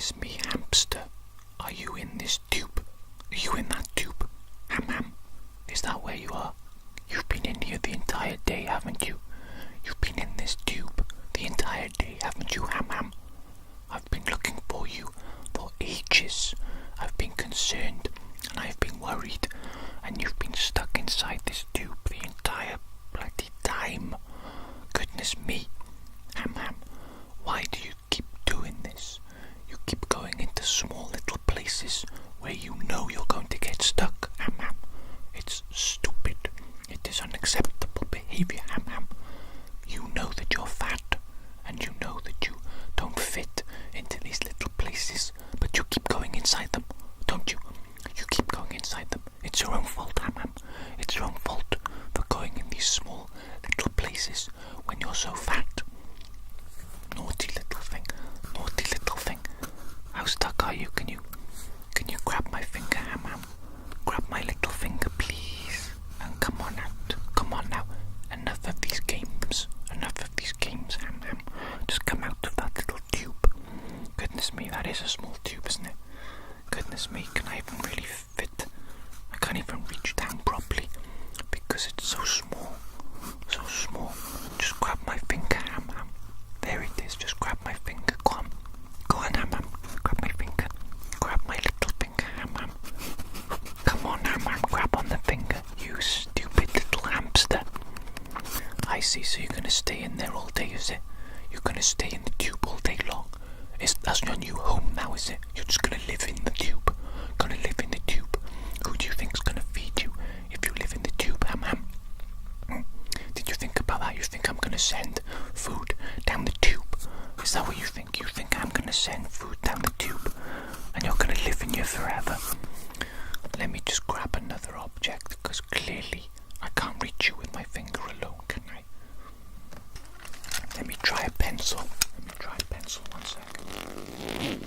Goodness me, hamster. Are you in this tube? Are you in that tube? Ham? Is that where you are? You've been in here the entire day, haven't you? You've been in this tube the entire day, haven't you, Ham? I've been looking for you for ages. I've been concerned and I've been worried, and you've been stuck inside this tube the entire bloody time. Goodness me, Ham, why do you keep doing this? You keep going into small little places where you know you're going to get stuck, Ham. It's stupid. It is unacceptable behavior, Ham. You know that you're fat, and you know that you don't fit into these little places, but you keep going inside them, don't you? You keep going inside them. It's your own fault, Ham. It's your own fault for going in these small little places when you're so fat. Naughty little thing. How stuck are you? Can you grab my finger, Ham? Grab my little finger, please. And come on now. Enough of these games, Ham. Just come out of that little tube. Goodness me, that is a small tube, isn't it? Goodness me, can I even really fit? I can't even reach down properly because it's so small. Just grab my finger, Ham. There it is, just grab my finger. Go on, Ham. Grab my finger. Grab my little finger, Ham. Come on, Ham. Grab on the finger, you stupid little hamster. I see, so you're going to stay in there all day, is it? You're going to stay in the tube all day long. That's your new home now, is it? You're just going to live in the tube. Who do you think's going to feed you if you live in the tube, Ham? Did you think about that? You think I'm going to send food down the tube? Is that what you think? You think I'm going to send food down the tube and you're going to live in here forever? Let me just grab another object, because clearly I can't reach you with my finger alone, can I? Let me try a pencil. 1 second.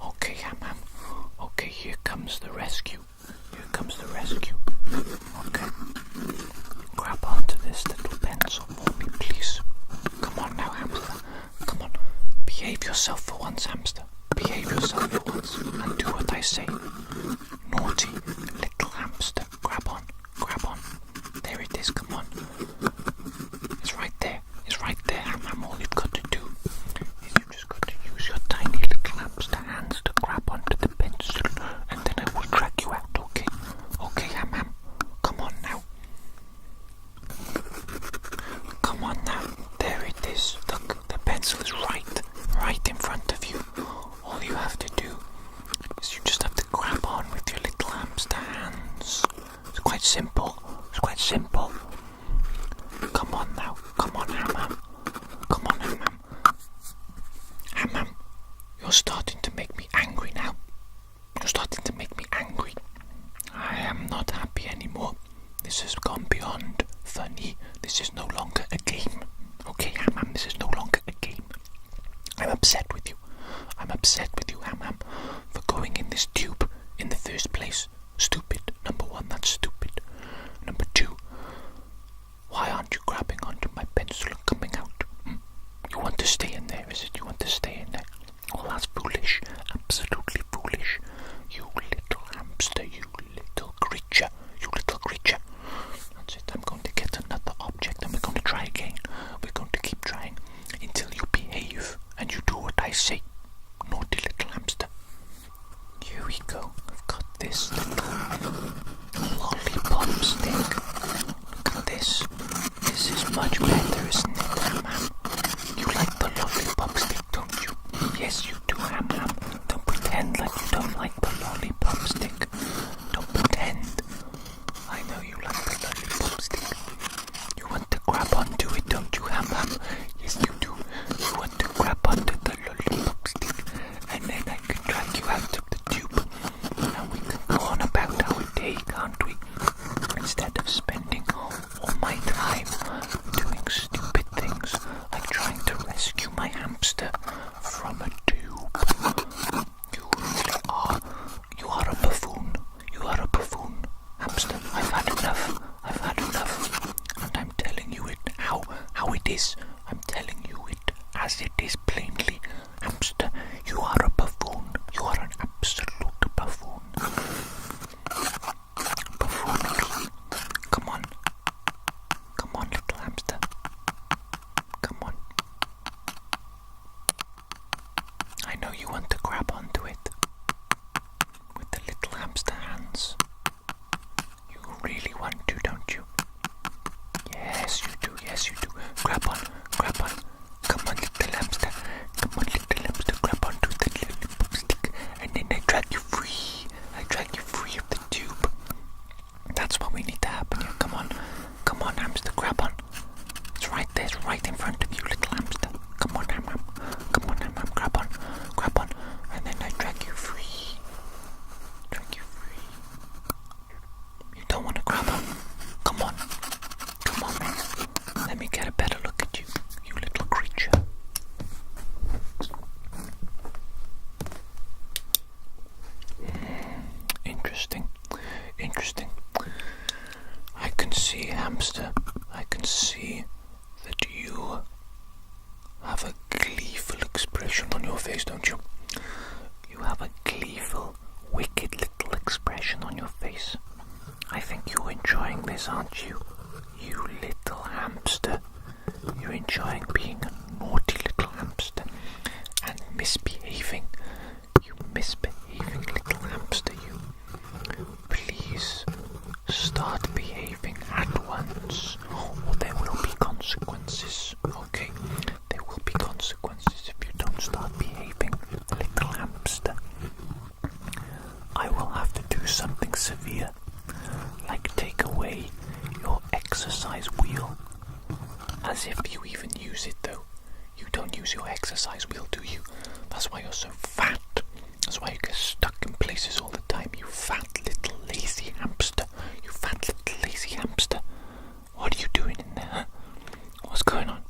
Okay, Ham. Okay, here comes the rescue. Okay. Grab onto this little pencil for me, please. Come on now, hamster. Come on. Behave yourself for once, hamster. Behave yourself for once and do what I say. Naughty little hamster. Grab on. There it is, come on. It's right there, Ham. All you've got to do is you've just got to use your tiny little hamster hands to grab onto the pencil, and then I will drag you out, okay? Okay, Ham. Come on now. There it is. Look, the pencil is right in front of you. All you have to do is you just have to grab on with your little hamster hands. it is plainly. Hamster, you are a buffoon. You are an absolute buffoon. Buffoon. Come on. Come on, little hamster. Come on. I know you want to grab onto it with the little hamster hands. You really want to, don't you? Yes, you do. Yes, you do. Grab on. Grab on. Come on, little hamster. Come on, little hamster. Grab onto the little stick, and then I drag you free. I drag you free of the tube. That's what we need to happen here. Come on. Come on, hamster. Grab on. It's right there. It's right in front of you, little hamster. Come on, ham. Come on, ham. Grab on. Grab on. And then I drag you free. Drag you free. You don't want to grab on. Come on. Come on, man. Let me get a better look at you, you little creature. Interesting. Interesting. I can see, hamster. I can see that you have a gleeful expression on your face, don't you? You have a gleeful, wicked little expression on your face. I think you're enjoying this, aren't you? You little hamster. You're enjoying being a naughty little hamster and misbehaving. You misbehaving little hamster, you. Please start behaving at once, or there will be consequences. Okay? There will be consequences if you don't start behaving, little hamster. I will have to do something severe, like take away your exercise wheel. As if you even use it, though. You don't use your exercise wheel, do you? That's why you're so fat. That's why you get stuck in places all the time, you fat little lazy hamster. You fat little lazy hamster. What are you doing in there, huh? What's going on?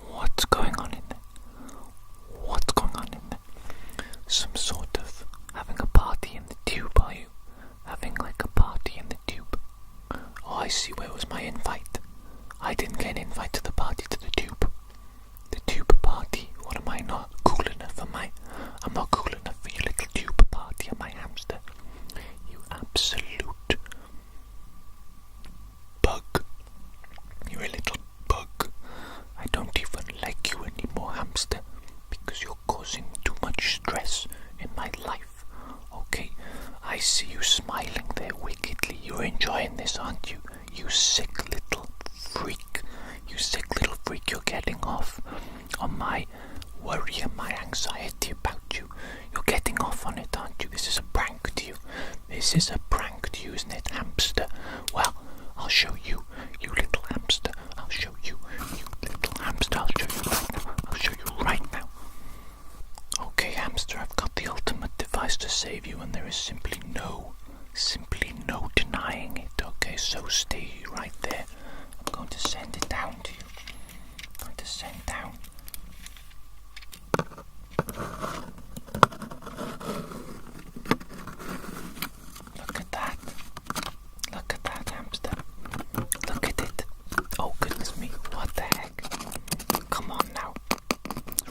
What's going on in there? What's going on in there? Some sort of having a party in the tube, are you? Having like a party in the tube. Oh, I see. Where was my invite? I didn't get an invite to the party, to the tube. The tube party. What am I not cool enough for my... I'm not cool enough for your little tube party, am I, hamster? You absolute bug. You're a little bug. I don't even like you anymore, hamster, because you're causing too much stress in my life. Okay, I see you smiling there wickedly. You're enjoying this, aren't you? You sick little freak. You sick little freak. You're getting off on my worry and my anxiety about you. You're getting off on it, aren't you? This is a prank to you. This is a prank to you, isn't it, hamster? Well, I'll show you, you little hamster. I'll show you, you little hamster. I'll show you right now. I'll show you right now. Okay, hamster, I've got the ultimate device to save you, and there is simply no denying it. Okay, so stay right there. I'm going to send it down to you. I'm going to send down. Look at that. Look at that, hamster. Look at it. Oh, goodness me. What the heck? Come on now.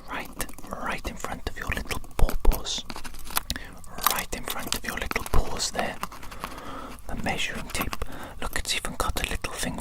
Right in front of your little paws. Right in front of your little paws there. The measuring tape. Look, it's even got a little finger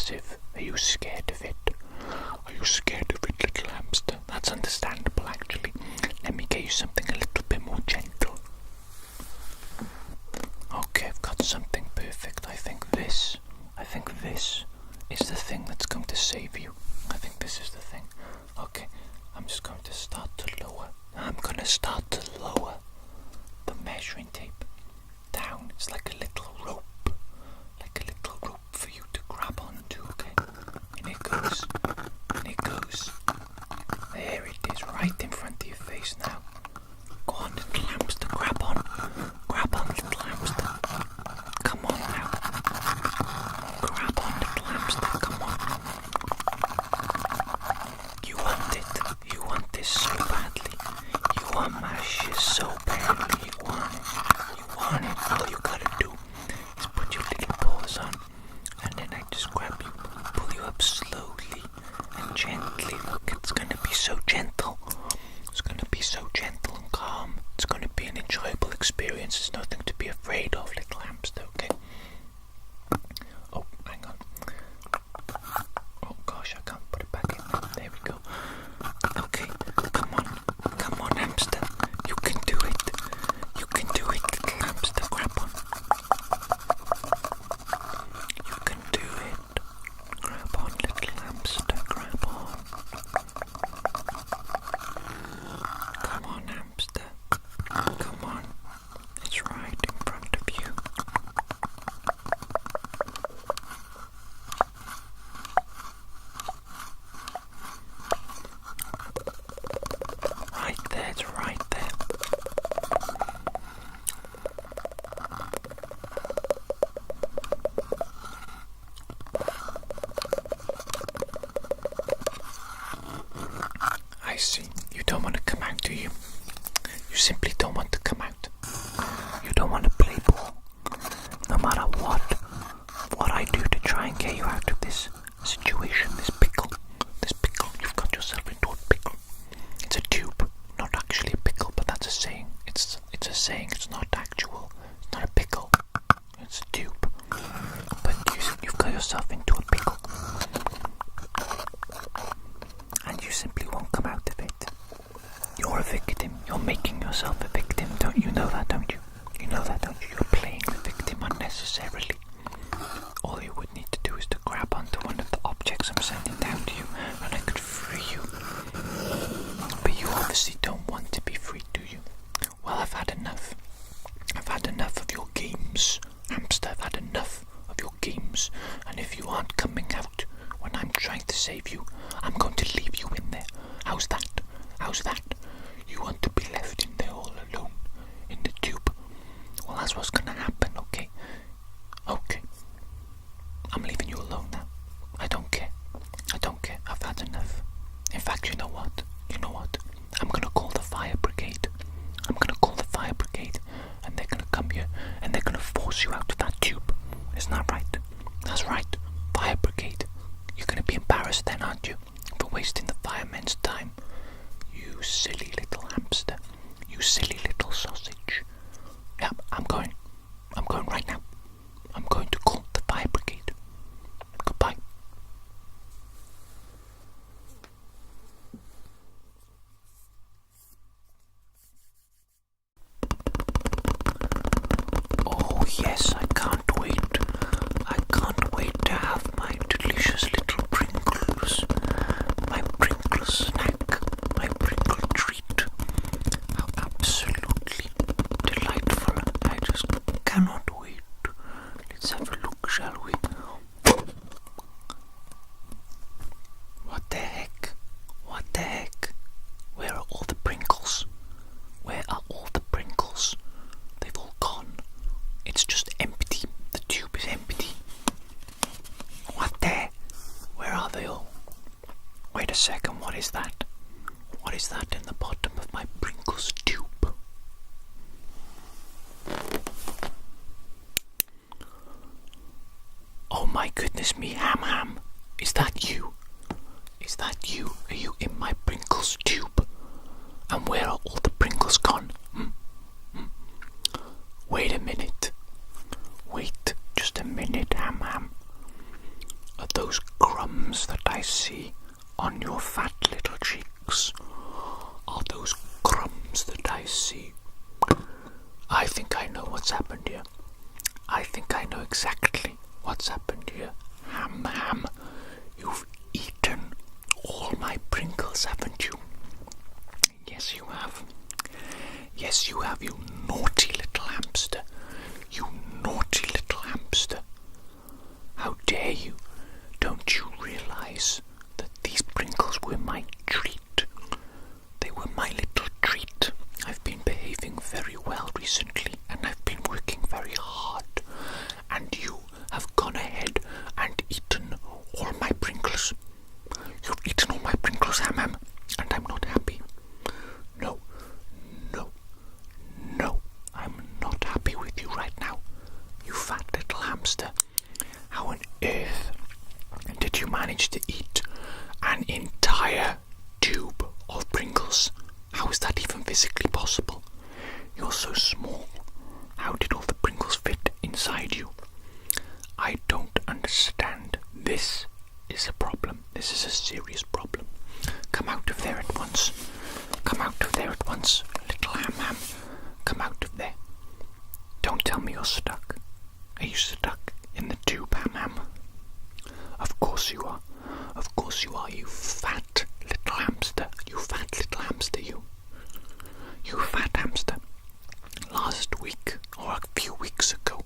aggressive? Are you scared of it? Are you scared of it, little hamster? That's understandable, actually. Let me get you something a little bit more gentle. Okay, I've got something perfect. I think this is the thing that's going to save you. I think this is the thing. Okay, I'm just going to start to lower. I'm going to start to lower the measuring tape down. It's like a little rope. Like a little rope for you to grab onto, okay? And it goes. And it goes. There it is, right in front of your face now. Go on, little hamster, grab on. Grab on, little hamster. Come on now. Grab on, little hamster, come on. You want it. You want this so badly. You want my shit so badly. You want it. You want it. All you gotta do is put your little paws on. And then I just grab you, pull you up slowly and gently. Look, it's gonna be so gentle. It's gonna be so gentle and calm. It's gonna be an enjoyable experience. There's nothing to be afraid of, little hamster, okay? Oh, hang on. Oh gosh, I can't put it back in. There we go. Okay, come on, hamster. You can do it. You can do it, little hamster. Grab on. You can do it. Grab on, little hamster. Grab on. Come on, hamster. Come on. It's right in front of you. Right there, it's right there. I see. You don't want to come out, do you? You simply don't want to come out. You don't want to play ball. No matter what I do to try and get you out of this situation, this pickle, you've got yourself into a pickle. It's a tube, not actually a pickle, but that's a saying. It's a saying, it's not actual. It's not a pickle, it's a tube. But you've got yourself into a pickle. And you simply won't come out of it. You're a victim. You're making yourself a victim. Don't you know that, don't you? You know that, don't you? You're playing the victim unnecessarily. All you would need to do is to grab onto one of the objects I'm sending down to you, and I could free you. But you obviously don't want to be free, do you? Well, I've had enough. I've had enough of your games, hamster. I've had enough of your games. And if you aren't coming out when I'm trying to save you, I'm going to leave you in there. How's that? How's that? You want to be left in there all alone in the tube? Well, that's what's gonna happen, okay? Okay. I'm leaving you alone now. I don't care. I don't care. I've had enough. In fact, you know what? I'm gonna call the fire brigade. I'm gonna call the fire brigade, and they're gonna come here and they're gonna force you out of that tube. Isn't that right? That's right. Fire brigade. You're gonna be embarrassed then, aren't you? For wasting the firemen's time. You silly little hamster. You silly little sausage. Yeah, I'm going right now. I'm going to call the fire brigade. Goodbye. Oh yes, I can't wait. I can't wait to have my delicious little Pringles. My Pringles snack. My Pringle treat. How absolutely delightful. I just cannot wait. Let's have a look, shall we? What the heck? What the heck? Where are all the Pringles? Where are all the Pringles? They've all gone. It's just empty. The tube is empty. What the? Where are they all? Wait a second, what is that? What is that in the bottom of my Pringles tube? Oh my goodness me, Ham. Is that you? Is that you? Are you in my Pringles tube? And where are all the Pringles gone? Wait a minute. Wait just a minute, Ham. Are those crumbs that I see on your fat little cheeks? Are those crumbs that I see? I think I know what's happened here. I think I know exactly what's happened here. Ham, you've eaten all my Pringles, haven't you? Yes, you have. Yes, you have, you naughty little hamster. You naughty little hamster. How dare you? Don't you realize that these Pringles were my treat? They were my little treat. I've been behaving very well recently, and I've been working very hard. And you have gone ahead and eaten all my Pringles. You've eaten all my Pringles, Ham, and I'm not happy. No, I'm not happy with you right now, you fat little hamster. How on earth did you manage to eat an entire tube of Pringles? How is that even physically possible? You're so small. How did all the Pringles fit inside you? I don't understand. This is a problem. This is a serious problem. Come out of there at once. Come out of there at once, little ham. Come out of there. Don't tell me you're stuck. Are you stuck in the tube, ham? Of course you are. Of course you are, you fat little hamster. You fat little hamster, you. You fat hamster. Last week, or a few weeks ago,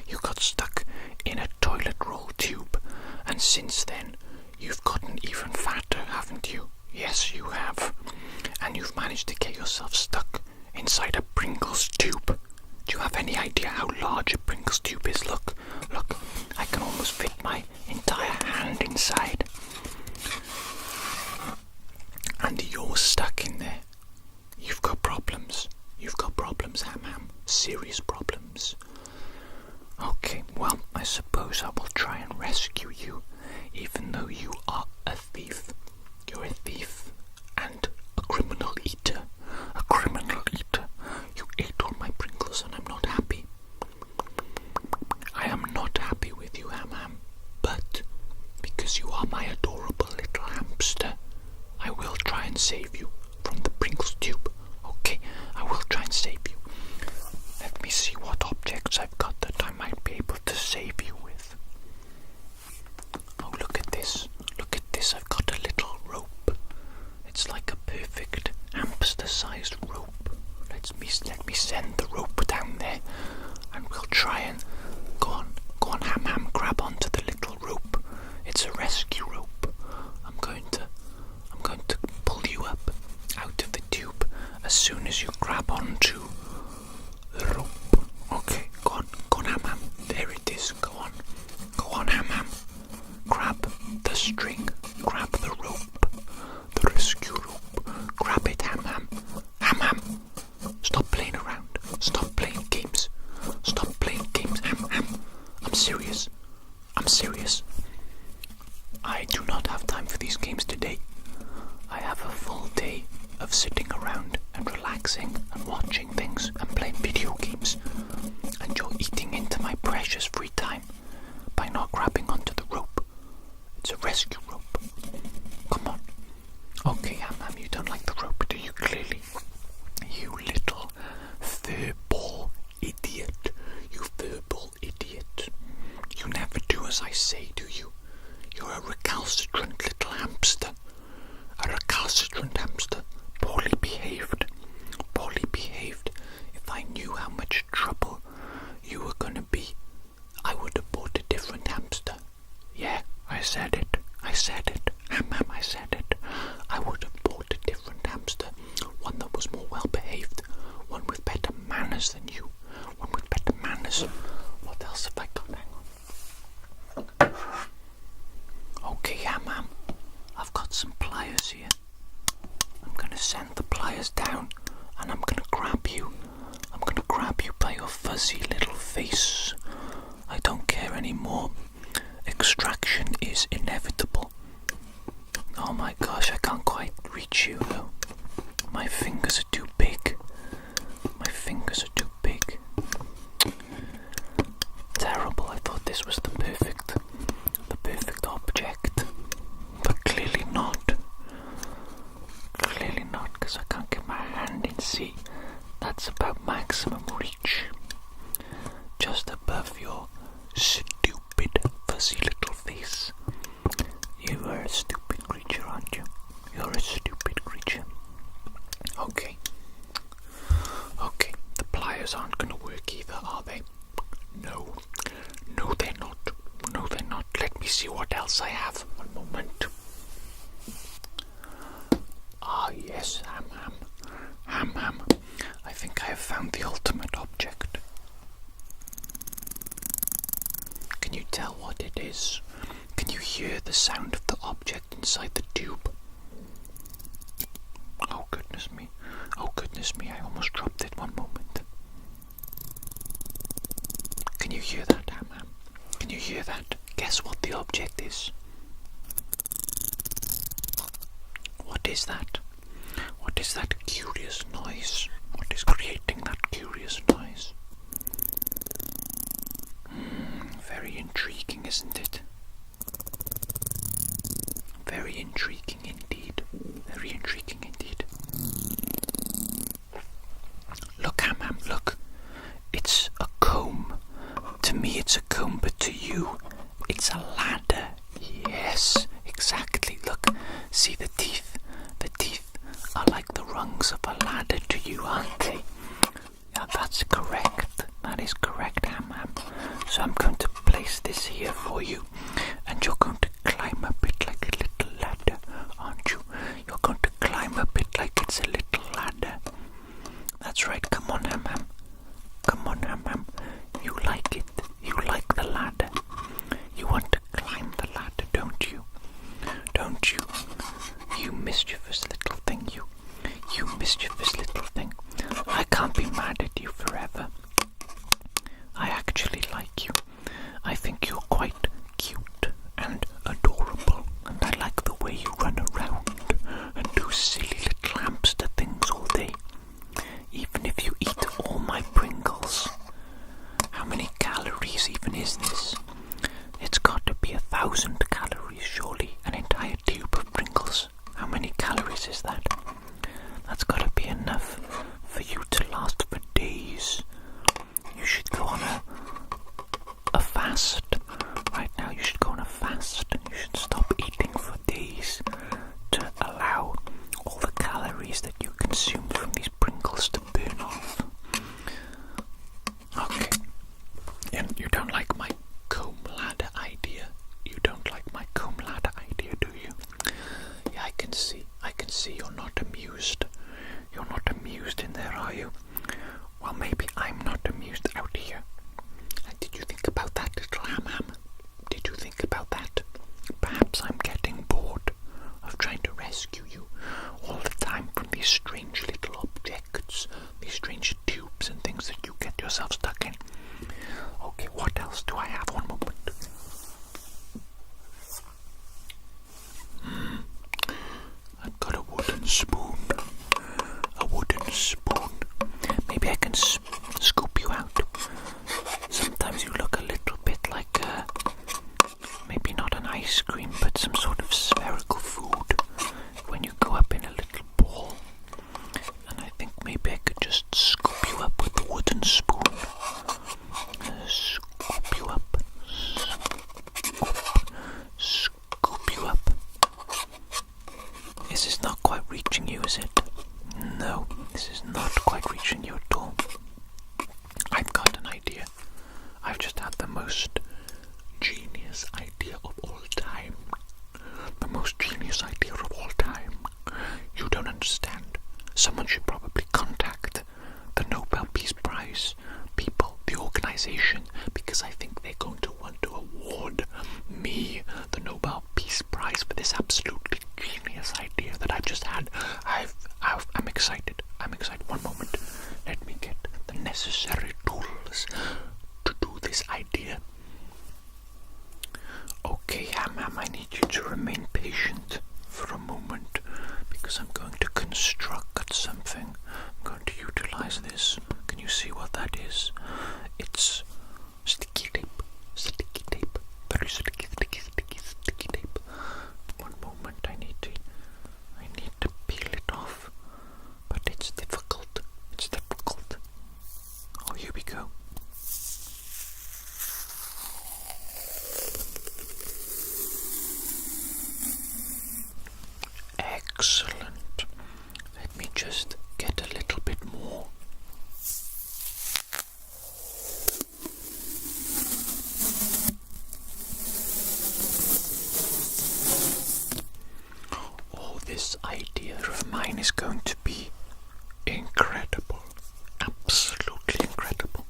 you got stuck in a toilet roll tube, and since then, you've gotten even fatter, haven't you? Yes, you have. And you've managed to get yourself stuck inside a Pringles tube. Do you have any idea how large a Pringles tube is? Look, I can almost fit my entire hand inside. And you're stuck in there. You've got problems. You've got problems, ham. Serious problems. Okay, well, I suppose I will try and rescue you, even though you are a thief. You're a thief and a criminal eater. A criminal eater. You ate all my Pringles and I'm not happy. I am not happy with you, ham. But because you are my adorable little hamster, I will try and save you from the Pringles tube. Okay, I will try and save you. Let me see what objects I've got that I might be able to save you with. Oh, look at this. Look at this. I've got a little rope. It's like a perfect hamster-sized rope. Let me send the rope down there, and we'll try and go on, ham, grab onto the little rope. It's a rescue rope. I'm going to pull you up out of the tube as soon as you grab onto the rope. Okay, go on, ham. There it is. Go on, ham. Grab the string. Grab the rope. The rescue rope. Grab it, ham. Ham. Stop playing around. Stop playing games. Stop playing games, ham. I'm serious. I do not have time for these games today. I have a full day of sitting around and relaxing and watching things and playing video games. And you're eating into my precious free time by not grabbing onto the rope. It's a rescue rope. Come on. Okay, ham, you don't like the rope, do you? Clearly. You little furball idiot. You furball idiot. You never do as I say, do you? You're a recalcitrant little hamster. A recalcitrant hamster. Poorly behaved. If I knew how much trouble you were going to be, I would have bought a different hamster. Yeah, I said it. Ham, I said it. I would have bought a different hamster. One that was more well behaved. One with better manners than you. One with better manners. What else have I got? Hang on. Okay, ham. I've got some pliers here. I'm going to send the pliers down and I'm going to grab you. I'm going to grab you by your fuzzy little face. I don't care anymore. Extraction is inevitable. Oh my gosh, I can't quite reach you though. My fingers are too big. Terrible. I thought this was the perfect object. the sound of the object inside the tube. Oh goodness me. Oh goodness me, I almost dropped it. One moment. Can you hear that, Ham? Can you hear that? Guess what the object is? What is that? What is that curious noise? What is creating that curious noise? Very intriguing, isn't it? Very intriguing indeed. Very intriguing indeed. Look, Ham, look. It's a comb. To me it's a comb, but to you it's a ladder. Yes, exactly. Look, see the teeth? The teeth are like the rungs of a ladder to you, aren't they? Yeah, that's correct. That is correct, Ham. So I'm going to place this here for you, and you're going to climb up it like a little ladder, aren't you? You're going to climb up it like it's a little ladder. That's right. Come on, Ham. Come on, Ham. You like it. You like the ladder. You want to climb the ladder, don't you? Don't you? You mischievous little thing, you. You mischievous little thing. I can't be mad at you forever. I actually like you. I think you're quite cute and adorable, and I like the way you run around and do silly little hamster things all day. Even if you eat all my Pringles. How many calories even is this? It's got to be 1,000 calories, surely. An entire tube of Pringles. How many calories is that? That's got to be enough for you to last for days. You should go on a fast. Right now you should go on a fast, and you should stop eating for days to allow all the calories that you consume from these Pringles to burn off. Okay. And you don't like my comb ladder idea? You don't like my comb ladder idea, do you? Yeah, I can see you're not amused. You're not amused in there, are you? Well, maybe I'm not amused out here. Did you think about that, little Ham? Did you think about that? Perhaps I'm getting bored of trying to rescue you all the time from these strange little objects, these strange tubes and things that you get yourself stuck in. Okay, what else do I have? One moment. I've got a wooden spoon. A wooden spoon. Maybe I can scoop you out. Sometimes you look a little bit like maybe not an ice cream, but some sort of spherical food when you go up in a little ball. And I think maybe I could just scoop you up with the wooden spoon. Scoop you up. Scoop you up. This is not quite reaching you, is it? No, this is not quite reaching you at all. I've got an idea. I've just had the most genius idea of all time. The most genius idea of all time. You don't understand. Someone should probably contact the Nobel Peace Prize people, the organization, because I think they're going to want to award me the Nobel Peace Prize for this absolutely genius idea that I've just had. I'm excited. I'm excited. One moment. Let me get the necessary tools to do this idea. Okay, Ham, I need you to remain patient for a moment because I'm going to construct something. I'm going to utilize this. Can you see what that is? It's sticky tape. Sticky tape. Very sticky tape. One moment, I need to peel it off. But it's difficult. It's difficult. Oh, here we go. Excellent. Let me just get a little bit more. Oh, this idea of mine is going to be incredible. Absolutely incredible.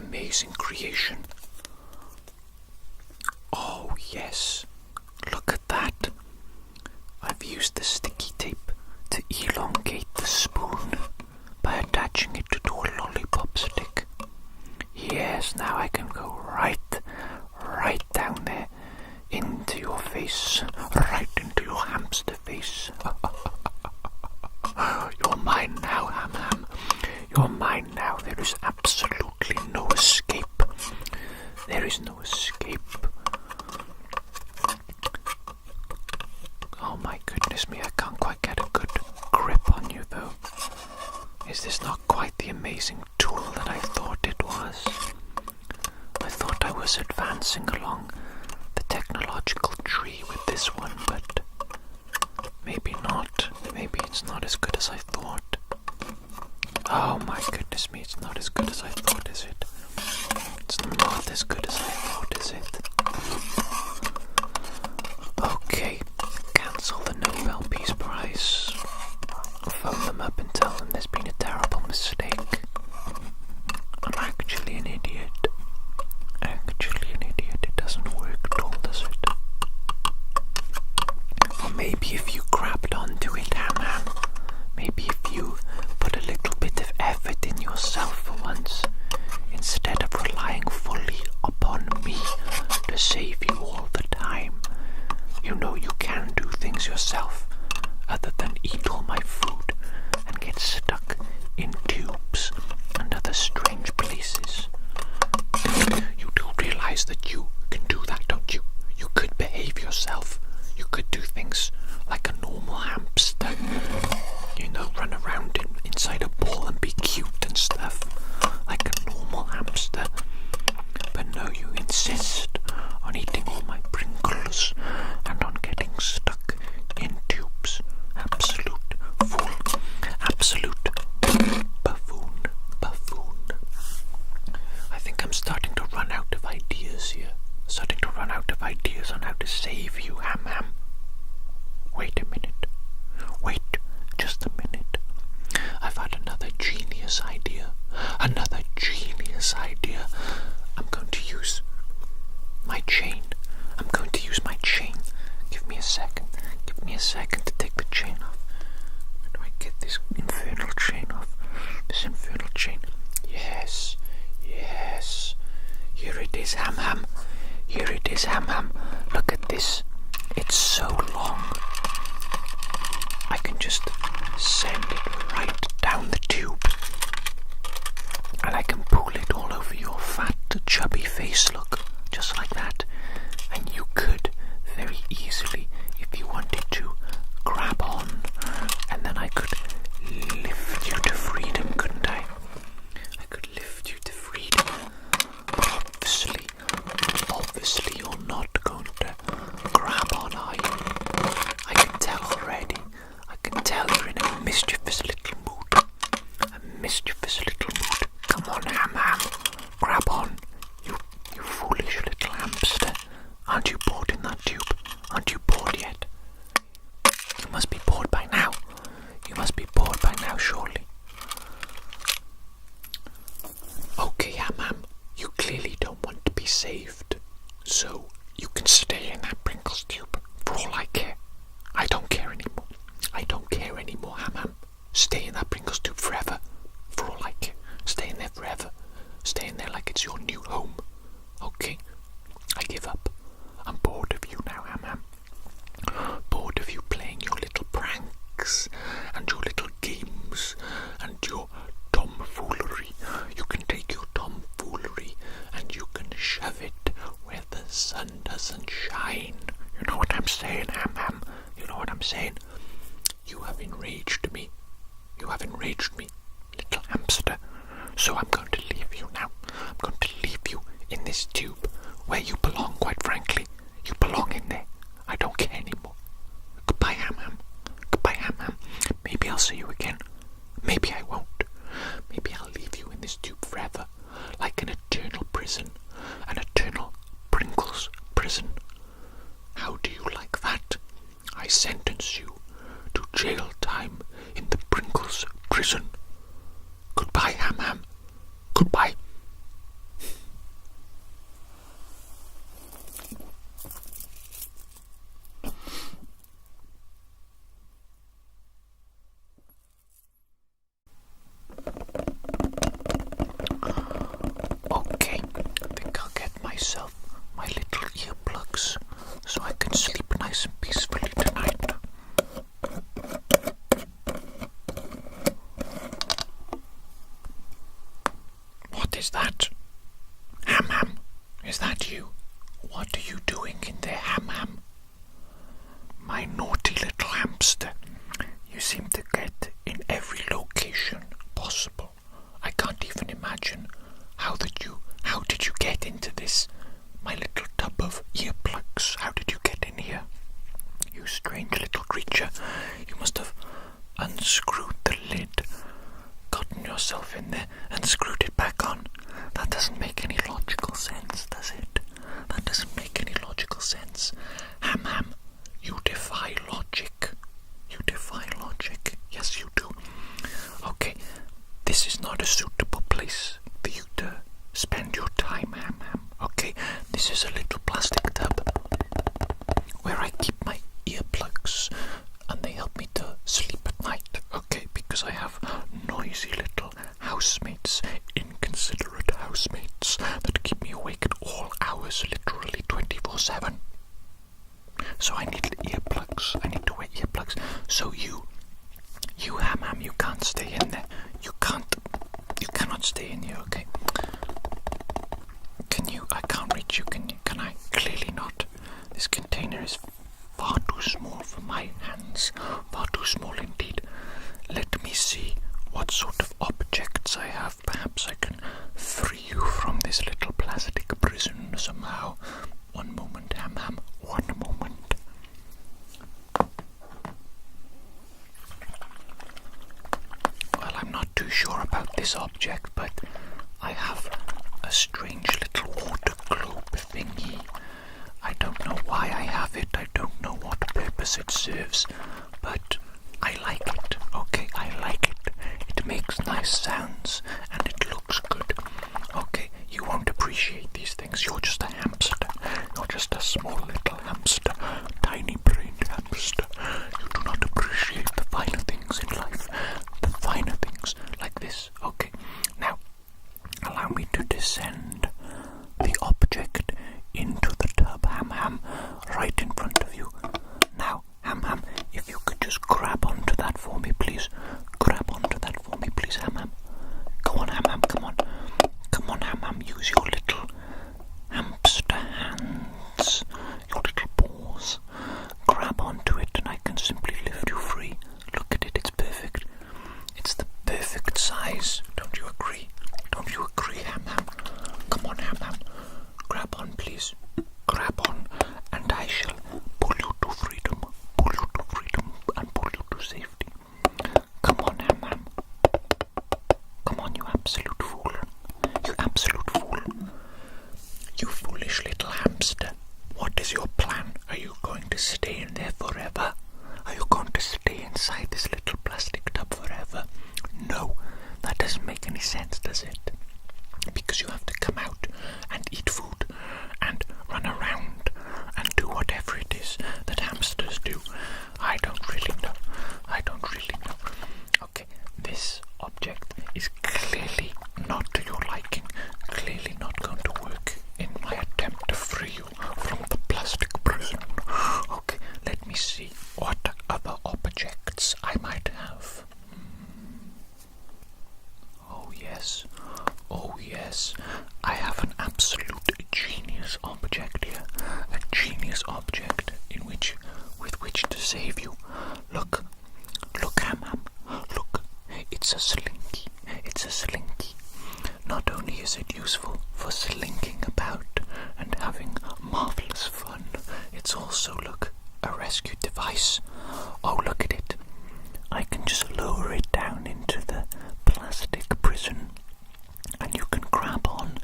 amazing creation. Oh yes, look at that. I've used the sticky tape to elongate the spoon by attaching it to a lollipop stick. Yes, now I can go right down there into your face, right into your hamster face. You're mine now, Ham Ham. You're mine now. There is absolutely no escape. There is no escape. Oh my goodness me, I can't quite get a good grip on you though. Is this not quite the amazing tool that I thought it was? I thought I was advancing along the technological tree with this one, but maybe not. Maybe it's not as good as I thought. Oh my goodness me, it's not as good as I thought, is it? It's not as good as I thought, is it? Okay, cancel the Nobel Peace Prize. Phone them up and tell them there's been a terrible mistake. I'm actually an idiot. It doesn't work at all, does it? Or maybe if you grabbed onto it, Ham Ham. Maybe if you put a little bit of effort in yourself for once, instead of relying fully upon me to save you all the time. You know you can do things yourself other than eat all my food and get stuck in tubes and other strange places. You do realize that you can do that, don't you? You could behave yourself. You could do things like a normal hamster. You know, run around inside a ball and be cute and stuff, like a normal hamster. But no, you insist on eating all my Pringles and on getting stuck in tubes. Absolute fool. Absolute buffoon. I think I'm starting to run out of ideas here. Starting to run out of ideas on how to save you, Ham Ham. Wait a minute. Wait just a minute. I've had another genius idea. I'm going to use my chain. Give me a second. To take the chain off. How do I get this infernal chain off? Yes. Here it is, Ham Ham. Look at this. It's so long. I can just send it right down the tube. And I can pull it all over your fat, chubby face, look. Just like that. And you could very easily, if you wanted to, grab on. And then I could lift you to freedom, couldn't I? I could lift you to freedom. Obviously you're not going to grab on, are you? I can tell already. I can tell you're in a mischievous little mood. Come on, Ham Ham. Grab on. You foolish little hamster. Aren't you bored in that tube? Aren't you bored yet? You must be bored by now. Surely. Okay, Ham Ham. You clearly don't want to be saved. So you can stay in that Pringles tube for all I care. I don't care anymore, Ham Ham. Stay in that Pringles tube forever. For all I care. Stay in there forever. Stay in there like it's your new home. Okay? I give up. I'm bored of you now, Ham Ham. Bored of you playing your little pranks and your little games and your tomfoolery. You can take your tomfoolery and you can shove it where the sun doesn't shine. You know what I'm saying, Ham Ham? You know what I'm saying? You have enraged me, little hamster. So I'm going to leave you now. I'm going to leave you in this tube where you belong, quite frankly. You belong in there. I don't care anymore. Goodbye, Ham Ham. Maybe I'll see you again. Maybe I won't. Maybe I'll leave you in this tube forever, like an eternal prison, an eternal Pringles prison. How do you like that? I sentence you to jail time in the Pringles prison. Goodbye, Ham Ham. Goodbye. that? Ham? Is that you? What are you doing in there, Ham? My naughty little hamster. You seem to get in every location possible. I can't even imagine how did you get into this, my little tub of earplugs? How did you get in here? You strange little creature. You must have unscrewed the lid, gotten yourself in there and screwed it back on. That doesn't make any logical sense, does it? That doesn't make any logical sense. Ham, you defy logic. You defy logic. Yes, you do. Okay, this is not a suitable place for you to spend your time, Ham. Okay, this is a little plastic tub where I keep my earplugs and they help me to sleep at night. Okay, because I have noisy little housemates, inconsiderate housemates that keep me awake at all hours, literally 24/7. So I need earplugs. I need to wear earplugs. So you Ham, you can't stay in there. You cannot stay in here, okay? Can you? I can't reach you, can you? Can I? Clearly not. This container is far too small for my hands. Far too small indeed. Let me see what sort of objects I have. Perhaps I can free you from this little plastic prison somehow. One moment, Ham. One moment. Well, I'm not too sure about this object, but I have a strange little water globe thingy. I don't know why I have it. I don't know what purpose it serves, but I like it. Okay, I like it. It makes nice sounds and it looks good. Okay, you won't appreciate these things. You're just a hamster. You're just a small little hamster. Tiny-brained hamster. You do not appreciate the finer things in life. The finer things like this. Okay, now allow me to descend the object into the tub, Ham, right in front of you. Now, Ham, if you could just grab onto that for me, please. Grab onto that for me, please, Ham. Go on, Ham, come on. Come on, Ham, use your little hamster hands, your little paws. Grab onto it and I can simply lift you free. Look at it, it's perfect. It's the perfect size. Don't you agree? Don't you agree, Ham? Come on, Ham. Grab on, please. Grab on, and I shall pull you to freedom. Pull you to freedom and pull you to safety. Come on, Ham. Come on, you absolute fool. You absolute fool. You foolish little hamster. What is your plan? Are you going to stay in there forever? Are you going to stay inside this little plastic tub forever? No, that doesn't make any sense, does it? Because you have to come out and eat food and run around and do whatever it is that hamsters do. I don't really know. Okay, this object is clearly not to your liking. Clearly not going to work in my attempt to free you from the plastic prison. Okay, let me see what other objects I might have. Oh yes, I have an absolute genius object here. A genius object with which to save you. Look, Ham, look, it's a slinky. Not only is it useful for slinking about and having marvelous fun, it's also, look, a rescue device. Oh, look at it. I can just lower it down into the plastic prison and you can grab on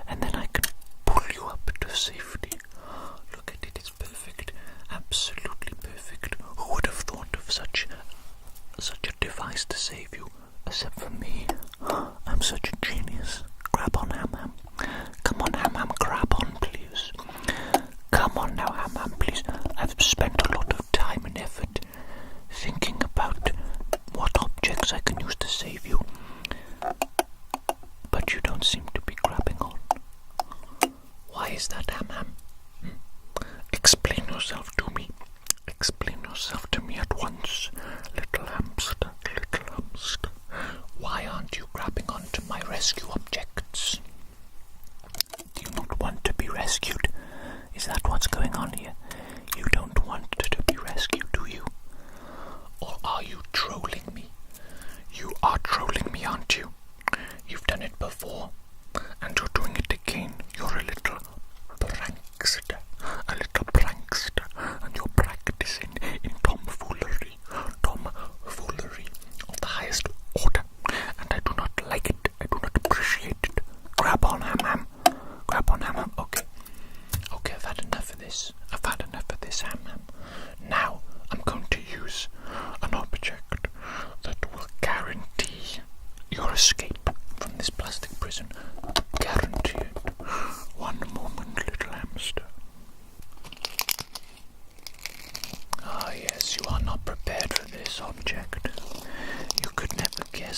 and then I can pull you up to safety. Look at it, it's perfect. Absolutely perfect. Who would have thought of such a device to save you except for me? I'm such a genius. Grab on, Ham. Come on, Ham, grab on, please. Come on now, Ham, please. I've spent a lot of time and effort thinking about what objects I can use to save you. But you don't seem to be grabbing on. Why is that, Ham? Explain yourself to me. Explain yourself to me at once, little hamster. Why aren't you grabbing onto my rescue objects?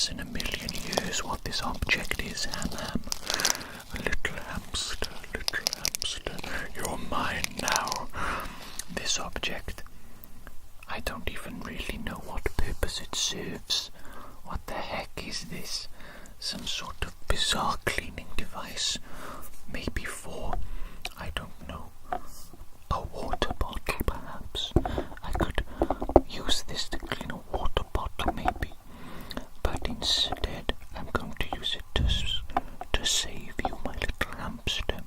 guess in a million years what this object is, Ham. A little hamster, you're mine now. This object, I don't even really know what purpose it serves. What the heck is this? Some sort of bizarre cleaning device. Maybe for, I don't know, a water bottle perhaps. I could use this to clean a water bottle maybe. But instead I'm going to use it to save you, my little hamster.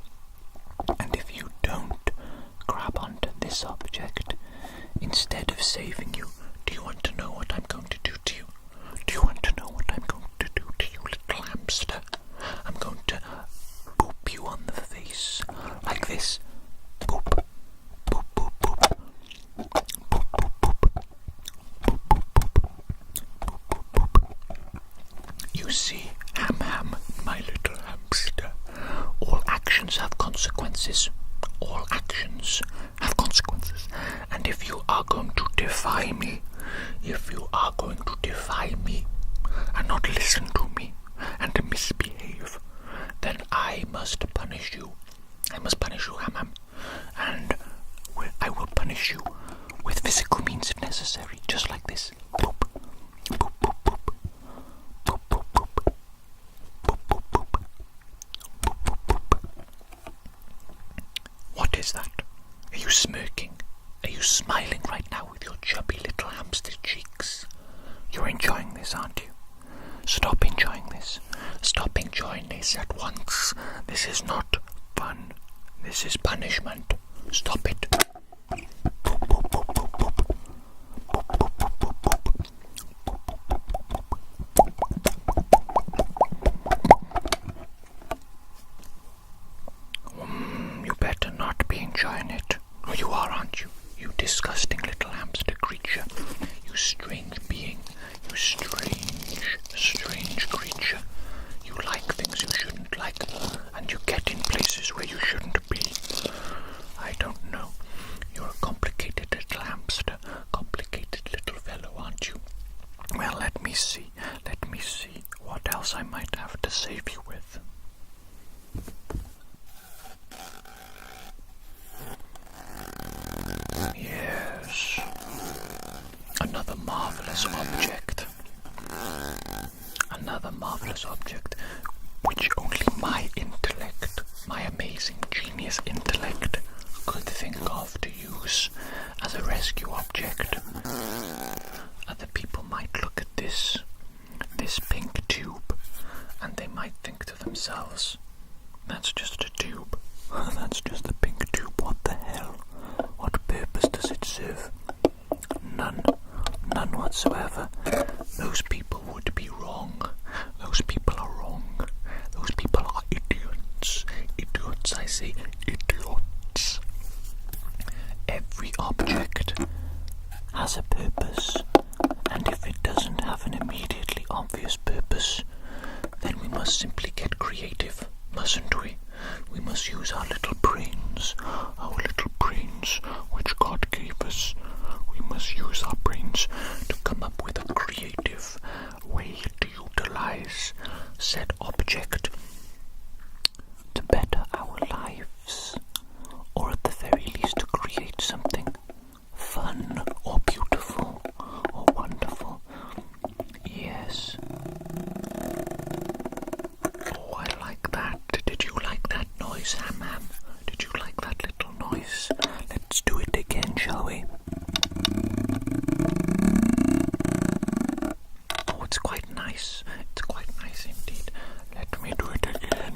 And if you don't grab onto this object, instead of saving you, do you want to know what I'm going to do to you? Do you want to know what I'm going to do to you, little hamster? I'm going to boop you on the face, like this. Boop, boop, boop, boop. Boop, boop, boop, boop. Boop, boop, boop. Boop, boop, boop. You see, Ham, my little hamster, all actions have consequences. All actions have consequences. And if you are going to defy me, and not listen to me, and to misbehave, then I must punish you. I must punish you, Ham. And I will punish you with physical means if necessary, just like this. Boop, boop, boop, boop. Boop, boop, boop. Boop, boop, boop. Boop, boop, boop. What is that? Are you smirking? Are you smiling right now with your chubby little hamster cheeks? You're enjoying this, aren't you? Stop enjoying this. Stop enjoying this at once. This is not fun. This is punishment. Stop it. Boop, boop, boop, boop, boop. Boop, boop, boop, boop, boop. You better not be enjoying it. Oh, you are, aren't you? You disgusting little hamster creature. You strange being. You strange creature. You like things you shouldn't like, and you get in places where you shouldn't be. I don't know. You're a complicated little hamster. Complicated little fellow, aren't you? Well, let me see. What else I might have to save you with. Yes. Another marvelous object. Another marvelous object which only my intellect, my amazing genius intellect, could think of to use as a rescue object. Other people might look at this pink tube, and they might think to themselves, that's just a tube. That's just a pink tube. What the hell? What purpose does it serve? None whatsoever. Those people would be wrong. Those people are wrong. Those people are idiots. Idiots, I say, idiots. Every object has a purpose, and if it doesn't have an immediately obvious purpose, then we must simply get creative, mustn't we? We must use our little brains, which God gave us. We must use our brains to come up with a creative way to utilize said object to better our lives, or at the very least to create something fun or beautiful or wonderful. Yes. Oh, I like that. Did you like that noise, Ham? Did you like that little noise? Let's do it again, shall we? Oh, it's quite nice. It's quite nice indeed. Let me do it again.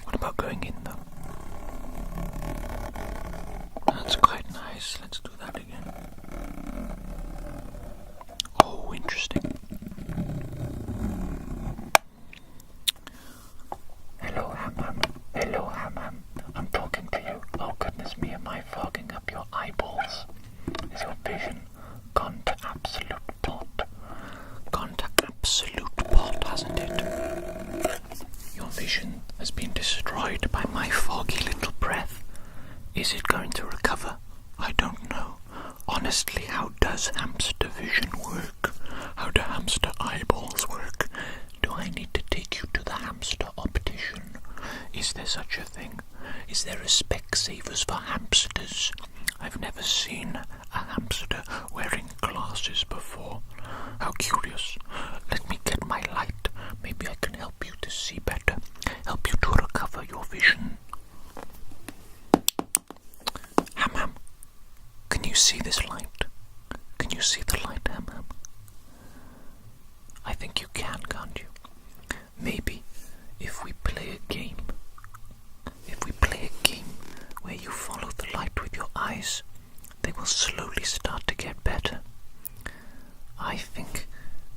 What about going in, though? That's quite nice. Let's do that again. Oh, interesting. Hello, Ham. I'm talking to you. Oh, goodness me, am I fogging up your eyeballs? Is your vision gone to absolute pot? Gone to absolute pot, hasn't it? Your vision has been destroyed by my foggy little breath. Is it going to recover? I don't know. Honestly, how does hamster such a thing? Is there a Specsavers for hamsters? I've never seen a hamster wearing glasses before. How curious. Let me get my light. Maybe I can help you to see better. Help you to recover your vision. Ham, can you see this light? Can you see the light, Ham? I think you can't you? Maybe if we play a game where you follow the light with your eyes, they will slowly start to get better. I think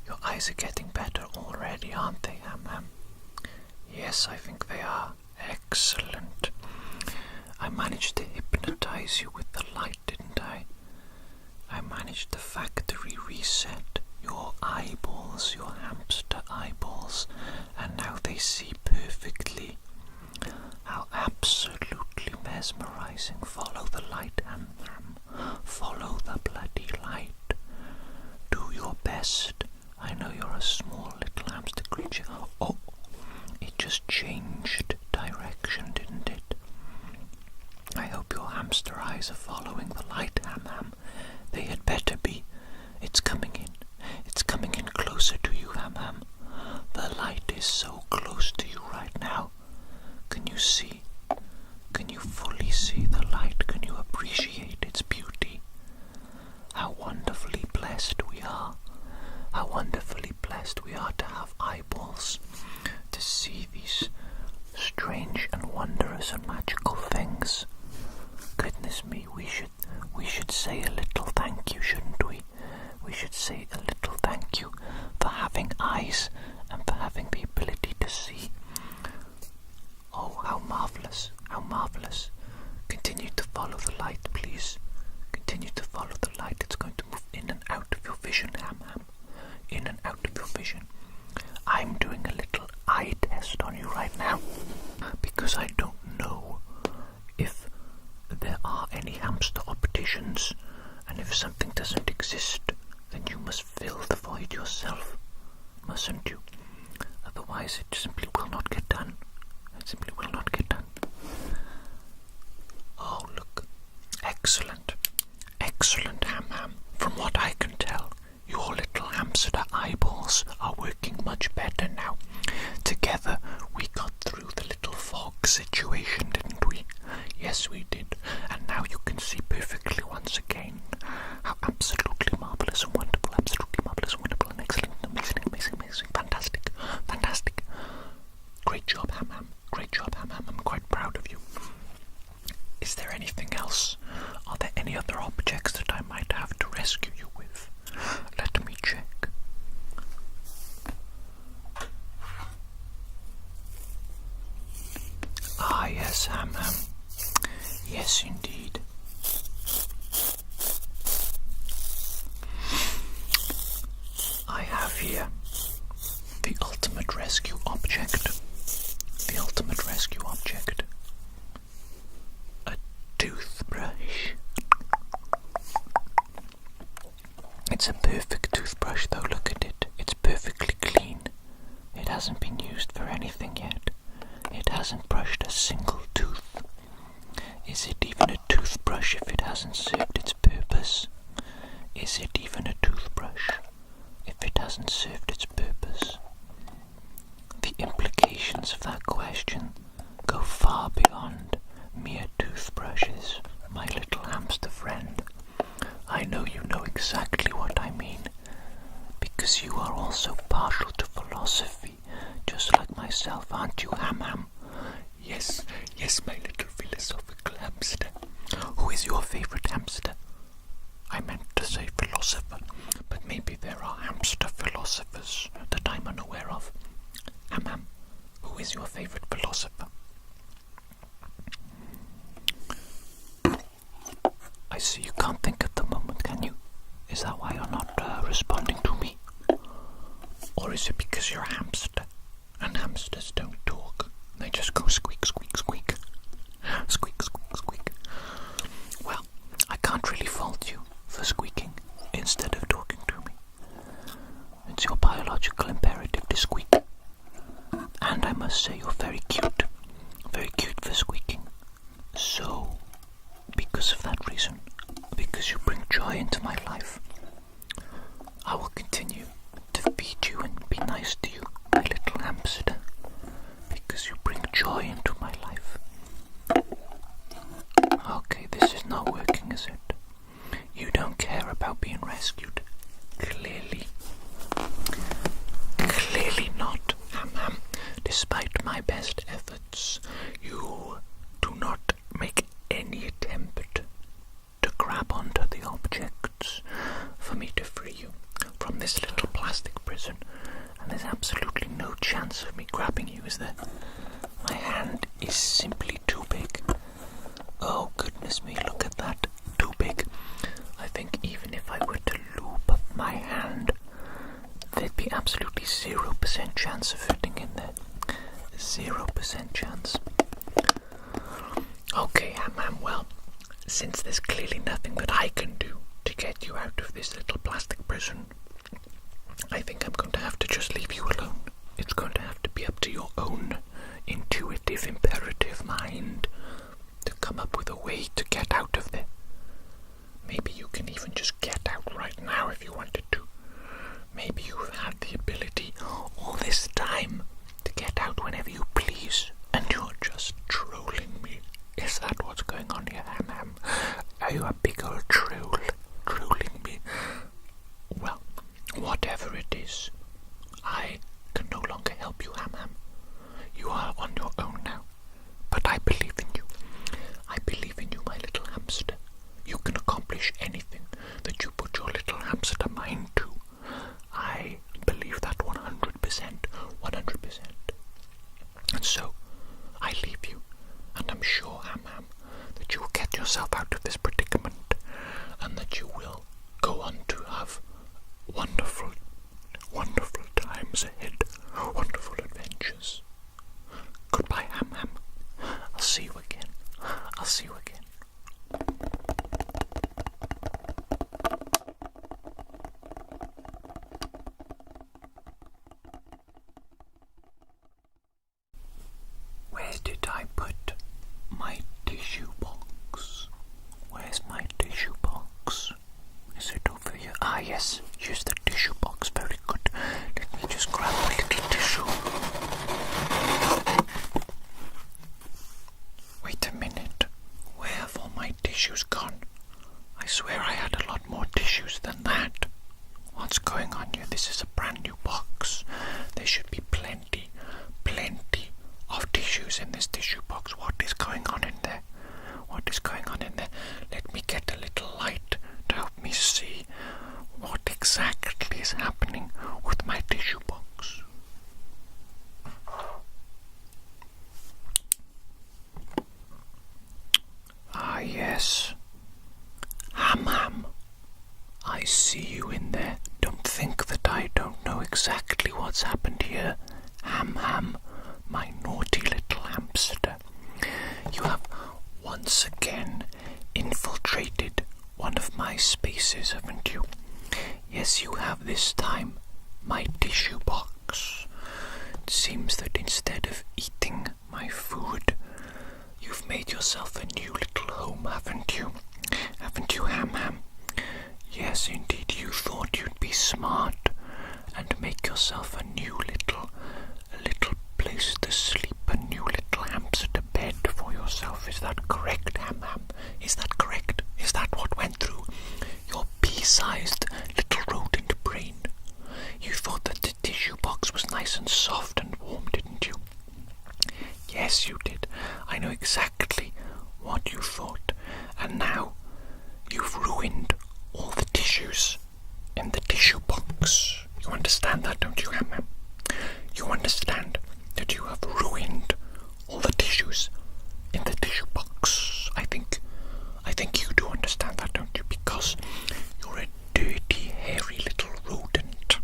your eyes are getting better already, aren't they, Ham? Yes, I think they are. Excellent. I managed to hypnotize you with the light, didn't I? I managed to factory reset your eyeballs, your hamster eyeballs, and now they see perfectly. How absolutely mesmerizing. Follow the light, Ham. Follow the bloody light. Do your best. I know you're a small little hamster creature. Oh, it just changed direction, didn't it? I hope your hamster eyes are following the light, Ham. They had better be. It's coming in. It's coming in closer to you, Ham. The light is so close to you right now. Can you see? Can you fully see the light? Can you appreciate its beauty? How wonderfully blessed we are. How wonderfully blessed we are to have eyeballs, to see these strange and wondrous and magical things. Goodness me, we should say a little thank you, shouldn't we? We should say a little thank you for having eyes and for having the ability to see. Oh, how marvelous, how marvelous. Continue to follow the light, please. Continue to follow the light. It's going to move in and out of your vision, Ham. In and out of your vision. I'm doing a little eye test on you right now because I don't know if there are any hamster opticians, and if something doesn't exist, then you must fill the void yourself, mustn't you? Otherwise it simply will not get done. It simply will not get done. Oh, look. Excellent. Excellent, Ham. From what I can tell, your little hamster eyeballs are working much better now. Together we got through the little fog situation, didn't we? Yes, we did. And now you can see perfectly once again. How absolutely marvelous and wonderful, absolutely marvelous and wonderful and excellent, amazing, amazing, amazing, fantastic, fantastic. Great job, Ham. Great job, Ham. I'm quite proud of you. Is there anything else? Are there any other objects that I might have to rescue you with? Let me check. Ah, yes, Ham. Yes, indeed. I have here the ultimate rescue object. The ultimate rescue object. A toothbrush. It's a perfect toothbrush though, look at it. It's perfectly clean. It hasn't been used for anything yet. It hasn't brushed a single tooth. Is it even a toothbrush if it hasn't served its purpose? Is it even a toothbrush if it hasn't served its purpose? The implications of that question go far beyond mere toothbrushes, my little hamster friend. I know you know exactly what I mean, because you are also partial to philosophy, just like myself, aren't you, Ham? Yes, my little philosophical hamster. Who is your favourite hamster? I meant to say philosopher, but maybe there are hamster philosophers that I'm unaware of. Ham, who is your favourite philosopher? I see you can't think at the moment, can you? Is that why you're not responding to me? Or is it because you're a hamster, and hamsters don't talk? They just go squeak, squeak, squeak. Squeak, squeak, squeak. Well, I can't really fault you for squeaking instead of talking to me. It's your biological imperative to squeak. And I must say you're very cute chance of me grabbing you, is there? My hand is simply too big. Oh, goodness me, look at that. Too big. I think even if I were to loop up my hand, there'd be absolutely 0% chance of fitting in there. 0% chance. Okay, Ham, well, since there's clearly nothing that I can do to get you out of this little plastic prison, I think I'm going to have to just leave you alone. It's going to have to be up to your own intuitive, imperative mind to come up with a way to get out of there. Maybe you can even just get out right now if you wanted to. Maybe you've had the ability all this time to get out whenever you please, and you're just trolling me. Is that what's going on here, Ham? Are you a big old troll trolling me? Well, whatever it is, I can no longer help you, Ham. You are on your own now, but I believe in you. I believe in you, my little hamster. You can accomplish anything that you put your little hamster mind to. I believe that 100%. And so, I leave you, and I'm sure, Ham, that you will get yourself out of this predicament, and that you will go on to have wonderful, wonderful times ahead, wonderful adventures. Goodbye, Ham. I'll see you again. Where did I put my tissue box? Where's my tissue box? Is it over here? Ah, yes. Use the tissue box. Very good. Let me just grab my little tissue. Wait a minute. Where have all my tissues gone? I swear I had a lot more tissues than that. What's going on here? This is a brand new box. There should be plenty of tissues in this tissue box. What is going on in there? Let me get a little light to help me see what exactly is happening with my tissue box. Ah, yes. Ham, I see you in there. Don't think that I don't know exactly what's happened here. Ham, my naughty little hamster. You have once again infiltrated one of my spaces, haven't you? Yes, you have this time, my tissue box. It seems that instead of eating my food, you've made yourself a new little home, haven't you? Haven't you, Ham? Yes, indeed, you thought you'd be smart and make yourself a little place to sleep, a new little hamster bed for yourself. Is that correct, Ham? Is that correct? Is that what went through your pea-sized little rodent brain? You thought that the tissue box was nice and soft and warm, didn't you? Yes, you did. I know exactly what you thought. And now you've ruined all the tissues in the tissue box. You understand that, don't you, Ham? You understand that you have ruined all the tissues in the tissue box. I think you do understand that, don't you? Because you're a dirty, hairy little rodent.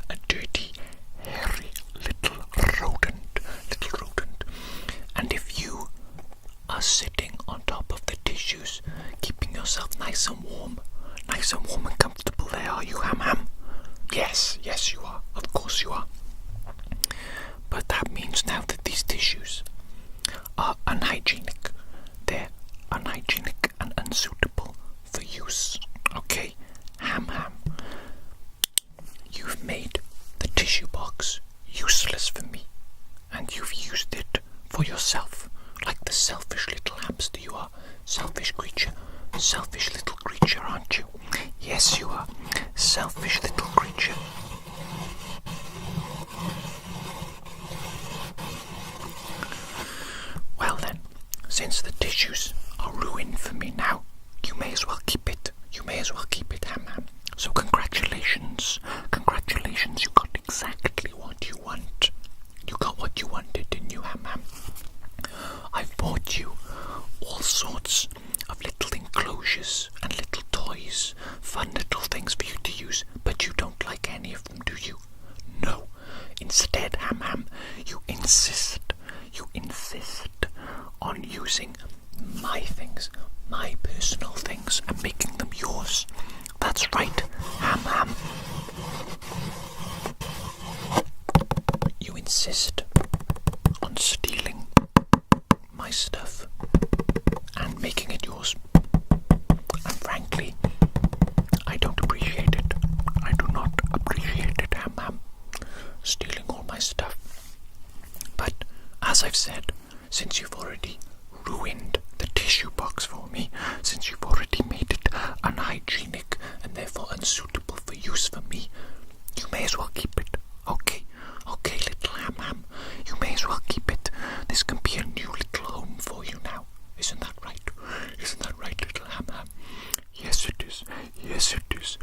A dirty, hairy little rodent. And if you are sitting on top of the tissues, keeping yourself nice and warm and comfortable there, are you, Ham? Yes, you are. Of course you are. But that means now that these tissues are unhygienic. They're unhygienic and unsuitable for use. Okay, Ham. You've made the tissue box useless for me, and you've used it for yourself, like the selfish little hamster you are. Selfish little creature, aren't you? Yes, you are. Selfish little creature. Well then, since the tissues are ruined for me now, you may as well keep it. Ham. So congratulations, you got exactly what you want. insist on using my things, my personal things, and making them yours. That's right, Ham. You insist on stealing my stuff and making it yours. And frankly, I don't appreciate it. I do not appreciate it, Ham. Stealing all my stuff. But, as I've said, since you've already ruined the tissue box for me, since you've already made it unhygienic and therefore unsuitable for use for me, you may as well keep it. Okay, little Ham. You may as well keep it. This can be a new little home for you now. Isn't that right? Isn't that right, little Ham? Yes, it is.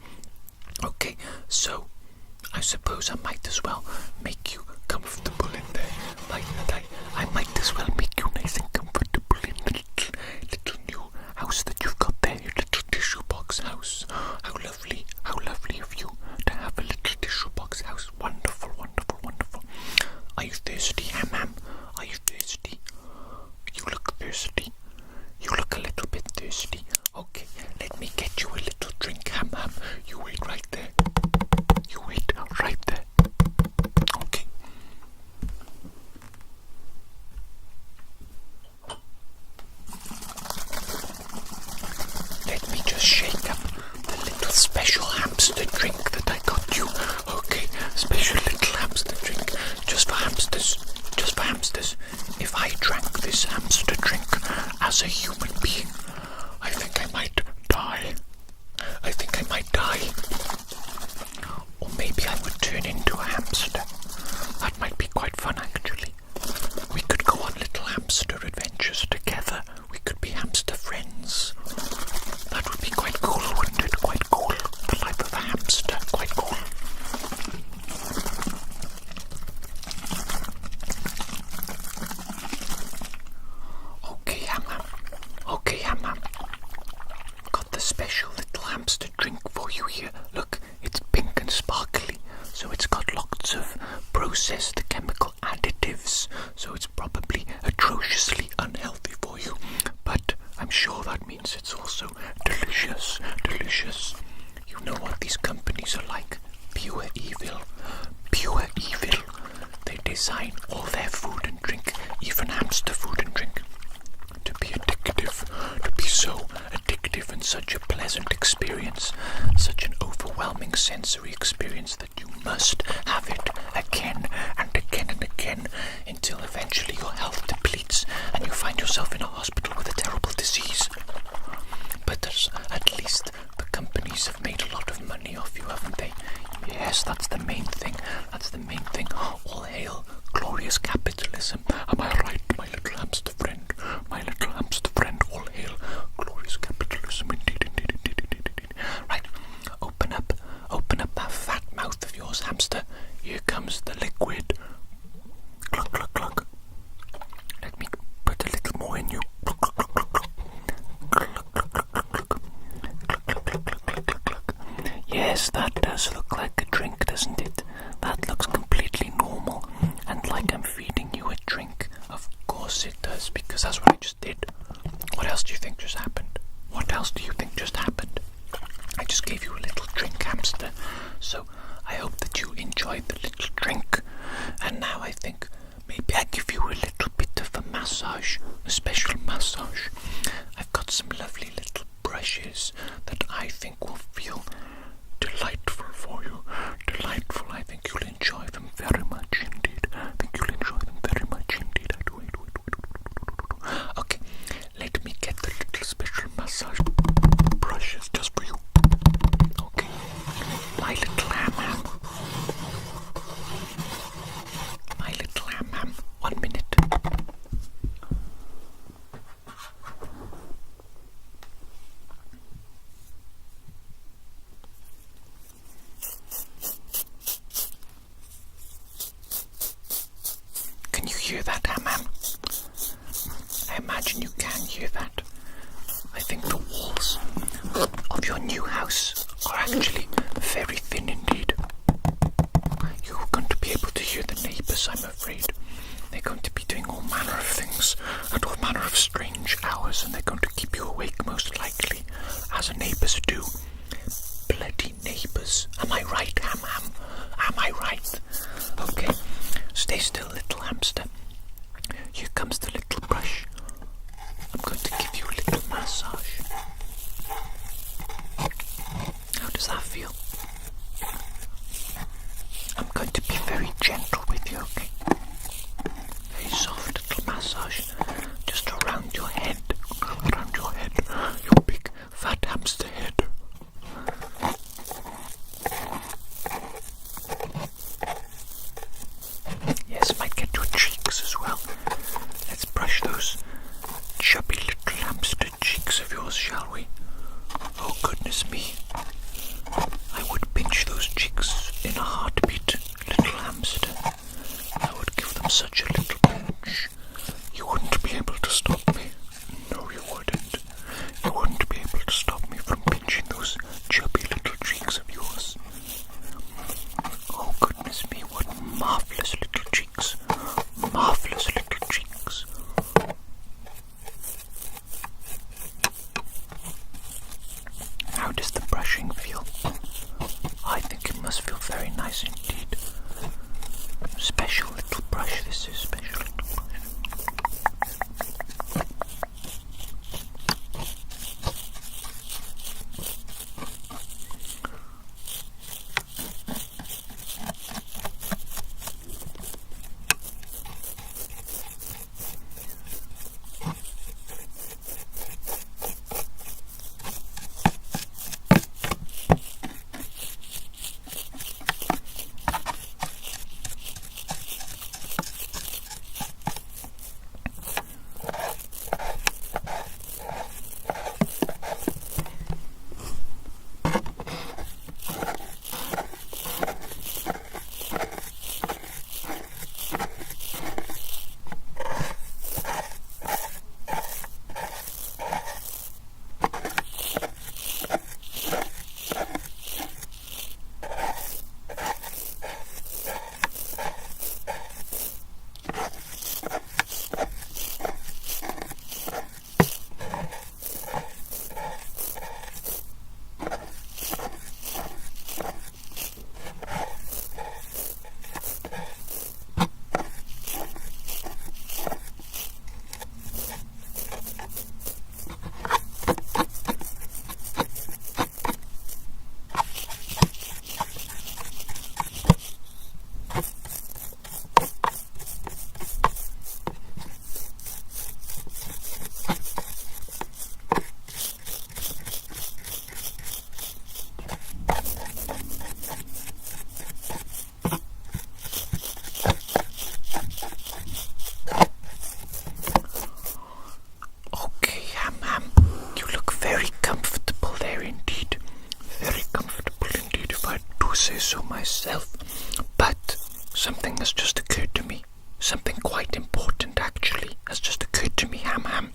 Okay, so I suppose I might as well make you comfortable in there, mightn't I? I might as well make you nice and comfortable in the little new house that you've got there, your little tissue box house. How lovely of you to have a little tissue box house. Wonderful. Are you thirsty, Ham? Are you thirsty? You look thirsty. You look a little bit thirsty. Okay, let me get you a little drink, Ham. You wait right there. Okay. Let me just shake up the little special hamster drink that I got you. Okay, special little hamster drink. Just for hamsters. If I drank this hamster drink as a human being, I think I might die. Or maybe I would turn into a hamster. That might be quite fun, actually. We could go on little hamster adventures together. We could be hamster friends. That would be quite cool, wouldn't it? Quite cool. The life of a hamster. Quite cool. Okay, Ham. Got the special little hamster drink for you here. Look, it's pink and sparkly, so it's got lots of processed chemical additives, so it's probably atrociously unhealthy for you. But I'm sure that means it's also delicious. You know what these companies are like. Pure evil. They design all their food and drink, even hamster food and drink, to be addictive, to be so addictive and such a pleasant experience, such an overwhelming sensory experience that you must have it again and again until eventually your health depletes and you find yourself in a hospital with a terrible disease. But at least the companies have made a lot of money off you, haven't they? Yes, that's the main thing. All hail glorious capitalism. Am I right, my little hamster friend? All hail glorious capitalism. Indeed. Right, open up that fat mouth of yours, hamster. Here comes the liquid. Cluck. Let me put a little more in you. Yes, that does look like a drink, doesn't it? That looks completely normal and like I'm feeding you a drink. Of course it does, because that's what I just did. What else do you think just happened? I just gave you a little drink, hamster. So I hope that you enjoyed the little drink. And now I think maybe I give you a little bit of a massage, a special massage. I've got some lovely little brushes that I think will feel delightful for you. Delightful. I think you'll enjoy them very much indeed. Okay, let me get the little special massage brushes just for you. Okay, my little ham. 1 minute. Can you hear that, Ham? I imagine you can hear that. I think the walls of your new house are actually very thin indeed. You're going to be able to hear the neighbours, I'm afraid. They're still, little hamster. Here comes the little brush. I'm going to give you a little massage. How does that feel? I'm going to be very gentle with you, okay? Very soft little massage. Just around your head. Around your head. Your big fat hamster head. Yes, might get your cheeks as well. Let's brush those chubby little hamster cheeks of yours, shall we? Oh, goodness me. I would pinch those cheeks in a heartbeat, little hamster. I would give them such a little pinch. You wouldn't be able to stop me. No, you wouldn't. You wouldn't be able to stop me from pinching those chubby little cheeks of yours. Oh, goodness me, what marvelous little cheeks. Marvelous little cheeks. How does the brushing feel? I think it must feel very nice indeed. Special little brush, this is special little brush. So myself, but something has just occurred to me. Something quite important actually has just occurred to me, Ham.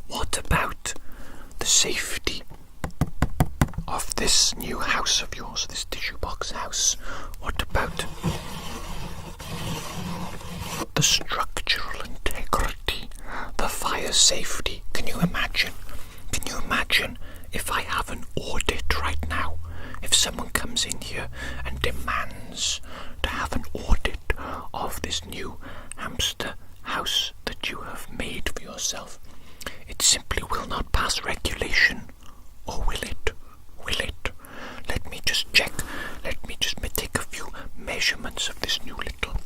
What about the safety of this new house of yours, this tissue box house? What about the structural integrity, the fire safety? Can you imagine? Can you imagine if I have an audit right now? If someone comes in here and demands to have an audit of this new hamster house that you have made for yourself, it simply will not pass regulation. Or will it? Will it? Let me just check. Let me just take a few measurements of this new little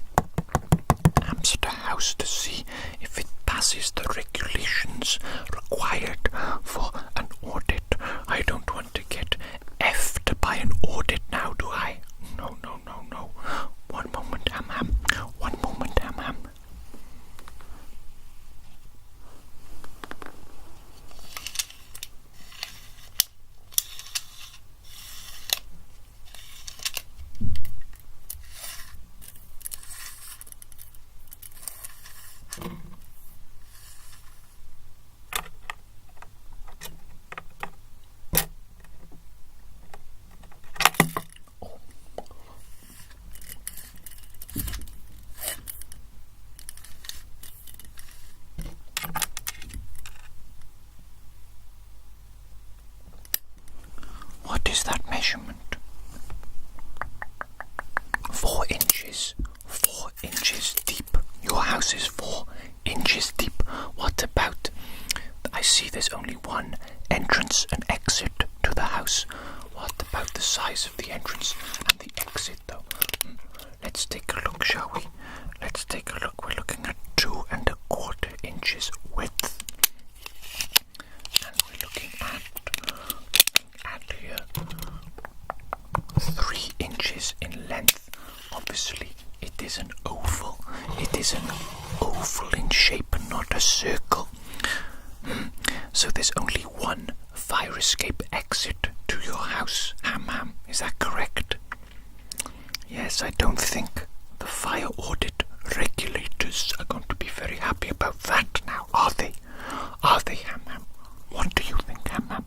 hamster house to see if it passes the regulations required for an audit. I don't want to get effed by an audit now, do I? No. One moment, Ham. One moment, Ham. What is that measurement? 4 inches. 4 inches. is an oval in shape and not a circle. So there's only one fire escape exit to your house, Ham. Is that correct? Yes, I don't think the fire audit regulators are going to be very happy about that now, are they? Are they, Ham? What do you think, Ham?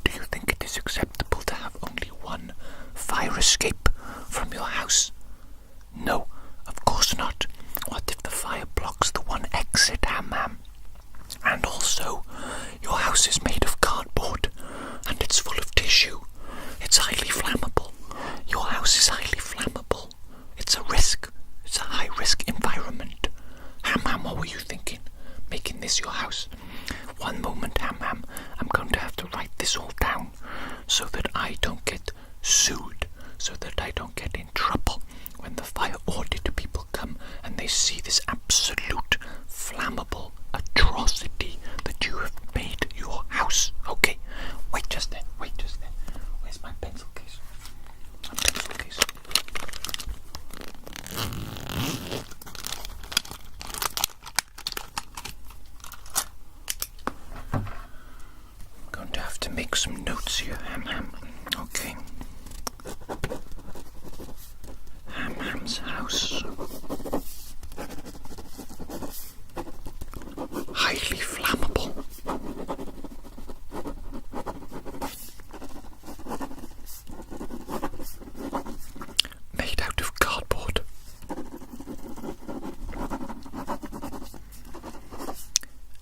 Do you think it is acceptable to have only one fire escape from your house? No, of course not. What if the fire blocks the one exit, Ham? And also, your house is made of cardboard, and it's full of tissue. It's highly flammable. Your house is highly flammable. It's a risk. It's a high-risk environment. Ham, what were you thinking, making this your house? One moment, Ham. I'm going to have to write this all down so that I don't get sued, so that I don't get in trouble when the fire audit people come and they see this absolute flammable atrocity that you have made your house. Okay, wait just there. Where's my pencil case? I'm going to have to make some notes here, Ham. Okay. Ham's house. Highly flammable. Made out of cardboard.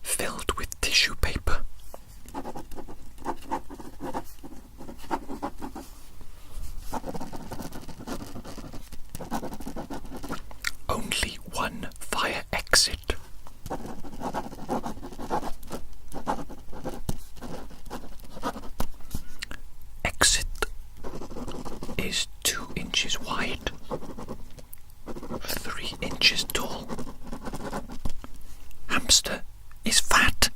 Filled with tissue paper. Only one fire exit. Exit is 2 inches wide, 3 inches tall. Hamster is fat.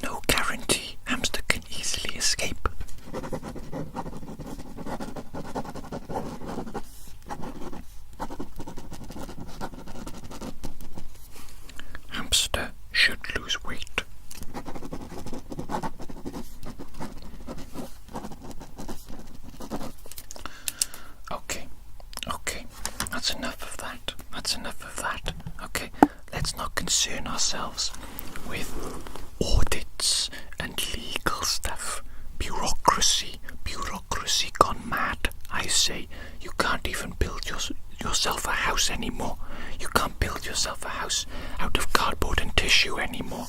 No guarantee hamster can easily escape. Hamster should lose weight. Okay, that's enough of that. Okay, let's not concern ourselves with audits and legal stuff. Bureaucracy gone mad. I say, you can't even build yourself a house anymore. You can't build yourself a house out of cardboard and tissue anymore.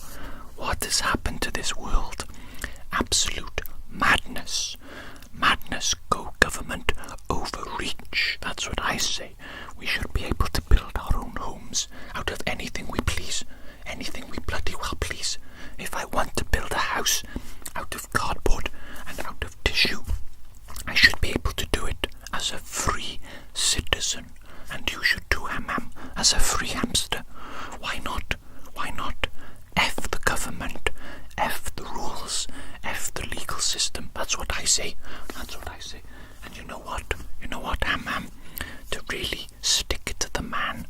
What has happened to this world? Absolute madness. Madness, go government, overreach. That's what I say. We should be able to build our own homes out of anything we please. Anything we bloody well please. If I want to build a house out of cardboard and out of tissue, I should be able to do it as a free citizen. And you should too, Ham, as a free hamster. Why not? F the government, F the rules, F the legal system. That's what I say. And you know what, Ham? To really stick it to the man,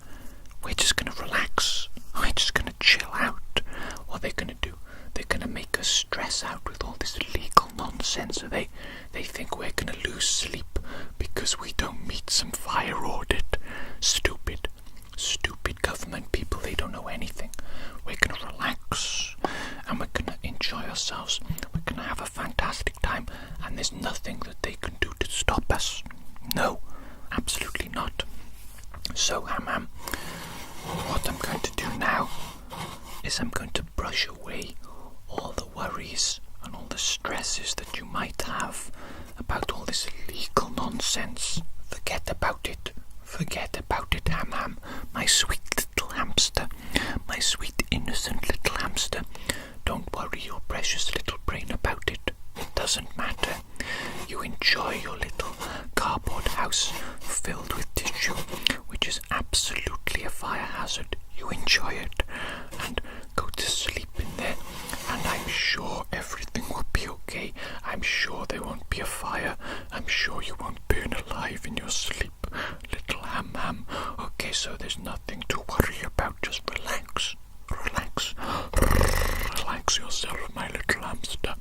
we're just going to relax. We're just going to chill out. What they're going to do, they're going to make us stress out with all this legal nonsense. They think we're going to lose sleep because we don't meet some fire audit. Stupid government people, they don't know anything. We're going to relax and we're going to enjoy ourselves. We're going to have a fantastic time, and there's nothing that they can do to stop us. No, absolutely not. So, Ham, what I'm going to do now is I'm going to brush away all the worries and all the stresses that you might have about all this legal nonsense. Forget about it, Ham. My sweet little hamster, my sweet innocent little hamster. Don't worry your precious little brain about it. It doesn't matter. You enjoy your little cardboard house filled with tissue, which is absolutely a fire hazard. You enjoy it and go to sleep in there, and I'm sure everything will be okay. I'm sure there won't be a fire. I'm sure you won't burn alive in your sleep, so there's nothing to worry about. Just relax. Relax. Relax yourself, my little hamster.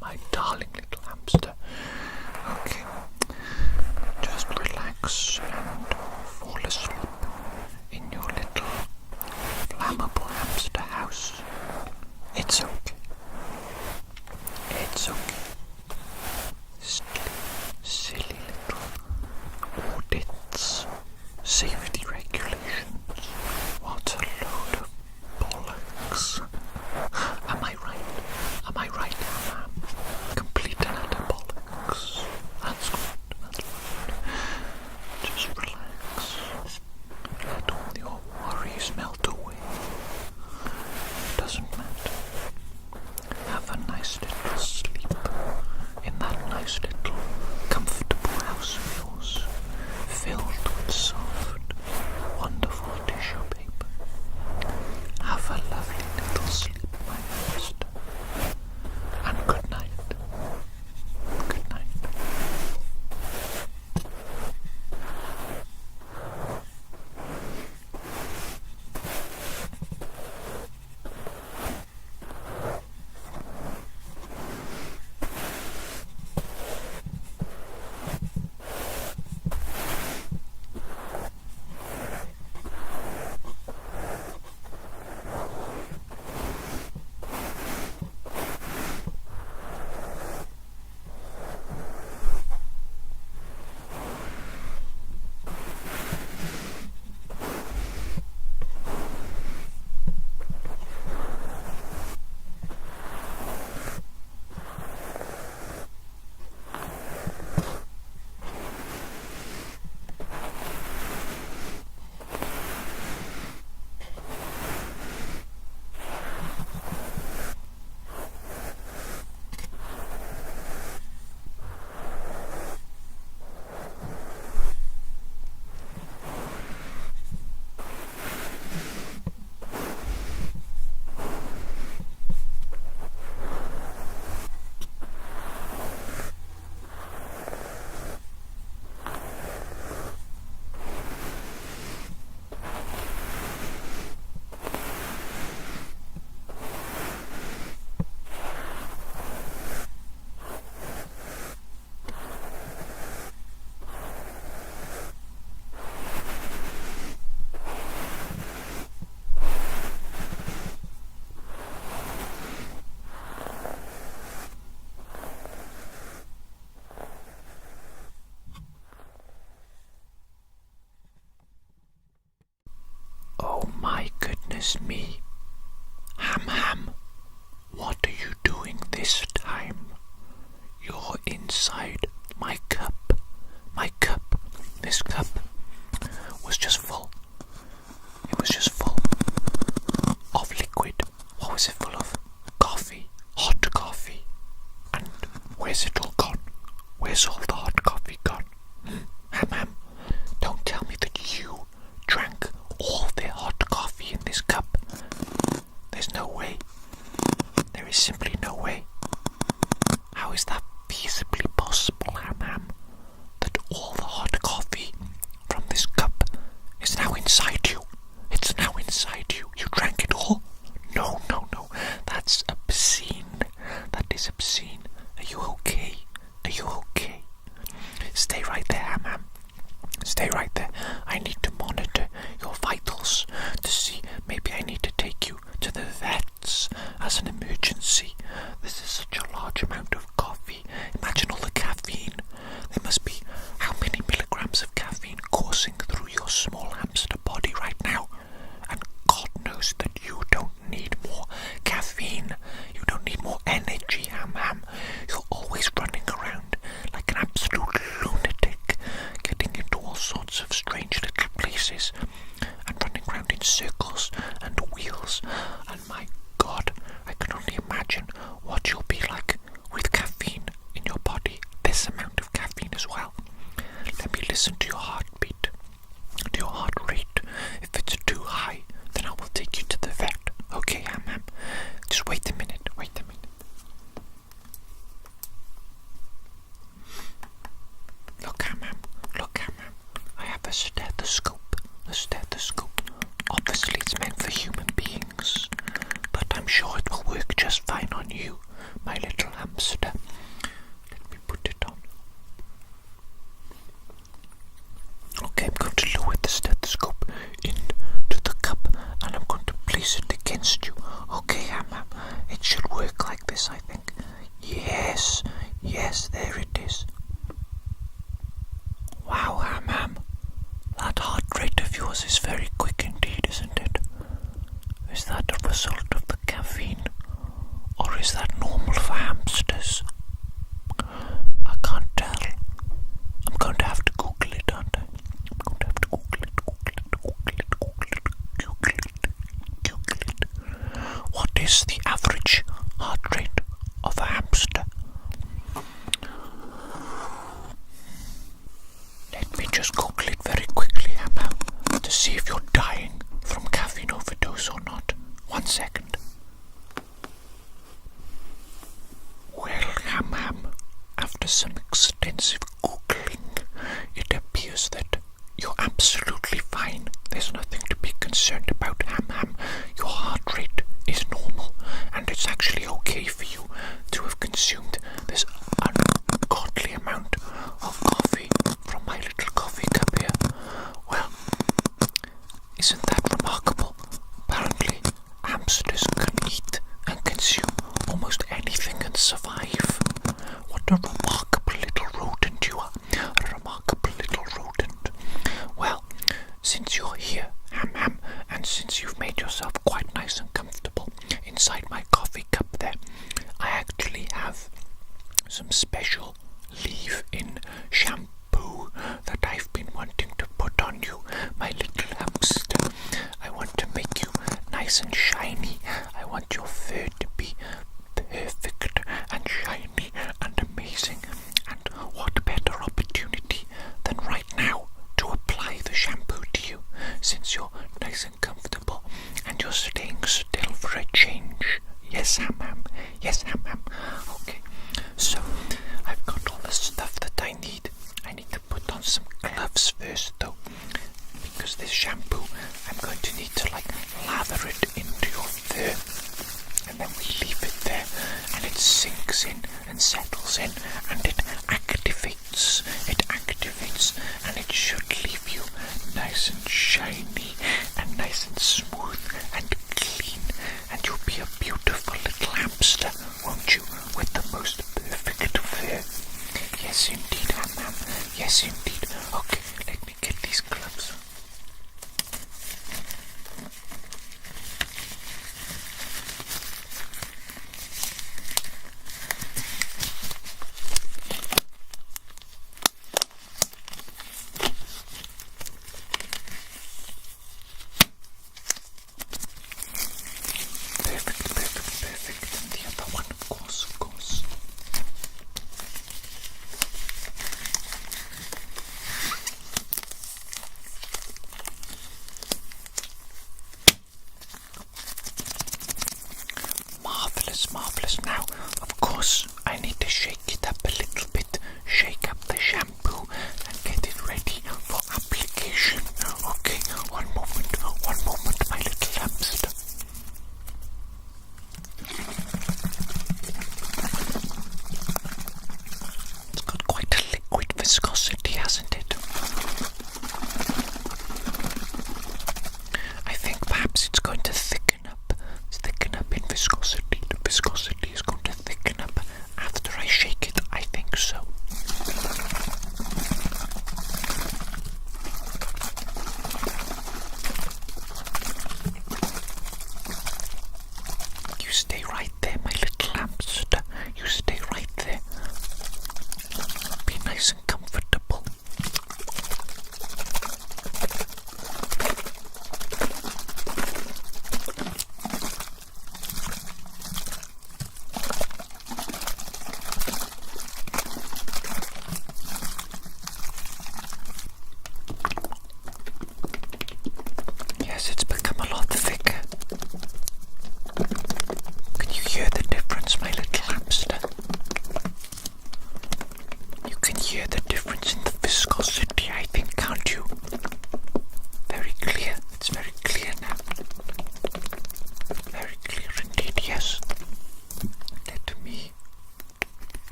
My darling little hamster. Okay. Just relax and fall asleep in your little flammable hamster house. It's okay. It's okay. Silly little audits, safety regulations. What a load of bollocks. Am I right? Am I right, ma'am? Complete and utter bollocks. That's good. That's good. Just relax. Let all your worries melt away. Doesn't matter. Have a nice little sleep in that nice little comfortable house of yours, filled with soft, wonderful tissue paper. Have a lovely little sleep, my master, and good night. Good night. Goodness me. Ham, what are you doing this time? You're inside my cup. My cup. This cup was just full. It was just full of liquid. What was it full of? Coffee. Hot coffee. And where's it all gone? Where's all the hot coffee gone? Ham, don't tell me that you drank all the hot coffee in this cup. There's no way. There is simply no way. How is that feasibly possible, Ham? That all the hot coffee from this cup is now inside you. It's now inside you. You drank it all? No. That's obscene. That is obscene. Are you okay? Are you okay? Stay right there, Ham. Stay right there. I need to monitor your vitals to see maybe I need to take you to the vets as an emergency. This is such a large amount of coffee. Imagine all the caffeine. There must be how many milligrams of caffeine coursing through your small hamster body right now? And God knows that you don't need more caffeine. You don't need more energy, Ham. You're always running around like an absolute lunatic, getting into all sorts of strange little places and running around in circles and wheels. And my God, I can only imagine what you'll be like with caffeine in your body. This amount of caffeine as well. Let me listen to your heartbeat, to your heart rate. If it's too high, then I will take you to the vet. Okay, Ham. Just wait a minute. Look, Ham. I have a stethoscope. A stethoscope. yours is very quick indeed, isn't it? Is that a result of the caffeine? Or is that normal for hamsters? I can't tell. I'm going to have to Google it, aren't I? I'm going to have to Google it. What is the average heart rate of a hamster? Let me just Google it very quickly, Hammer, to see if you're dying from caffeine overdose or not. 1 second. Well, Ham, after some extensive Googling, it appears that you're absolutely fine. There's nothing to be concerned about, Ham. Your heart rate is normal, and it's actually okay for you to have consumed this ungodly amount of coffee from my little coffee cup here. Well, isn't that remarkable? Apparently, hamsters can eat and consume almost anything and survive. What a remarkable little rodent you are. A remarkable little rodent. Well, since you're here, Ham, and since you've made yourself quite nice and comfortable inside my coffee cup there, I actually have some special leave-in shampoo that I've been wanting to put on you, my little hamster. I want to make you nice and shiny. I want your fur to be perfect and shiny and amazing. And what better opportunity than right now to apply the shampoo to you, since you're nice and comfortable and you're staying still for a change. Yes, Ham. Yes, Ham. Okay, so I've got all the stuff that I need. I need to put on some gloves first, though, because this shampoo, I'm going to need to lather it into your fur, and then we leave it there, and it sinks in and settles in, and it activates, and it should leave you nice and shiny, and nice and smooth, and clean, and you'll be a beautiful little hamster, won't you, with the most perfect fur. Yes, indeed, Ham. Yes, indeed. Okay, let me get these gloves.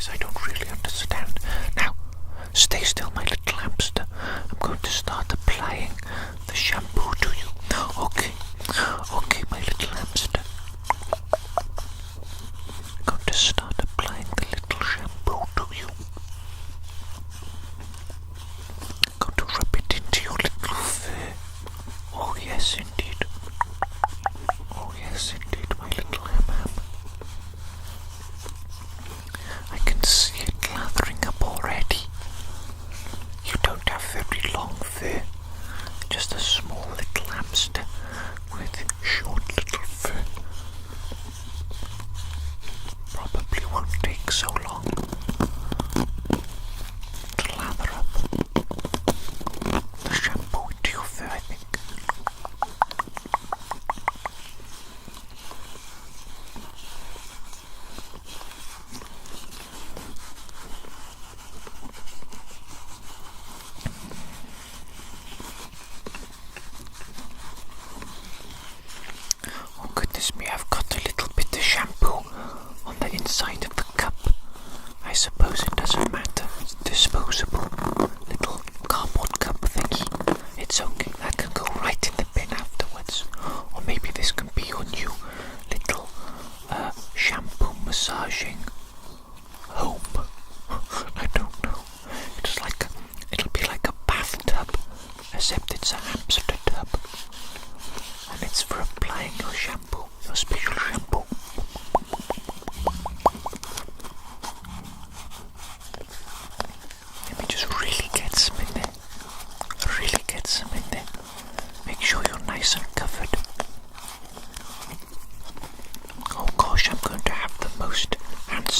is. I don't really understand. Now, stay still, my little hamster. I'm going to start applying the shampoo to you. Okay, my little hamster. I'm going to start applying the little shampoo to you. I'm going to rub it into your little fur. Oh yes, indeed. Oh yes, indeed, my little ham. I can see it lathering up already. You don't have very long fur. Just a small little hamster with short little fur. Probably won't take so long to lather up the shampoo into your fur, I think. Oh goodness me, I've got a little bit of shampoo on the inside of the cup. I suppose it doesn't matter. It's disposable. Little cardboard cup thingy. It's okay. That can go right in the bin afterwards. Or maybe this can be your new little shampoo massaging home. I don't know. It'll be like a bathtub, except it's a hamster tub. And it's for applying your shampoo, your special shampoo. Let me just really get some in there. Really get some in there. Make sure you're nice and covered. Oh gosh, I'm going to have the most hand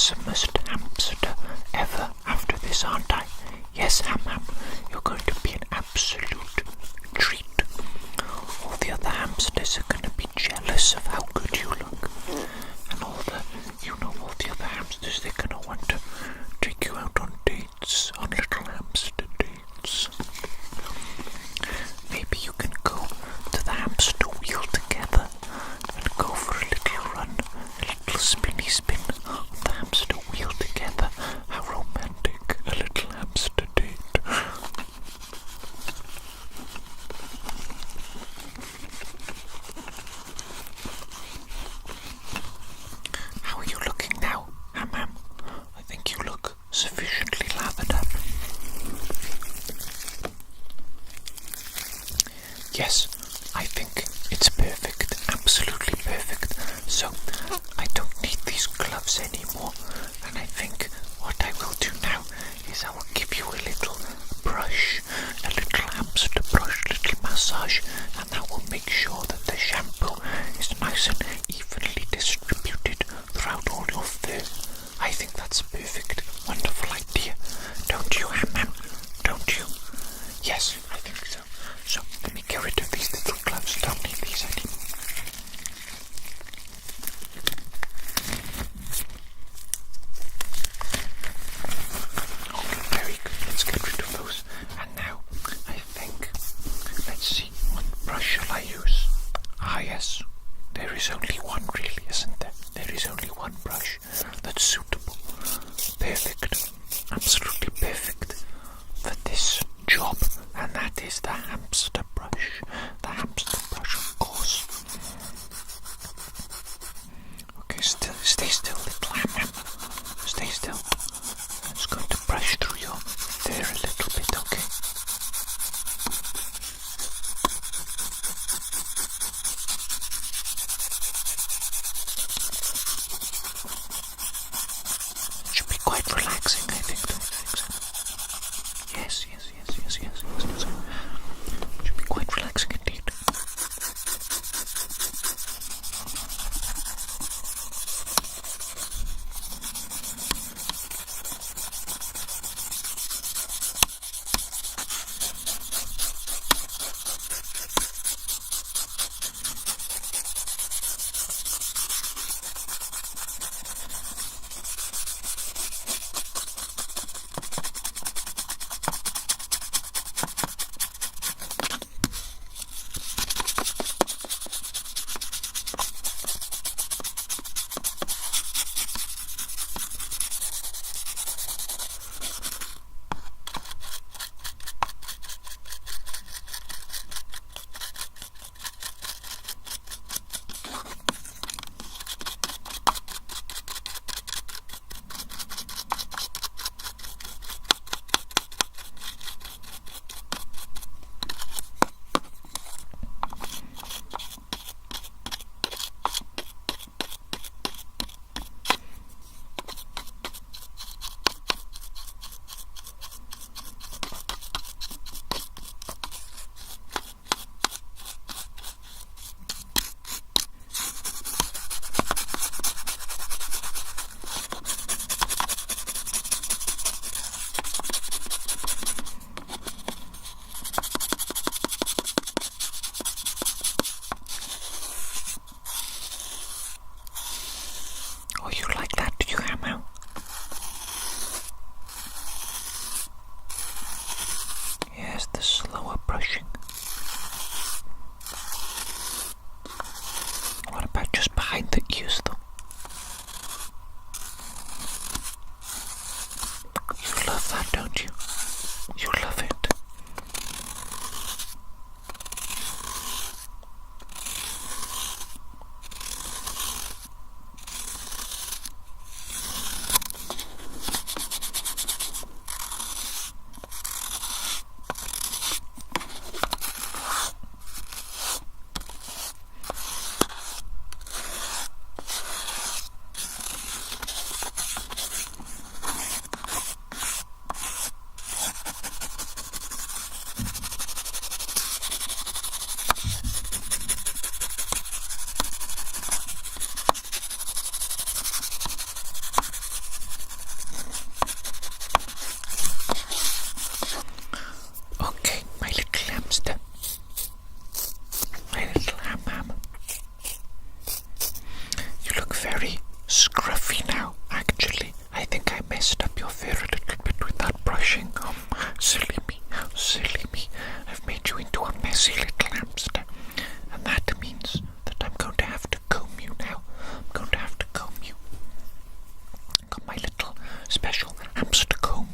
special hamster comb.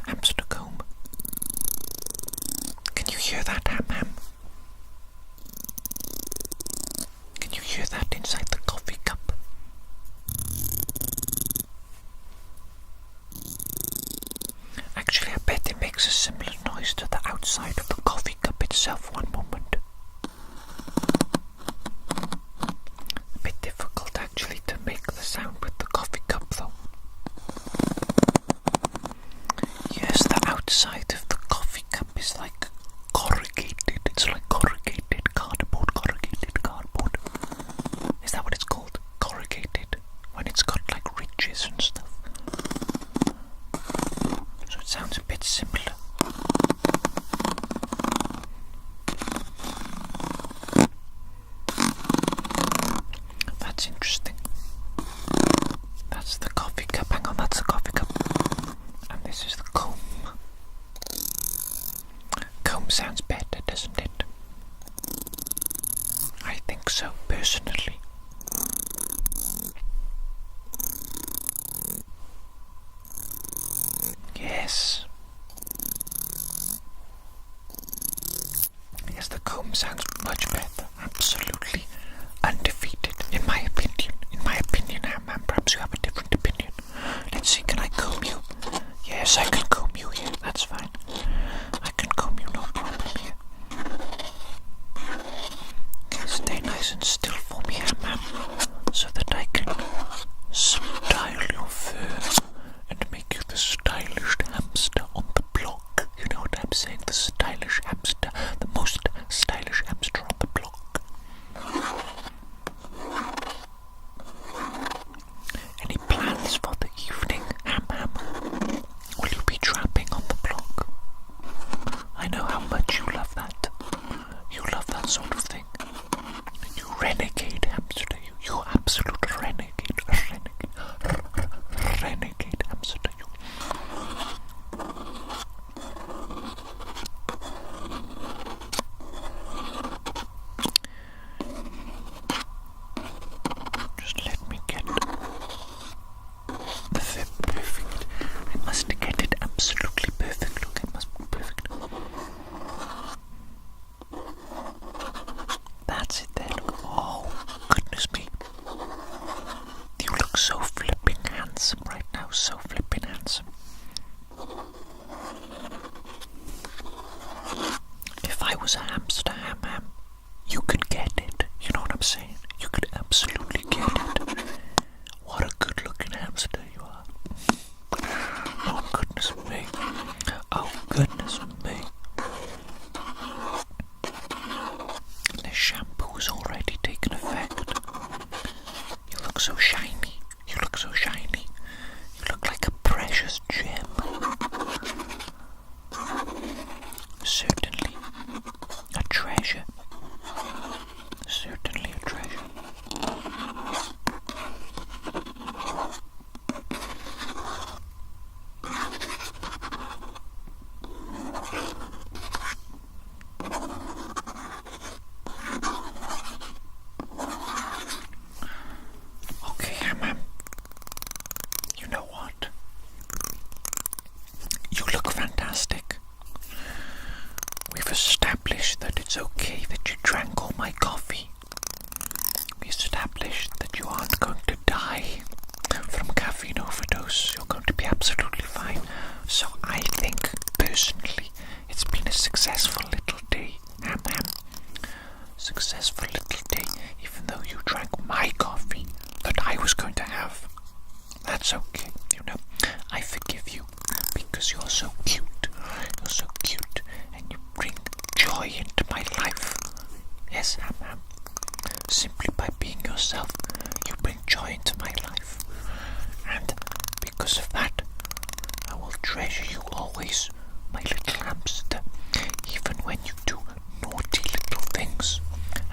Hamster comb. Can you hear that, Ham? Can you hear that inside the coffee cup? Actually, I bet it makes a similar noise to the outside of the coffee cup itself. One moment. A bit difficult actually to make the sound with the coffee cup though. Yes, the outside of the coffee cup is like corrugated. It's like corrugated cardboard. Is that what it's called? Corrugated. When it's got like ridges and stuff. So it sounds a bit similar. That's interesting. That's the coffee cup. Hang on, that's the coffee cup. And this is the comb. Comb sounds better, doesn't it? I think so, personally. Yes. Yes, the comb sounds much better. Absolutely undefeated, in my opinion. In my opinion, Ham, perhaps you have a different opinion. Let's see, can I comb you? Yes, I can comb you here. That's fine. I can comb you, no problem here. Okay, stay nice and still for me, Ham, so that I can style your fur and make you the stylish hamster on the block. You know what I'm saying? The stylish hamster. The most stylish hamster on the block. Any plans for the evening, Ham? Will you be trapping on the block? I know how much you love that. You love that sort of thing. You renegade hamster. You absolute renegade hamster. Just let me get the fib perfect. I must get it absolutely perfect. Look, it must be perfect. That's it there. Look. Oh, goodness me. You look so flipping handsome right now. So flipping handsome. If I was a hamster, Ham, you could get it. You know what I'm saying? You could absolutely get it. What a good looking hamster you are. Oh goodness me. Oh goodness me. The shampoo's already taken effect. You look so shiny. You look so shiny. You look like a precious gem. Certainly a treasure. Certainly a treasure. Okay, Ham. You know what? You look fantastic. We've established that it's okay that you drank all my coffee. We established that you aren't going to die from caffeine overdose. You're going to be absolutely fine. So I think, personally, it's been a successful little day, Ham. Successful little day, even though you drank my coffee that I was going to have. That's okay, you know. I forgive you because you're so cute. You're so cute and you bring joy into my life. Yes, Ham. Simply by being yourself, you bring joy into my life. And because of that, I will treasure you always, my little hamster, even when you do naughty little things,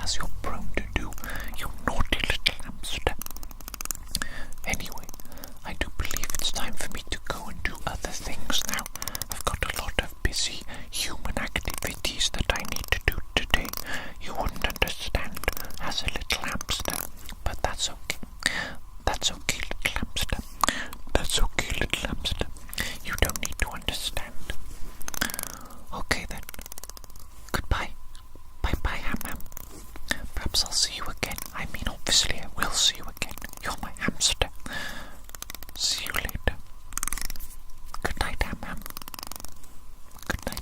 as you're prone to do, you naughty little hamster. Anyway, I do believe it's time for me to go and do other things now. I've got a lot of busy human activities that I need to do today. You wouldn't understand as a little hamster, but that's okay. That's okay, little hamster. That's okay, little hamster. perhaps I'll see you again. I mean, obviously I will see you again. You're my hamster. See you later. Good night, Ham. Good night.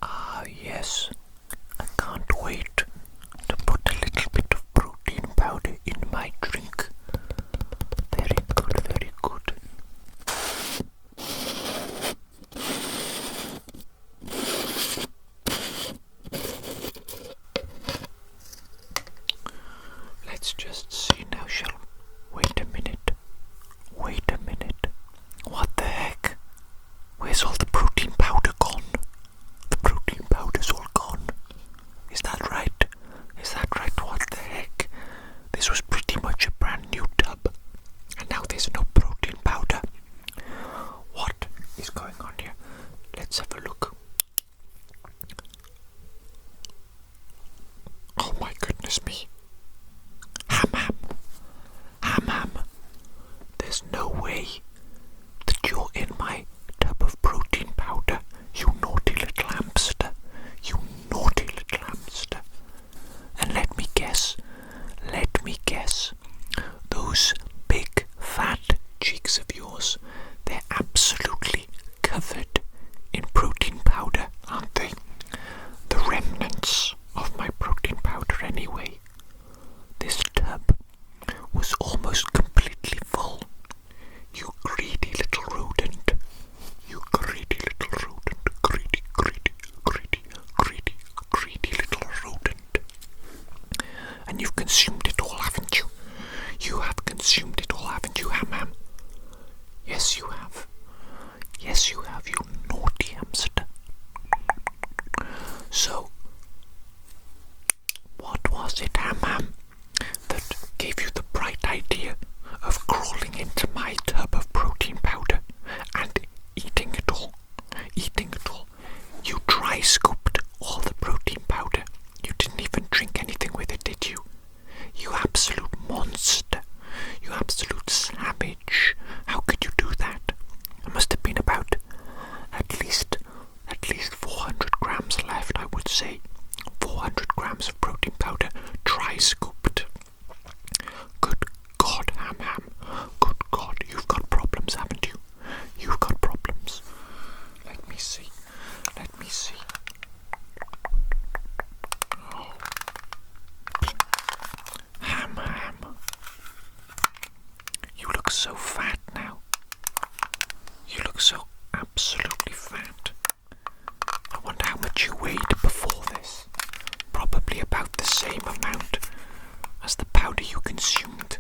Ah, yes. I can't wait to put a little bit of protein powder in my drink. Very good, very good. Let's just see now, shall we? Wait a minute. Wait a minute. What the heck? Where's all the protein powder gone? The protein powder's all gone. Is that right? Is that right? What the heck? This was pretty much a brand new tub. And now there's no protein powder. What is going on here? Let's have a look. Oh my goodness me. Ham. There's no way that you're in my tub of protein powder, you naughty little hamster. You naughty little hamster. And let me guess, those big fat cheeks of yours, they're absolutely covered in protein powder, aren't they? The remnants of my protein powder anyway. This tub was almost completely full. You greedy little rodent. You greedy little rodent. Greedy little rodent. And you've consumed it all, haven't you? You have consumed it all, haven't you, Ham? Yes, you have. Yes, you have, you naughty hamster. So, what was it, Ham, that gave you the bright idea of crawling into my tub of protein powder and eating it all? You dry scooped all the protein powder. You didn't even drink anything with it, did you? You absolute monster. You absolute savage. How could you do that? There must have been about at least 400 grams left, I would say. 400 grams of protein powder, dry scooped. Good God, Ham. Good God, you've got problems, haven't you? You've got problems. Let me see. Oh. Ham. You look so fat now. You look so absolutely fat. I wonder how much you weighed before this. Probably about the same amount as the powder you consumed.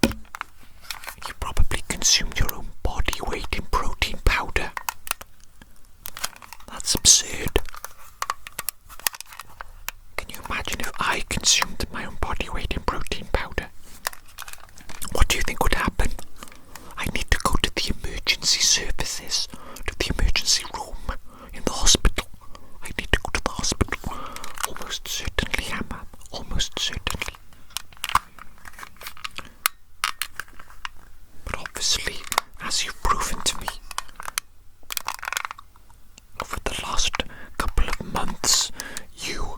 You probably consumed your own body weight in protein powder. That's absurd. Can you imagine if I consumed my own body weight in protein powder? What do you think would happen? I need to go to the emergency services, to the emergency room in the hospital. I need to go to the hospital. Almost certainly, Ham. Almost certainly. But obviously, as you've proven to me, over the last couple of months, you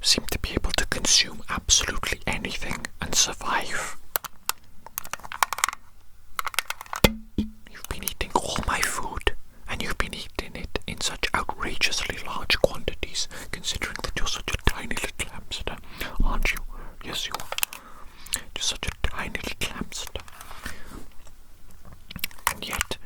seem to be able to consume absolutely anything and survive. You've been eating all my food, and you've been eating it in such outrageously large quantities, considering that you're such a tiny little hamster, aren't you? Yes, you are. You're such a tiny little hamster. And yet,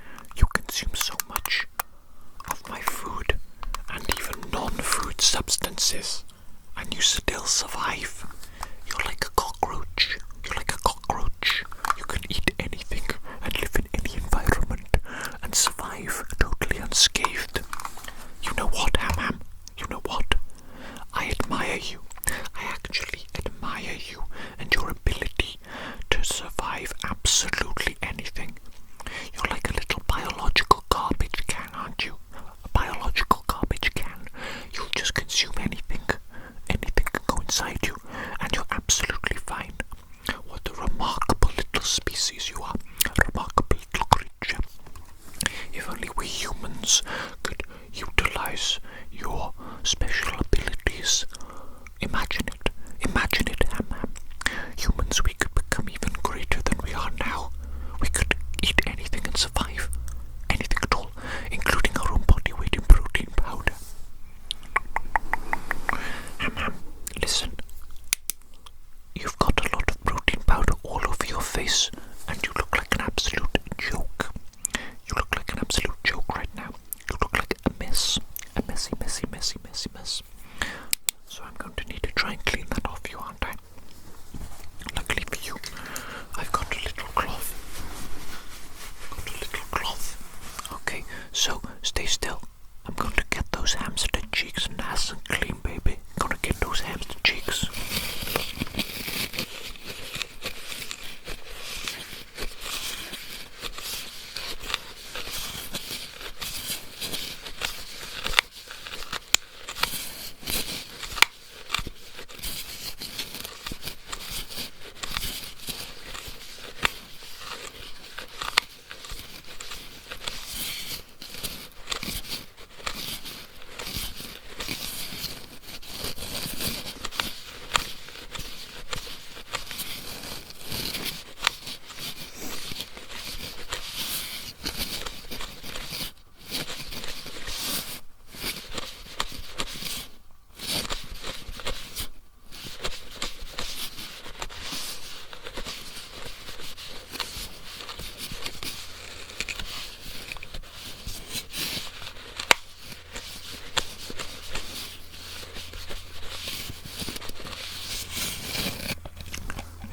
So stay still. I'm going to get those hamster cheeks nice and clean, baby. I'm gonna get those hamster cheeks.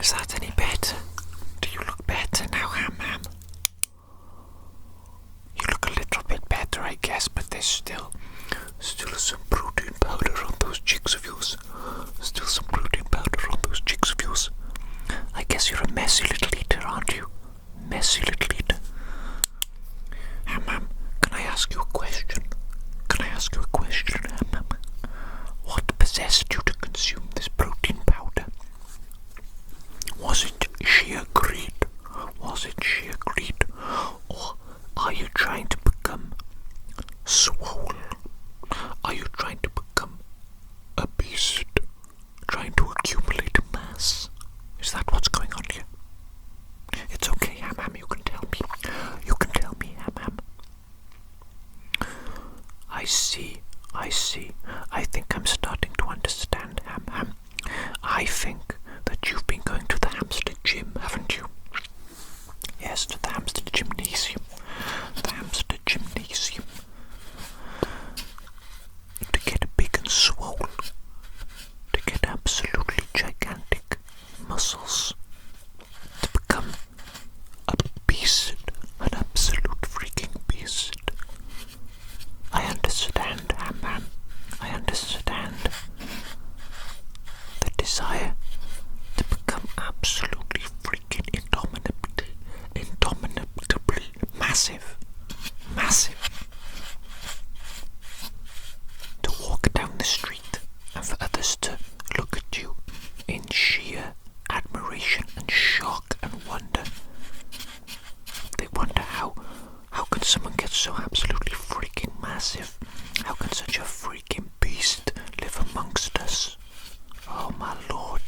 Is that any better? Do you look better now, Ham? You look a little bit better, I guess, but there's still some protein powder on those cheeks of yours. Still some protein powder on those cheeks of yours. I guess you're a messy little eater, aren't you? Messy little eater. Ham, can I ask you a question? Ham? What possessed you to consume this protein powder? Was it sheer greed? Or are you trying to become swole? Are you trying to become a beast? Trying to accumulate mass? Is that what's going on here? It's okay, Ham, you can tell me. Ham. I see. I think I'm starting to understand, Ham. I think that you've been going to the hamster gym, haven't you? Yes, to the hamster gymnasium. To get big and swole. To get absolutely gigantic muscles. To become a beast. An absolute freaking beast. I understand, Ham. I understand. The desire to become absolutely freaking indomitably massive. To walk down the street and for others to look at you in sheer admiration and shock and wonder. They wonder how can someone get so absolutely freaking massive? How can such a freaking beast live amongst us? Oh my lord.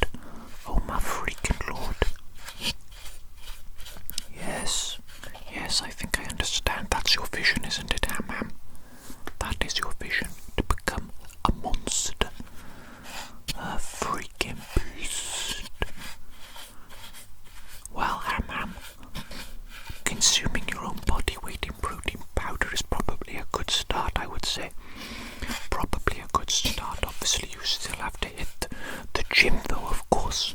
Oh my freaking lord. Yes, I think I understand. That's your vision, isn't it, Ham? That is your vision, to become a monster. A freaking beast. Well, Ham, consuming your own body weight in protein powder is probably a good start, I would say. Probably a good start. Obviously, you still have to hit the gym, though, of course.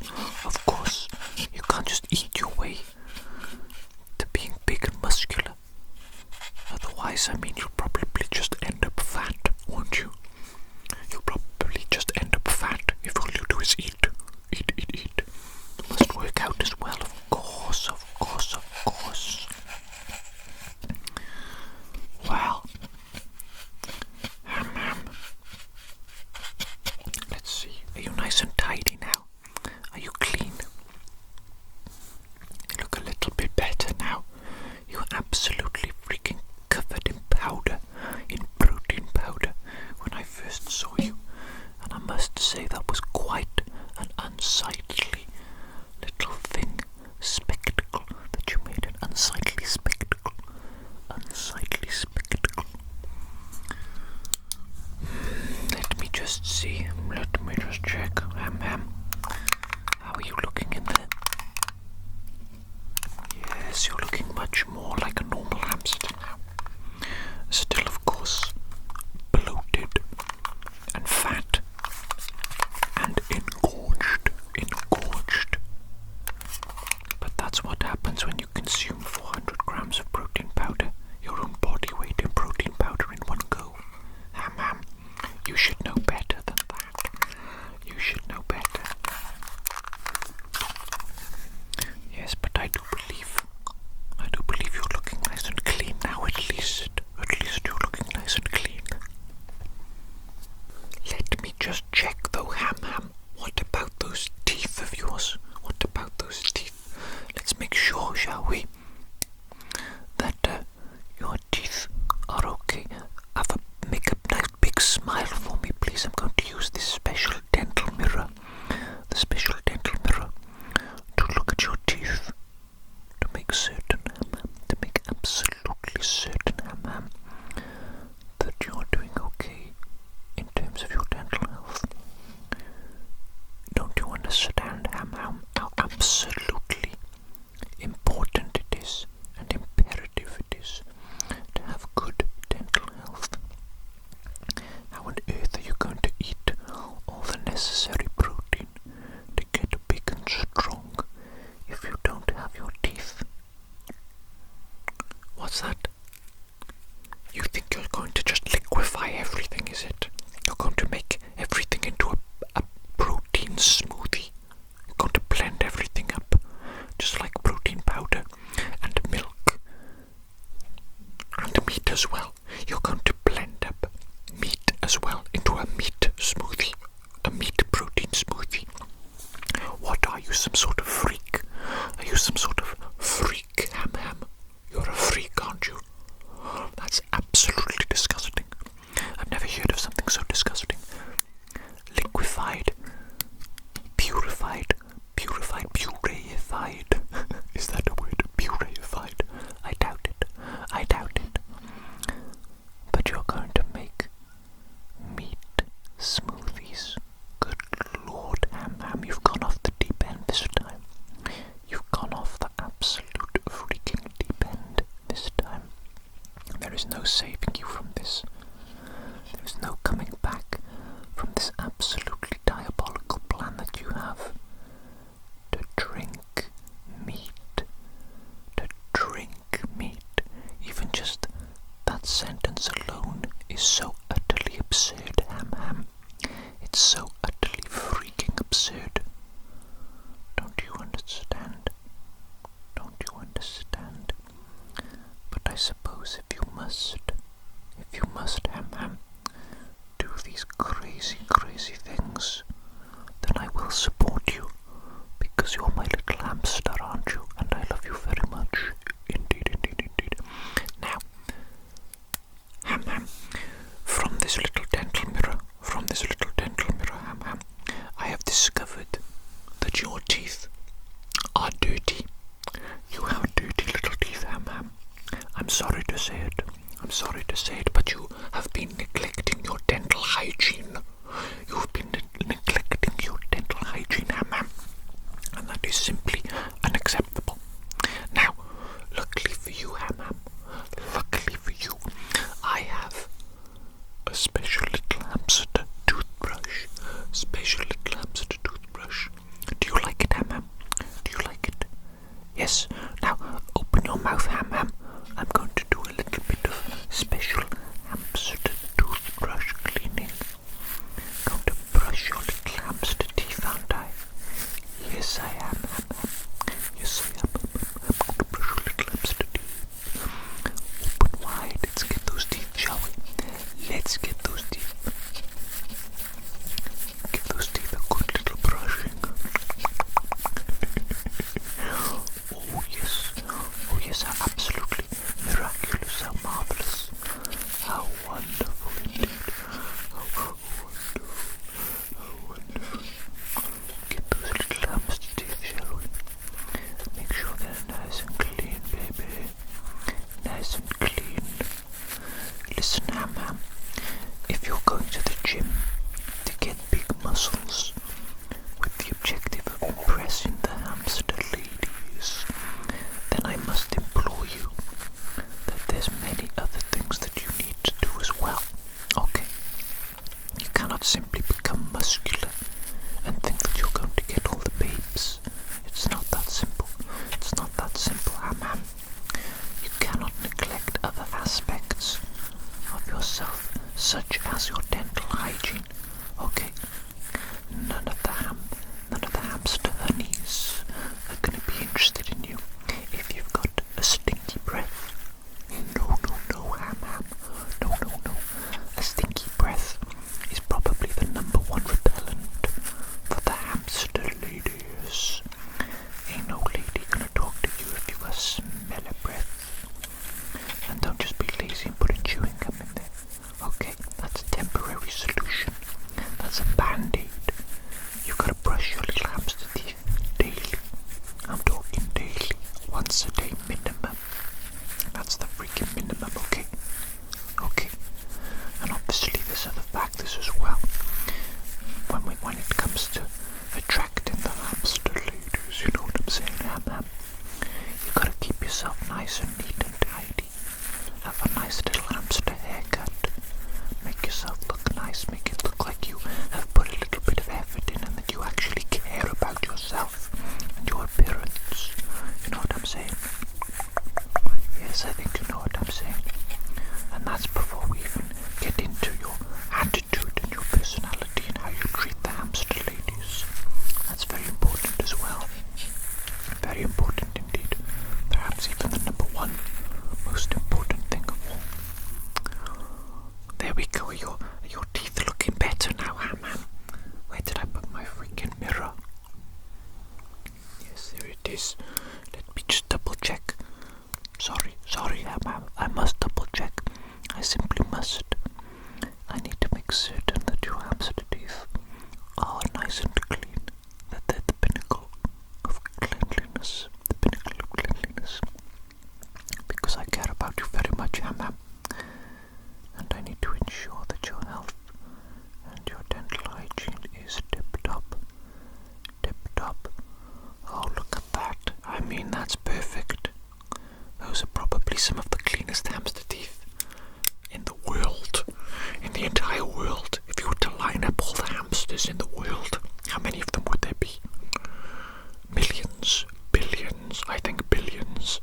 You can't just eat your way to being big and muscular. Otherwise, you'll probably just end up fat, won't you? You'll probably just end up fat if all you do is eat. Eat. It must work out as well, of course. Well, let's see. Are you nice and tidy now? Are you clean? You look a little bit better now. You're absolutely freaking covered in powder, in protein powder, when I first saw you. And I must say that was quite an unsightly little thing. Spectacle that you made, an unsightly spectacle. Let me just see. Let me just check. How are you looking in there? Yes, you're looking much more like a normal hamster now. Still, of course, bloated and fat and engorged. But that's what happens when you consume 400 grams of protein powder, your own body weight in protein What's that? You think you're going to just liquefy everything, is it? You're going to make everything into a protein smoothie. You're going to blend everything up, just like protein powder and milk and meat as well. You're going to blend up meat as well into a meat smoothie, a meat protein smoothie. What are you, some sort of freak? Are you some sort of freak, Ham? You're a freak, aren't you? That's absolutely disgusting. I've never heard of something so disgusting. Liquefied, purified. Is that a word? Purified? I doubt it. But you're going to make meat smoothies. Good Lord, Ham, you've gone off the deep end this time. You've gone off the absolute freaking deep end this time. There is no saving you from this. There is no coming back from this absolutely diabolical plan that you have. To drink meat. Even just that sentence alone is so utterly absurd, Ham. It's so utterly freaking absurd. Don't you understand? But I suppose if you must, Ham, do these crazy things, then I will support you, because you're my little hamster, aren't you? And I love you very much. Indeed. Now, Ham, from this little dental mirror, Ham, I have discovered that your teeth are dirty. You have dirty little teeth, Ham. I'm sorry to say it, but you have been neglecting your dental hygiene. You've been neglecting your dental hygiene, Ham, and that is simply unacceptable. Now, luckily for you, Ham, I have a special little hamster toothbrush. Do you like it, Ham? Do you like it? Yes. Now, open your mouth, Ham. I'm going to do a little bit of special hamster toothbrush cleaning. Going to brush your little hamster teeth, aren't I? Yes, I am, Ham. Yes, I am. I'm going to brush your little hamster teeth. Open wide. Let's get those teeth, shall we? Let's get those teeth. Give those teeth a good little brushing. Oh yes, how absolutely miraculous, how marvelous, how wonderful indeed, how wonderful. Get those little hamster teeth, shall we? Make sure they're nice and clean, baby, nice and clean. Listen, Ham, if you're going to the gym to get big muscles with the objective of impressing the hamster ladies, then I must implore you that there's many other things that you need to do as well. Okay? You cannot simply become muscular and think that you're going to get all the babes. It's not that simple. Ham. You cannot neglect other aspects of yourself, such as your dental hygiene. Okay? None of the hamster honeys are going to be interested in you if you've got a stinky breath. No, Ham. No. A stinky breath is probably the number one repellent for the hamster ladies. Ain't no lady gonna talk to you if you smell a breath. And don't just be lazy and put chewing gum in there. Okay, that's a temporary solution. That's a band-aid. You've got to brush your little hamster teeth daily. I'm talking daily. Once a day minimum. That's the freaking minimum, okay? Okay. And obviously there's other factors as well. When it comes to attracting the hamster ladies, you know what I'm saying, Ham? You gotta keep yourself nice and neat and tidy. Have a nice little hamster haircut. Make yourself look nice. Make it look like you have put a little bit of effort in and that you actually care about yourself and your appearance. You know what I'm saying? Yes, Yes, I think you know what I'm saying. And that's before we even get into your attitude and your personality and how you treat the hamster ladies. That's very important as well. Very important indeed. Perhaps even the number one most important thing of all. There we go. Are your teeth looking better now, Ham? Where did I put my freaking mirror? Yes, there it is. Let me just double check. Sorry, Ham. I must double check. I simply must. I need to make certain that your hamster teeth are nice and clean. That they're the pinnacle of cleanliness. The pinnacle of cleanliness. Because I care about you very much, Ham. And I need to ensure that your health and your dental hygiene is tip-top. Tip-top. Oh, look at that. I mean, that's perfect. Those are probably some of the cleanest hamster teeth in the world. In the entire world. If you were to line up all the hamsters in the world, how many of them would there be? Millions. Billions. I think billions.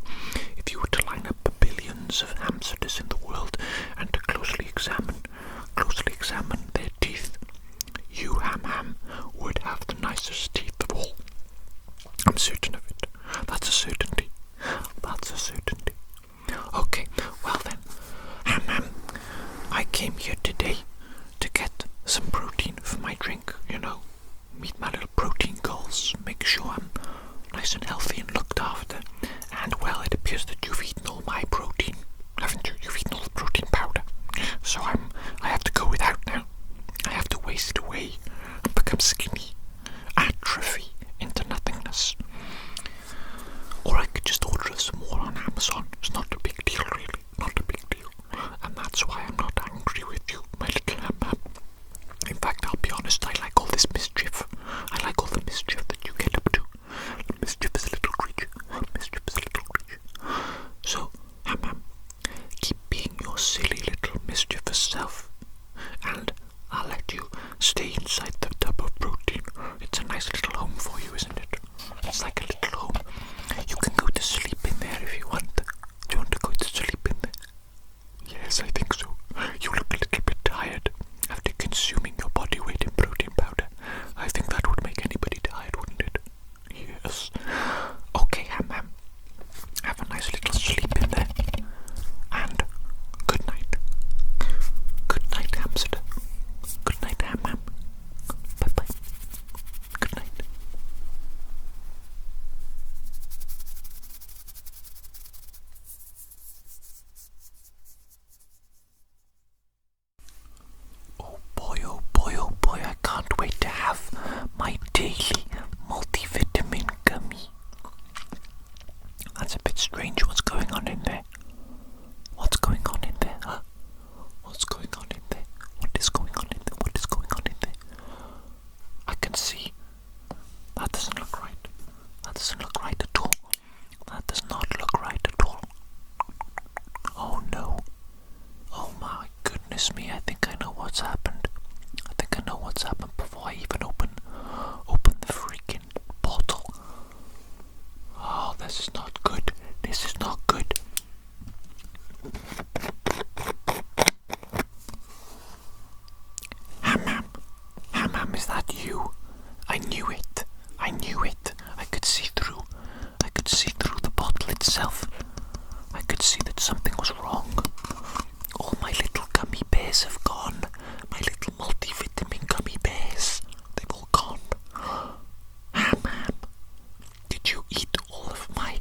If you were to line up billions of hamsters in the world and to closely examine their teeth, you, Ham, would have the nicest teeth of all. I'm certain of it. That's a certainty. That's a certainty. Okay, well then, Ham, I came here today to get some protein for my drink, meet my little protein goals, make sure I'm nice and healthy and looked after. And well, it appears that you've eaten all my protein, haven't you? You've eaten all the protein powder. So I have to go without now. I have to waste away and become skinny, atrophy into nothingness. Or I could just order some more on Amazon. It's not a big deal, really. Not a big deal. And that's why I'm not angry with you, my little Ham. In fact, I'll be honest, I like all this mischief. I like all the mischief that you get up to. Mischievous little creature. Mischievous little creature. So, Ham, keep being your silly little mischievous self. And I'll let you stay inside the tub of protein. It's a nice little home for you, isn't it? It's like a little home. You can go to sleep in there if you want. Do you want to go to sleep in there? Yes, I think so. You look a little bit tired after consuming your body weight in protein powder. I think that would make anybody tired, wouldn't it? Yes. Okay, Ham. Have a nice little sleep in there. And good night. Good night, hamster. Good night, Ham. Bye-bye. Good night. Oh boy, I can't wait to have my daily multivitamin gummy. That's a bit strange. What's going on in there? What's going on in there, huh? What's going on in there? What is going on in there? What is going on in there? I can see. That doesn't look right. That doesn't look right at all. That does not look right at all. Oh no. Oh my goodness me, I think I know what's happened. I think I know what's happened before I even open the freaking bottle. Oh, this is not good. This is not good. Ham, is that you? I knew it. I could see through the bottle itself. I could see that something was wrong. All my little gummy bears have gone. My little multivitamin gummy bears. They've all gone. Ham, did you eat all of my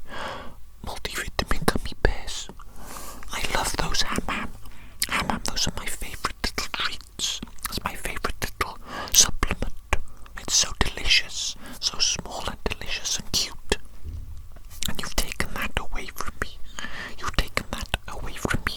multivitamin gummy bears? I love those, Ham. Those are my favorite little treats. It's my favorite little supplement. It's so delicious, so small and delicious and cute. And you've taken that away from me. You've taken that away from me.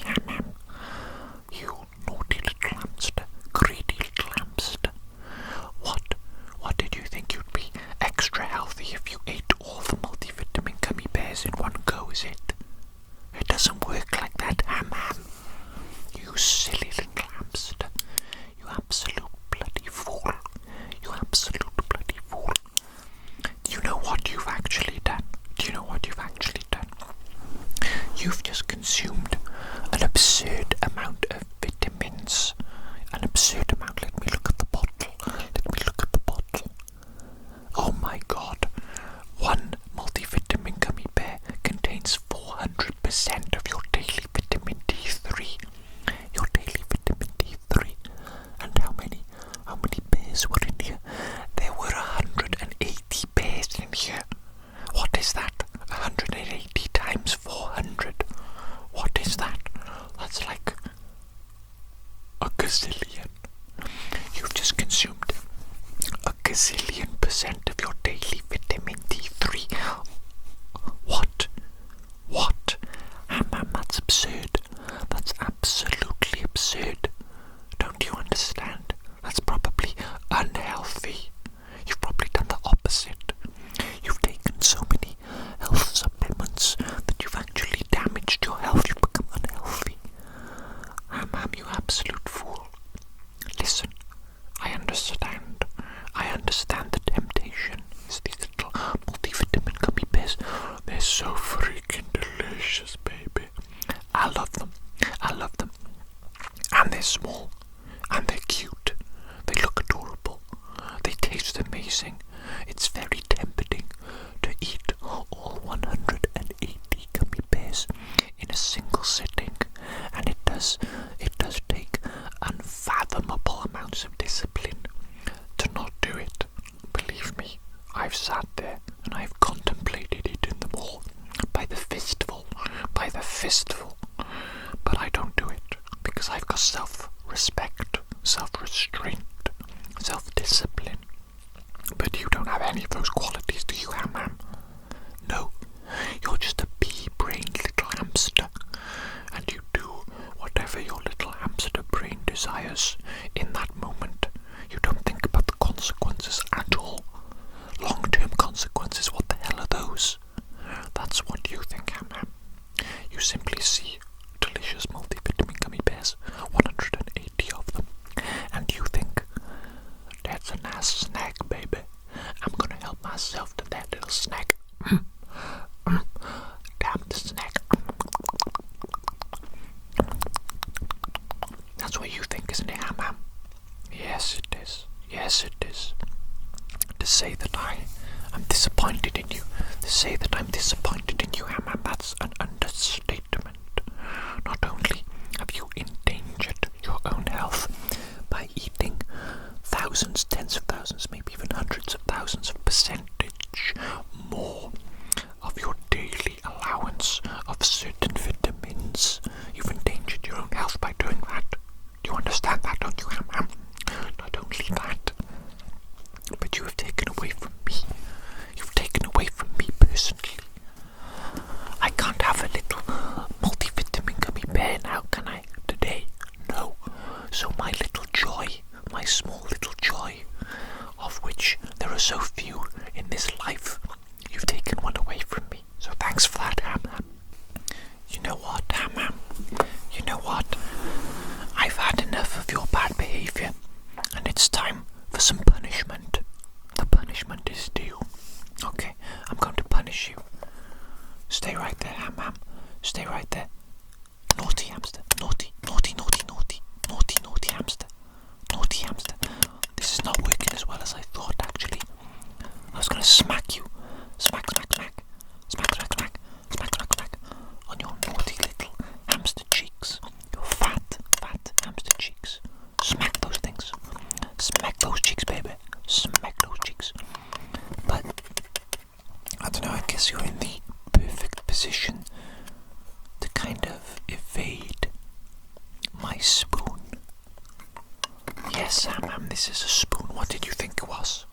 absolute fool. Listen, I understand. I understand the temptation. It's these little multivitamin gummy bears. They're so freaking delicious, baby. I love them. I love them. And they're small. And they're cute. They look adorable. They taste amazing. It's very tempting to eat all 180 gummy bears in a single sitting. And it does take unfathomable amounts of discipline to not do it. Believe me, I've sat there and I've contemplated eating them all by the fistful. But I don't do it because I've got self-respect, self-restraint, self-discipline. But you don't have any of those qualities, do you, Ham? No, you're just a pea-brained little hamster, and you do whatever your little hamster brain desires in that moment. You don't think about the consequences at all. Long-term consequences, what the hell are those? That's what you think, Ham. You simply see delicious multivitamin gummy bears, 180 of them, and you think, that's a nice snack, baby. I'm gonna help myself to that little snack. Damn the snack. That's what you think, isn't it, Ham? Yes, it is. Yes, it is. To say that I am disappointed in you, Ham, that's an understatement. Not only have you endangered your own health by eating thousands, tens of thousands, maybe even hundreds of thousands of percentage more of your daily allowance of certain vitamins. You've endangered your own health by doing that. Do you understand that, don't you, Ham? Not only that, but you have taken away from me. You've taken away from me personally. I can't have a little multivitamin gummy bear now, can I? Today? No. So my little joy, my small little joy, of which there are so few in this life, you've taken one away from me. So thanks for that, Ham. You know what, Ham? You know what? I've had enough of your bad behaviour, and it's time for some punishment. The punishment is due. Okay, I'm going to punish you. Stay right there, Ham. Stay right there. Naughty hamster. Naughty hamster. Naughty hamster. This is not working as well as I thought, actually. I was going to smack you. Smack. On your naughty little hamster cheeks. Your fat hamster cheeks. Smack those things. Smack those cheeks, baby. Smack those cheeks. But, I don't know, I guess you're in the perfect position to kind of evade my spoon. Yes, Ham, this is a spoon. What did you think it was?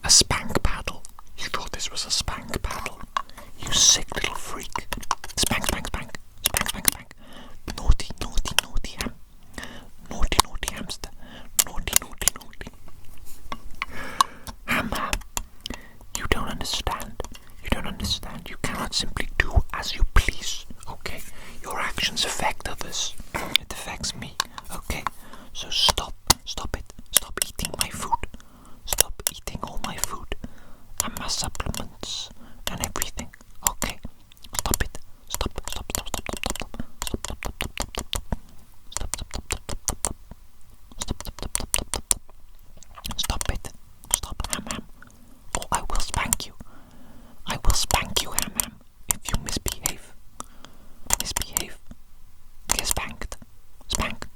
A spank paddle. You thought this was a spank paddle. You sick little freak. Spank. Naughty Ham. Naughty hamster. Naughty. Ham. You don't understand. You cannot simply do as you please, okay? Your actions affect others. It affects me, okay? So stop it. Stop eating my food. Stop eating all my food and my supplements and everything, okay? Stop it. Stop. Stop it. Stop, Ham. Or I will spank you. Ham, if you misbehave. Get spanked. Spank.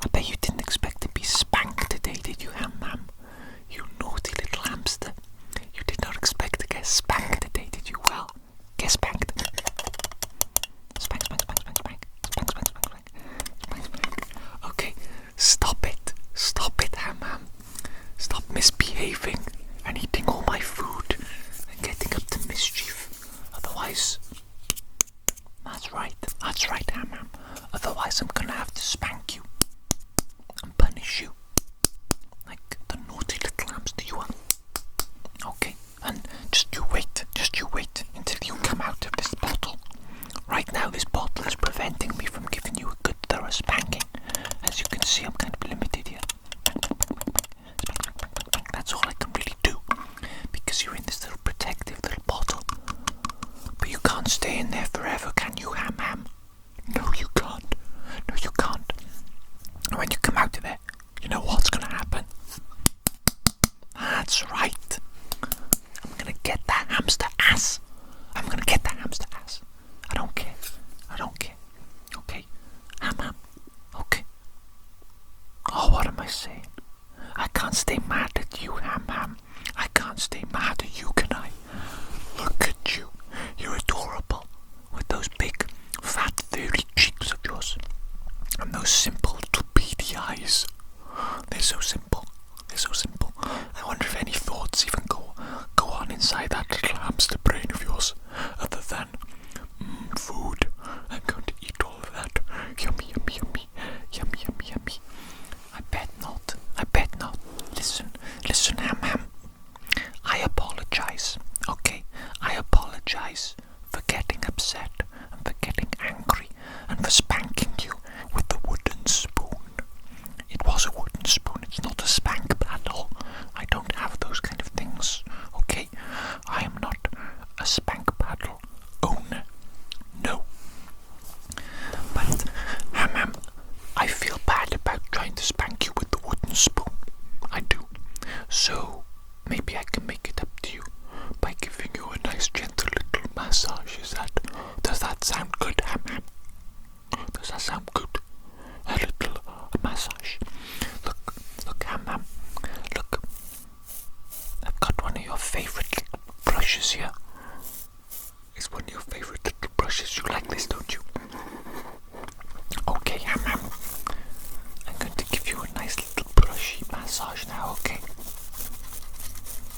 I bet you didn't expect to be spanked today, did you, Ham? You naughty little hamster. You did not expect to get spanked today, did you? Well, get spanked. Spank. Okay, stop it, Ham. Stop misbehaving and eating all my food and getting up to mischief. Otherwise, that's right, Ham. Otherwise, I'm gonna have to spank you and punish you like the naughty little hamster you are. Okay, and just you wait until you come out of this bottle. Right? can't stay in there forever, can you, Ham? No, you can't. No, you can't. And when you come out of there, you know what's going to happen? That's right. I'm going to get that hamster ass. I'm going to get that hamster ass. I don't care. Okay? Ham. Okay. Oh, what am I saying? I can't stay mad at you, Ham. I can't stay mad at you, can I? Look at you. You're adorable. With those big, fat, furry cheeks of yours. And those simple little beady eyes. They're so simple. I wonder if any thoughts even go on inside that little hamster brain of yours, other than food. I'm going to eat all of that. Yummy. I bet not. Listen, Ham. I apologize. Okay, I apologize for getting upset and for getting angry and for spanking you with the wooden spoon. It was a wooden spoon, it's not a spank paddle. I don't have those kind of things, okay? I am not a spank paddle owner. No. But, Ham, I feel bad about trying to spank you with the wooden spoon. I do. So, maybe I can make it up to you by giving you a nice gentle little massage. Does that sound good, Ham? Does that sound good? A little massage. Look, Ham. Look. I've got one of your favourite little brushes here. It's one of your favourite little brushes. You like this, don't you? Okay, Ham. I'm going to give you a nice little brushy massage now, okay?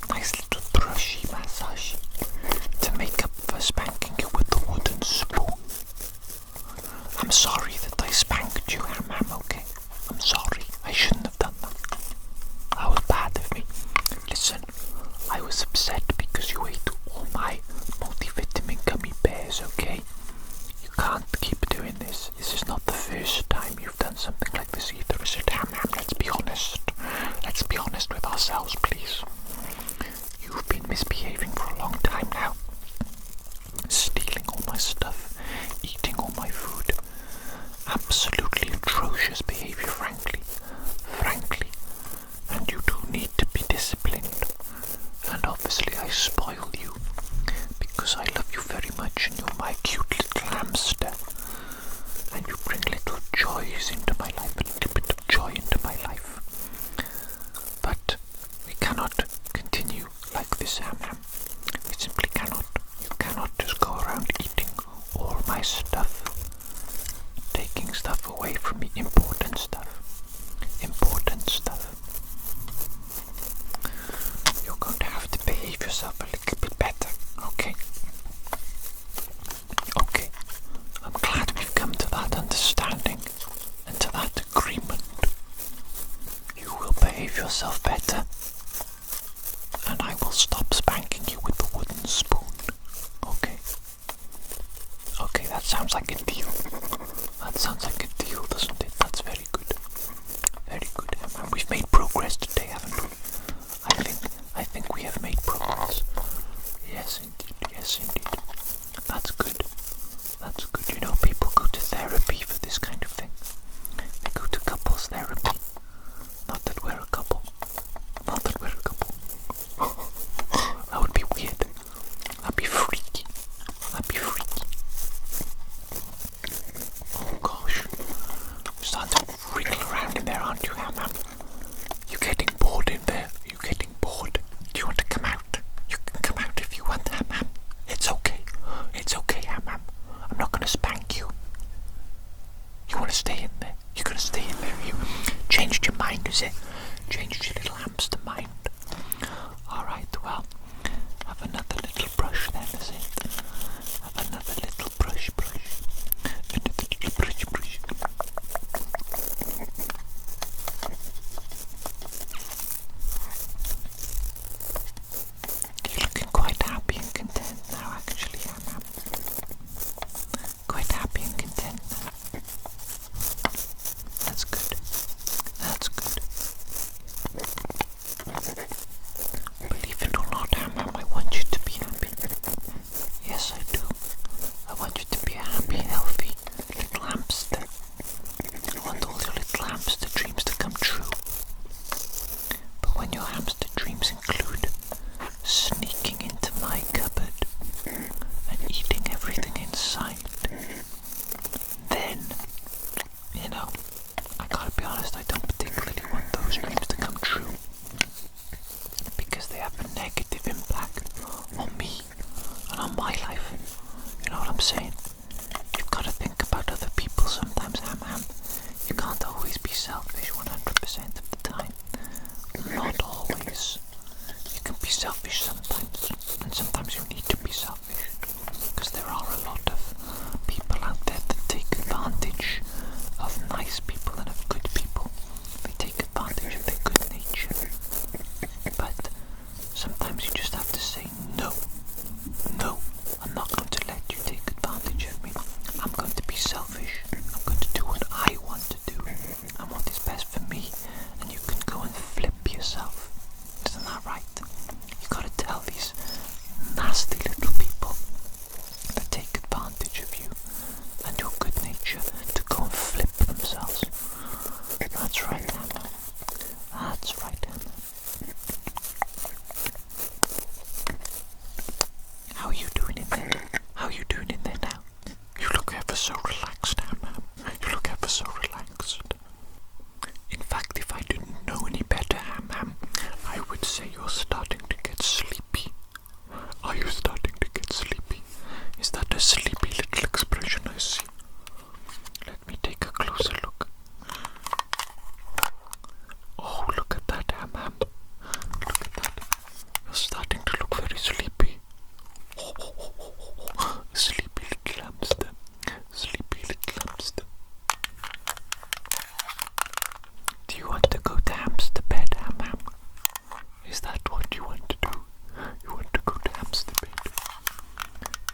Nice little brushy massage to make up for spanking you with the wooden spoon. I'm sorry that I spanked you, Ham, okay? I'm sorry. I shouldn't have done that. That was bad of me. Listen, I was upset because you ate all my multivitamin gummy bears, okay? You can't keep doing this. This is not the first time you've done something like this either, is it, Ham? Let's be honest. Let's be honest with ourselves, please. You've been misbehaving for a long time now. Stealing all my stuff, eating all my food. Absolutely atrocious behavior, frankly. And you do need to be disciplined. And obviously I spoil you because I love you very much and you're my cute little hamster. And you bring little joys into my life, a little bit of joy into my life. But we cannot continue like this, Ham. We simply cannot. You cannot just go around eating all my stuff, taking stuff away from me, important stuff. You're going to have to behave yourself a little bit better, okay? Okay, I'm glad we've come to that understanding and to that agreement. You will behave yourself better, and I will stop spanking you with the wooden spoon, okay? Okay, that sounds like a deal. Doesn't it? That's very good. Very good, and we've made progress today, haven't we? I think we have made progress. Yes, indeed. That's good. You know, people go to therapy for this kind of thing. They go to couples therapy. Not that we're a couple. That would be weird. That'd be freaky. Oh gosh. You're starting to wriggle around in there, aren't you, Ham? You're getting bored in there. Do you want to come out? You can come out if you want, Ham. It's okay, Ham. I'm saying? You've got to think about other people sometimes, Ham. You can't always be selfish 100% of the time. Not always. You can be selfish sometimes, and sometimes you need to be selfish, because there are a lot of people out there that take advantage of nice people and of good people. They take advantage of their good nature. But sometimes you just have to say no. No, I'm not going to let you take advantage of me. I'm going to be selfish. I'm going to do what I want to do and what is best for me. And you can go and flip yourself. Isn't that right? You gotta tell these nasty little people that take advantage of you and your good nature to go and flip themselves. That's right, Anna. That's right, Anna. How are you doing in there? How are you doing in there now? You look ever so relaxed, Anna. You look ever so relaxed. In fact, if I didn't know any better, Ham, I would say you're starting to get sleepy. Are you starting to get sleepy? Is that a sleepy little expression I see? Let me take a closer look. Oh, look at that, Ham. Look at that. You're starting to look very sleepy. Sleepy little hamster. Sleepy little hamster. Do you want to go to hamster bed, Ham? Is that what you want to do? You want to go to hamster bed?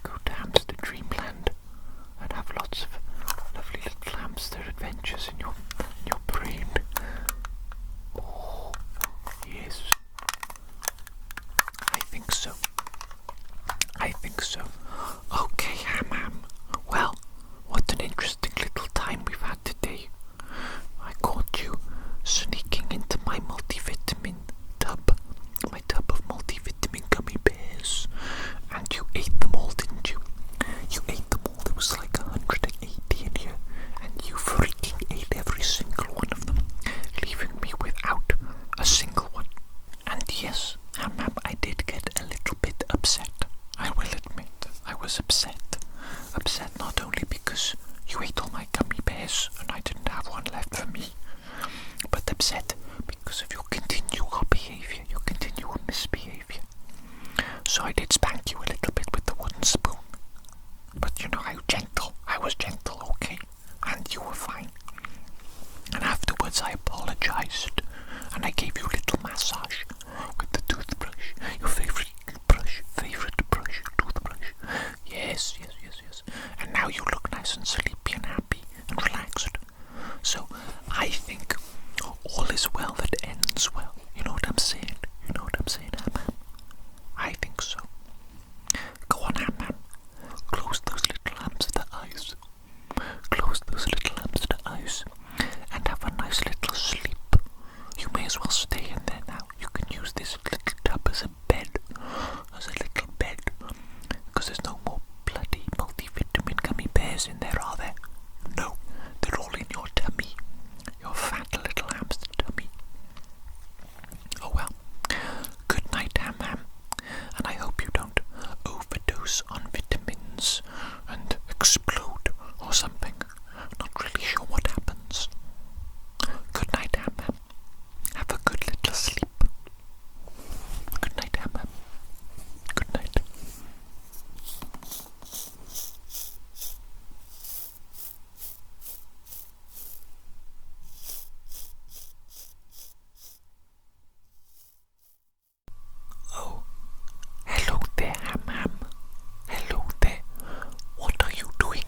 Go to hamster dreamland and have lots of lovely little hamster adventures in your brain. Oh, yes. I think so. I think so. Okay, Ham. Well, what an interesting little time we've had today. I caught you sneaking into my multivitamin tub. My tub of multivitamin gummy bears. And you ate them all, didn't you? You ate them all. There was like 180 in here. And you freaking ate every single one of them, leaving me without a single one. And yes, Ham, I did get a little bit upset. I will admit, I was upset. Upset not only because you ate all my gummy bears and I didn't have one left for me, but upset because of your continual behaviour, your continual misbehaviour. So I did spank you a little bit with the wooden spoon. But you know, I was gentle, okay? And you were fine. And afterwards I apologised and I gave you a little massage with the toothbrush, your favourite brush, toothbrush. Yes. And now you look nice and sleepy and happy and relaxed. So I think all is well that ends well. You know what I'm saying? Ham? I think so. Go on, Ham. Close those little hamster eyes. And have a nice little sleep. You may as well stay in there now. You can use this little tub as a bed. Because there's no more bloody multivitamin gummy bears in there, are there? No, they're all in your tummy. Your fat little hamster tummy. Oh well. Good night, Ham. And I hope you don't overdose on vitamins and explode or something. Not really sure what happens. Good night, Ham. Have a good little sleep. Good night, Ham. Good night. Oh, hello there, Ham. Hello there. What are you doing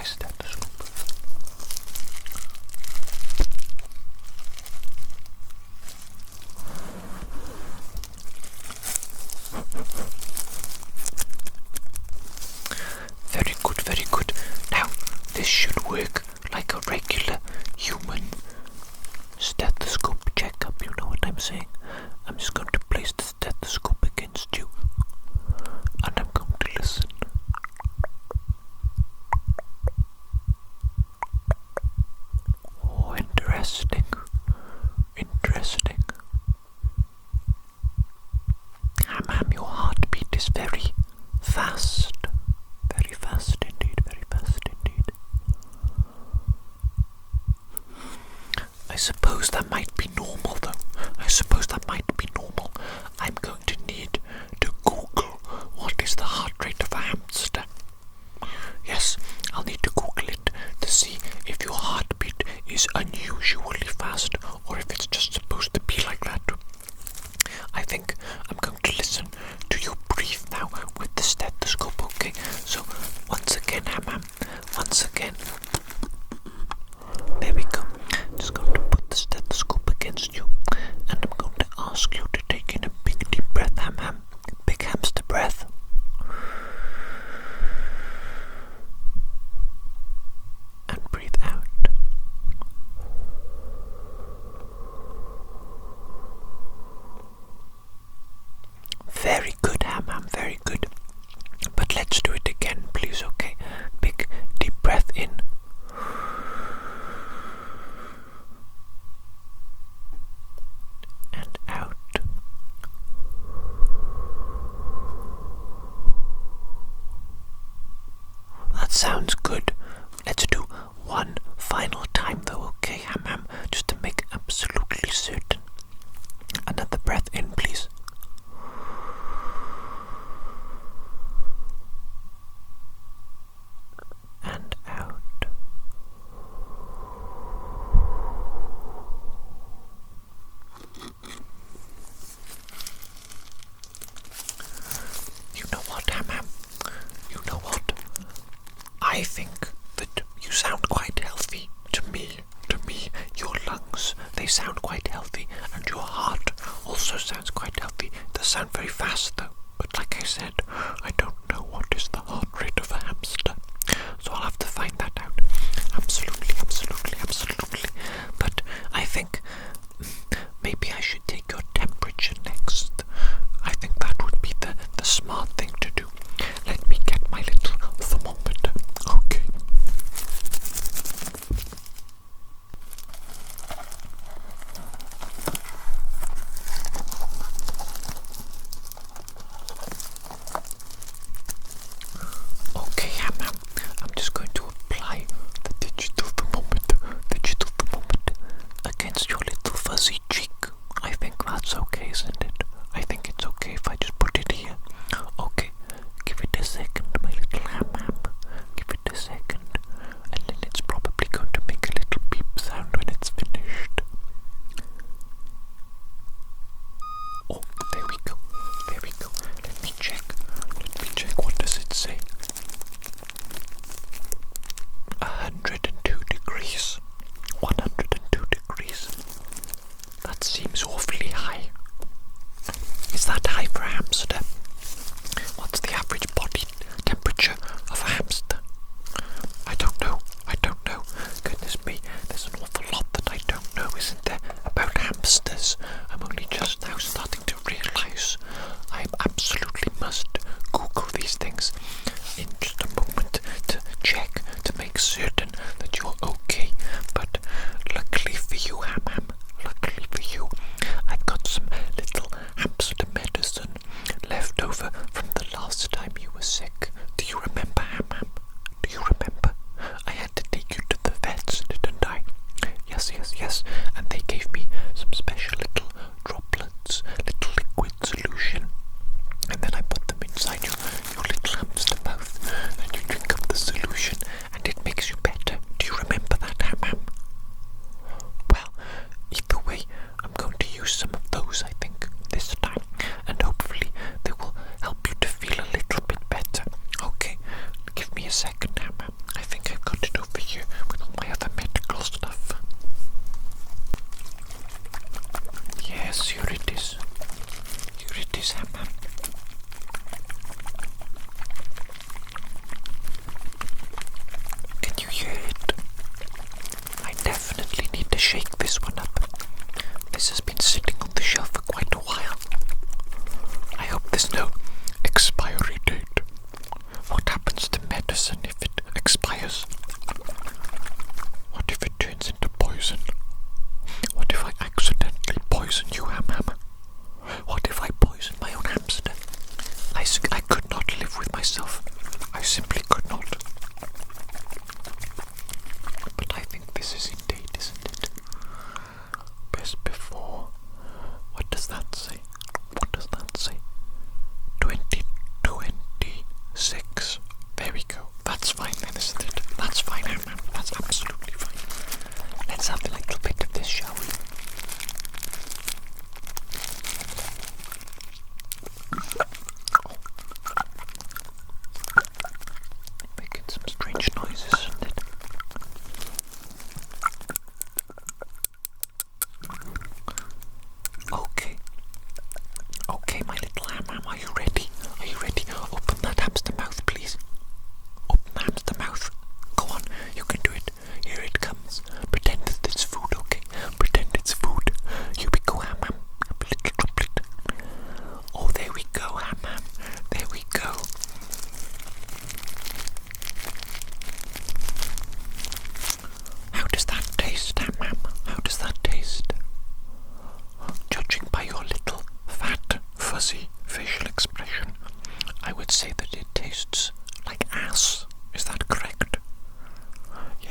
stethoscope. Very good, very good. Now, this should work like a regular human stethoscope checkup, you know what I'm saying? I'm just going to place the stethoscope against you, and I'm going to listen. Oh, interesting. Interesting. Ma'am, your heartbeat is very fast. Very fast indeed, very fast indeed. I suppose that might be normal though. I suppose that might be normal. I'm going to need to Google what is the heart rate of a hamster. Yes, I'll need to Google it to see if your heartbeat is unusually fast or if it's just supposed to be like that. I think I'm going to listen to you breathe now with the stethoscope, okay? So, once again, Hammam, once again. There we go. Just going to put the stethoscope against you, and I'm going to ask you to take in a big deep breath, Hammam. Big hamster breath. And breathe out. Very good, Hammam, very good. But let's do it again, please, okay? Big, deep breath in. And out. That sounds good. Let's do one final time though, okay, Hammam? Just to make absolutely certain. Another breath in, please. And out. You know what, Hammam? You know what? I think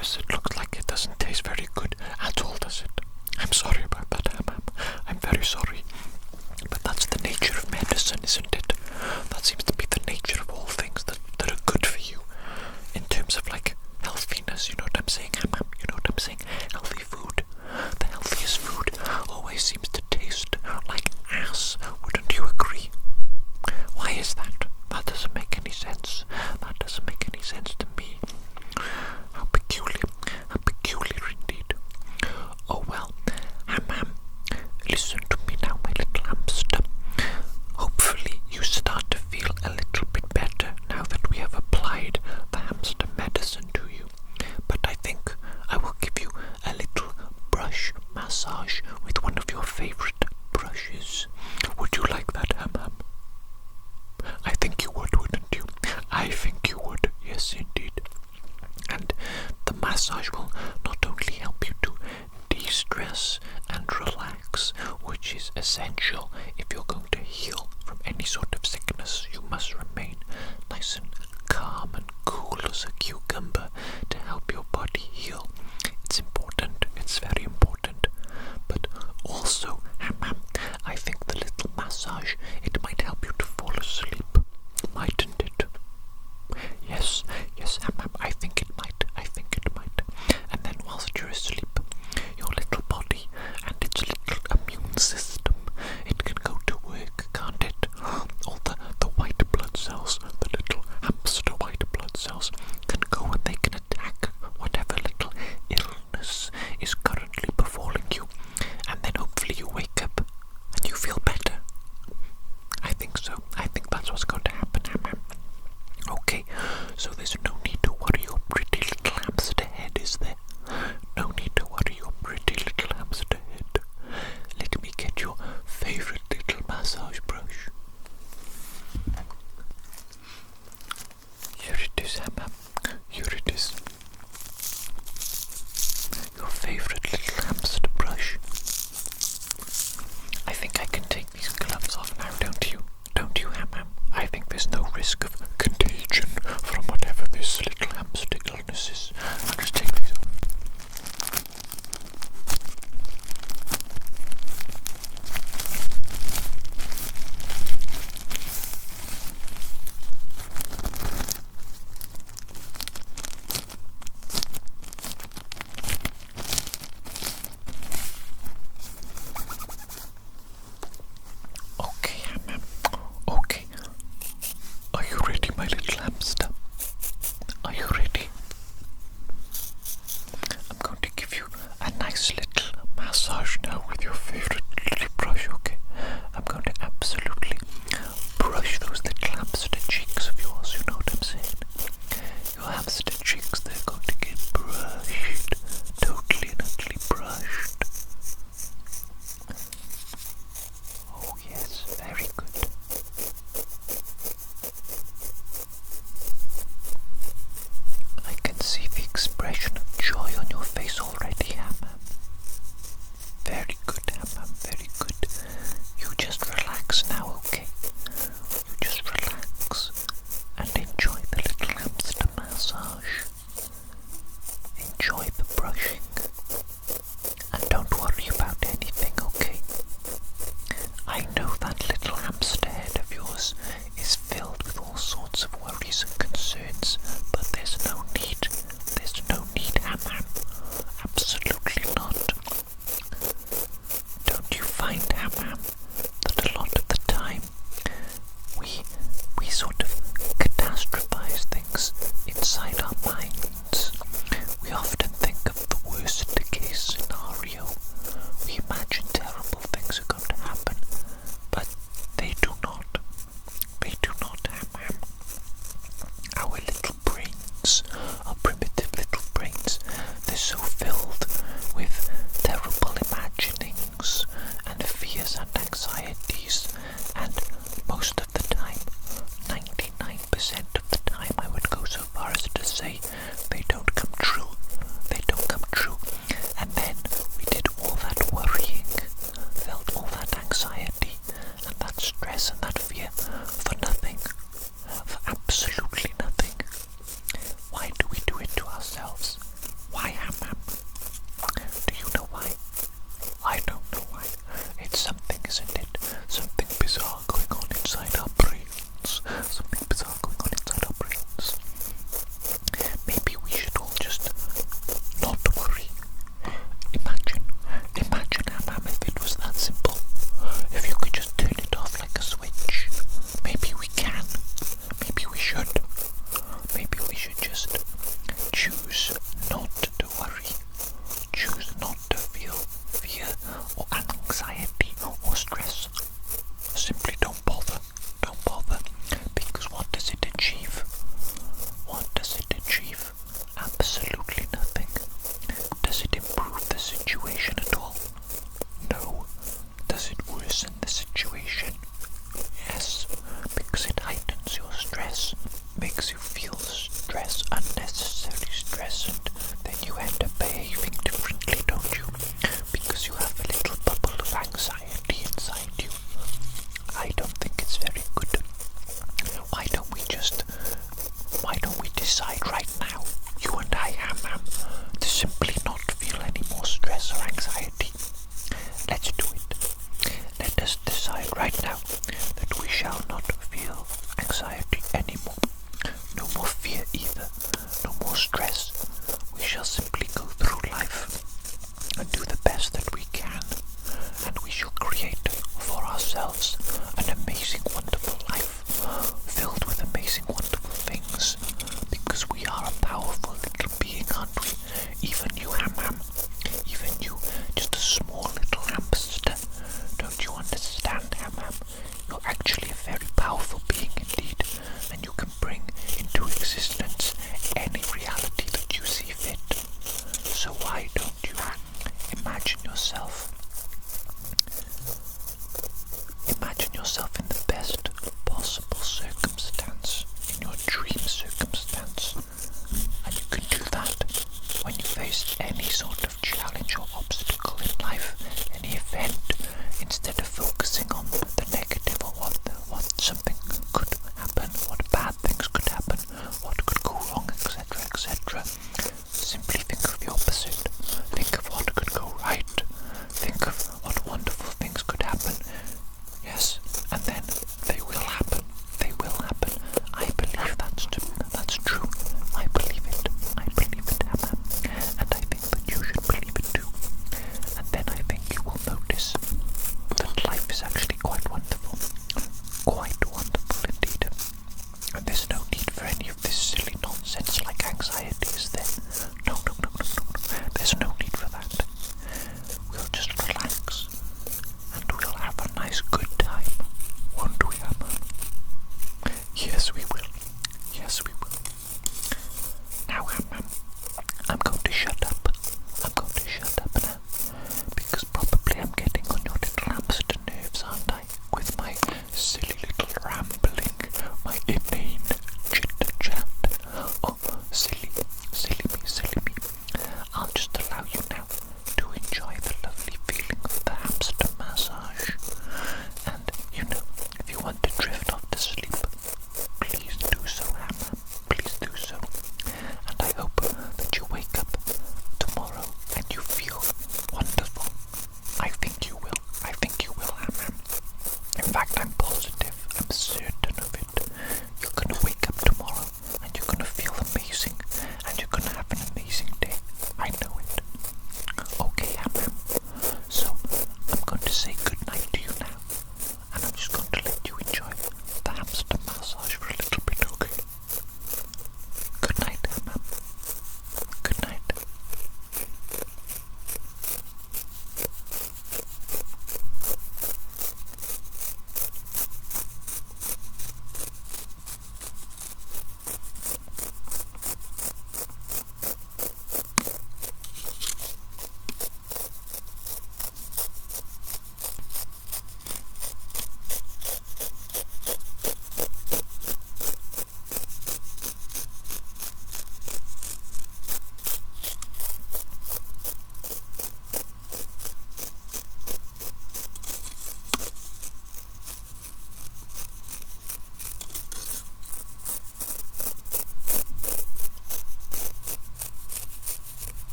Yes, it looks like it doesn't taste very good at all, does it? I'm sorry about that, Ham. I'm very sorry. But that's the nature of medicine, isn't it? That seems to be the nature of all things that are good for you. In terms of like healthiness, you know what I'm saying, Ham? You know what I'm saying? Healthy food. The healthiest food always seems to taste like ass. Wouldn't you agree? Why is that? That doesn't make any sense. That doesn't make any sense to me. How peculiar indeed. Oh well, Ham, listen to me now, my little hamster. Hopefully you start to feel a little bit better now that we have applied the hamster medicine to you. But I think I will give you a little brush massage with one of your favorite brushes. Would you like that, Ham? I think you would, wouldn't you? I think you would, yes indeed. And the massage will not only help you to de-stress and relax, which is essential if you're going to heal from any sort of sickness. You must remain nice and calm and cool as a cucumber to help your body heal. It's important, it's very important. But also, I think the little massage, it might help you to fall asleep, mightn't it? Yes, I think it might. And then whilst you're asleep, your little body and its little immune system, it can go to work, can't it? All the white blood cells, the little hamster white blood cells, can go and they can attack whatever little illness is currently befalling you. And then hopefully you wake up and you feel better. I think so. I think that's what's going to happen. Okay, so there's no need to worry your pretty little hamster head, is there? No need to worry your pretty little hamster head. Let me get your favourite little massage brush. Here it is, Ham. Here it is. Your favourite little hamster brush. I think I can take these gloves off now, don't you? Don't you, Ham? I think there's no risk of contagion from whatever this little hamster illness is. I'll just take these off. Okay. Are you ready, my little hamster? Are you ready? I'm going to give you a nice little massage now with your favourite little brush, okay? I'm going to absolutely brush those little hamster cheeks of yours, you know what I'm saying? Your hamster cheeks, they're going to get brushed, totally and utterly brushed. Oh yes, very good. I can see the expression of joy on your face already, Ham. Very good, Ham, very good. You just relax now, okay? You just relax and enjoy the little hamster massage. Enjoy the brushing. And don't worry about anything, okay? I know that little hamster head of yours is filled with all sorts of worries and concerns, but there's no need, Ham. Absolutely not. Don't you find, Ham, that a lot of the time we sort of catastrophize things inside our minds? We often think of the worst even you, Ham, even you, just a small little hamster. Don't you understand, Ham? You're actually a very powerful being indeed, and you can bring into existence any reality that you see fit. So why don't you imagine yourself in the best possible circumstance, in your dream circumstance, and you can do that when you face any sort of challenge or obstacle in life, any event, instead of focusing on the negative or what something could happen, what bad things could happen, what could go wrong, etc., etc. Simply think of the opposite. Think of what could go right. Think of what wonderful things could happen. Yes, and then they will happen. They will happen. I believe that's true. I believe it. I believe it, Emma. And I think that you should believe it too. And then I think you will notice that life is actually quite wonderful. Quite wonderful indeed. And there's no need for any of this silly nonsense like anxiety, is there? No. There's no need for that. We'll just relax and we'll have a nice good time, won't we, Emma? Yes, we will. Yes, we will. Now, Emma, I'm going to shut up. I'm going to shut up now, because probably I'm getting on your little hamster nerves, aren't I? With my silly little rambling, my inane chit-chat. Oh, silly me. I'll just allow you now to enjoy the lovely feeling of the hamster massage. And, if you want to drift off to sleep, please do so, Hannah. Please do so. And I hope that you wake up tomorrow and you feel wonderful. I think you will. Hannah. In fact, I'm positive. I'm certain of it. You're going to wake up tomorrow and you're going to feel amazing. And you're going to have an amazing day. I know it. Okay, Hannah. So, I'm going to say good night to you now. And I'm just going to let you enjoy the hamster massage for a little bit, okay? Good night, Hannah. Good night.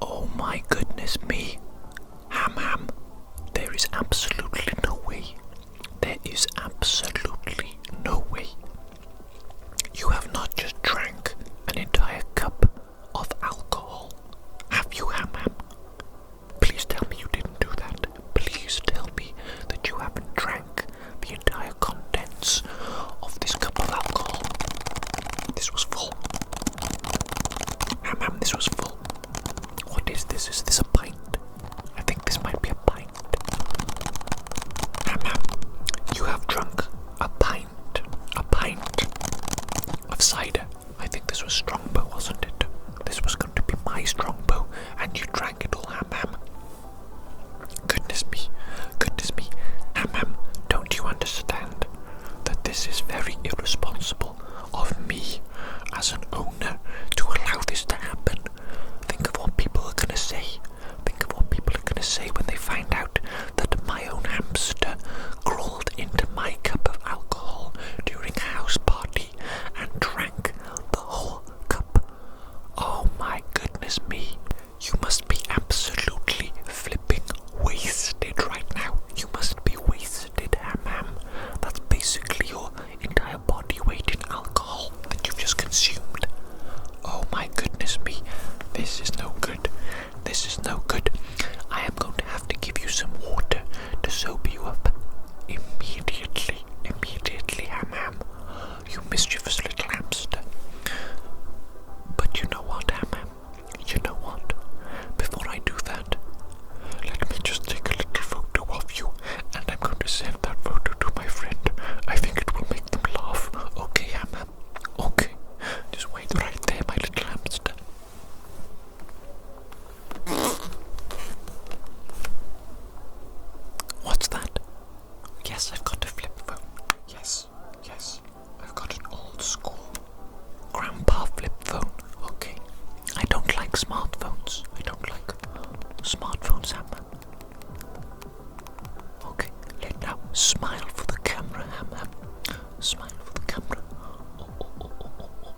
Oh my goodness me. Ham, there is absolutely no way. There is absolutely no way. You have not just drank an entire cup of alcohol, have you, Ham? Please tell me you didn't do that. Please tell me that you haven't drank the entire contents of this cup of alcohol. This was full. Ham, this was full. What is this? Is this a pint? I think this might be a pint. Ham, you have drunk a pint of cider. I think this was Strongbow, wasn't it? This was going to be my Strongbow, and you drank it all, Ham. Goodness me. Ham, don't you understand that this is very irresponsible of me as an owner to allow this to happen? Think of what people are going to say. Think of what people are going to say when they find out that my own hamster crawled into my cup of alcohol. basically your entire body weight in alcohol that you've just consumed. Oh my goodness me, this is no good. This is no good. I am going to have to give you some water to sober you up immediately. Immediately, Ham. You mischievous little hamster. But you know what, Ham? You know what? Before I do that, let me just take a little photo of you, and I'm going to send that photo to my friend. I think it will make them laugh. Okay, Ham? Okay. Just wait right there, my little hamster. What's that? Yes, I've got a flip phone. Yes. I've got an old school grandpa flip phone. Okay. I don't like smartphones. Smartphones, Ham. Okay. Now smile for the camera, Ham. Smile for the camera. Oh.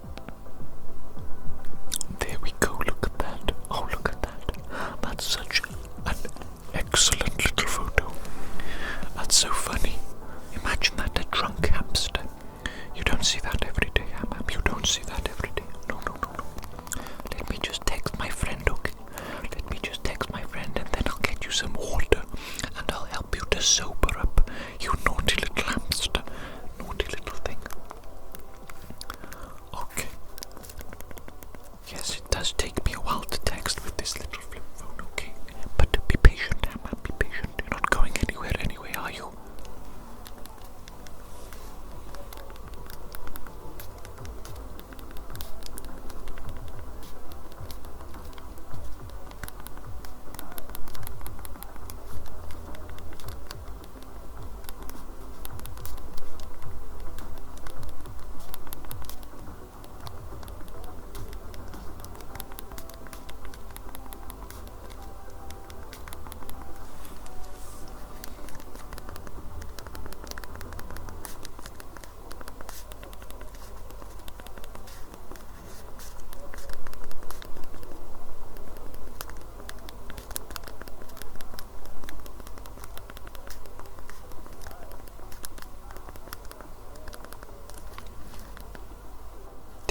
There we go. Look at that. Oh, look at that. That's such an excellent little photo. That's so funny. Imagine that, a drunk hamster. You don't see that every day, Ham. You don't see that every day. No. Let me just text my friend, okay? Let me just text my friend, and then I'll get you some water, and I'll help you to sober up, you naughty little hamster. Naughty little thing. Okay. Yes, it does take me a while to text with this little flip phone, okay? But be patient, Ham. Be patient. You're not going anywhere anyway, are you?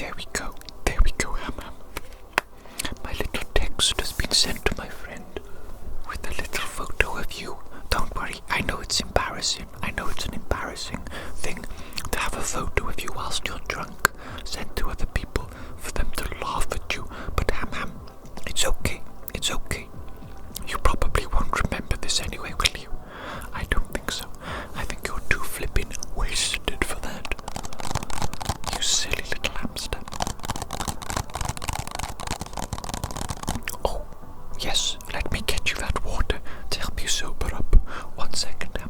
There we go, Ham. My little text has been sent to my friend with a little photo of you. Don't worry, I know it's embarrassing. I know it's an embarrassing thing to have a photo of you whilst you're drunk sent to other people for them to laugh at you. But Ham, it's okay. It's okay. You probably won't remember this anyway, will you? I don't think so. I think you're too flippin' wasted for that. You silly little hamster. Oh, yes, let me get you that water to help you sober up. 1 second, Ham.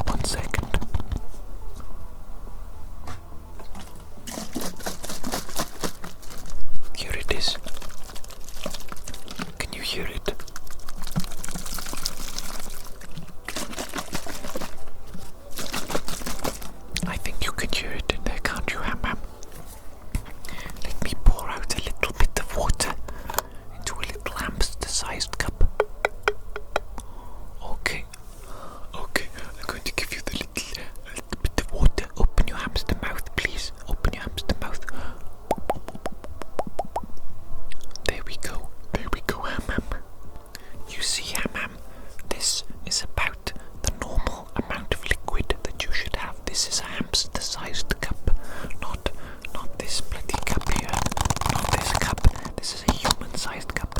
1 second. Here it is. Can you hear it? I think you can hear it in there, can't you, Ham? Let me pour out a little bit of water into a little hamster-sized cup. Okay, I'm going to give you the little bit of water. Open your hamster mouth, please. Open your hamster mouth. There we go, Ham. You see, Ham, this is about the normal amount of liquid that you should have. This is a hamster-sized cup, not this bloody cup here. Not this cup. This is a human-sized cup.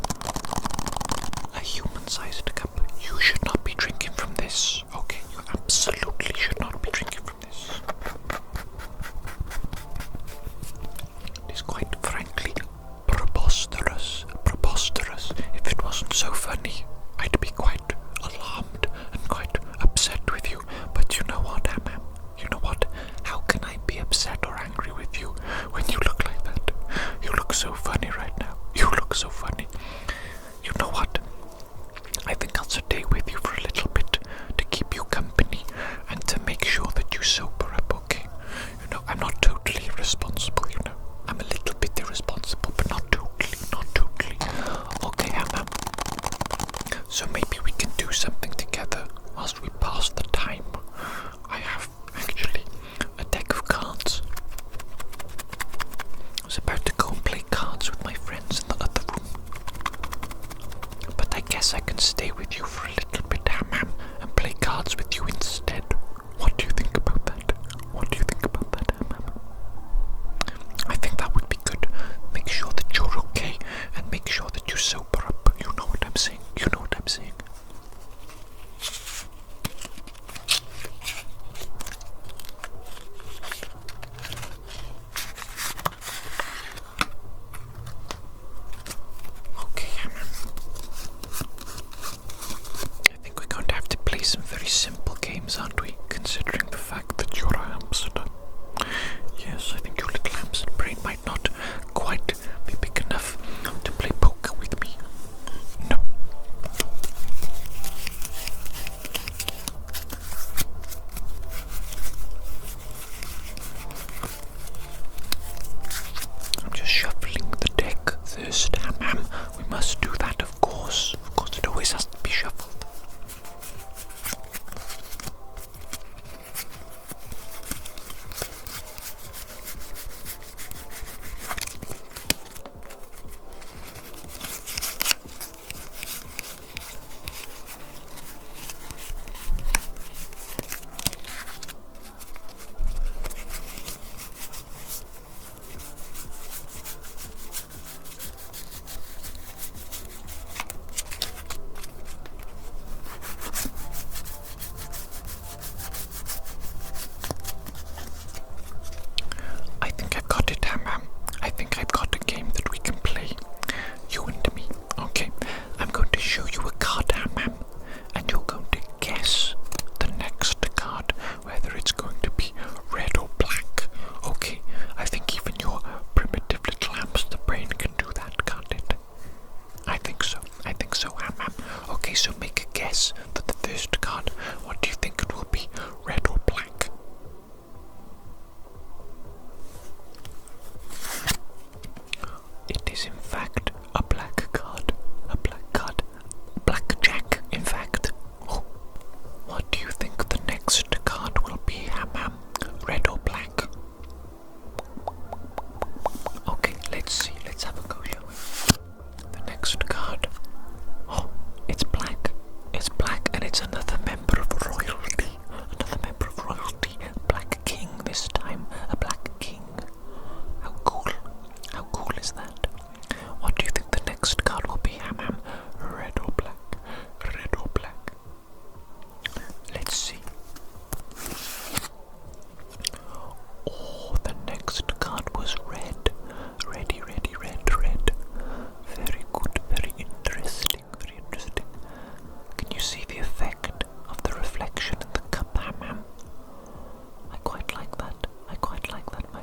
A human-sized cup. You should not be drinking from this. Okay, you absolutely should not be drinking from this. It is quite frankly preposterous. If it wasn't so funny, I'd be quite alarmed and quite upset with you. But you know what, Ham? You know what? How can I be upset or angry with you when you look like that? You look so funny right now. You look so funny. You know what? I think I'll stay with you for a little bit to keep you company and to make sure that you sober up, okay? You know, I'm not totally irresponsible, you know. I'm a little bit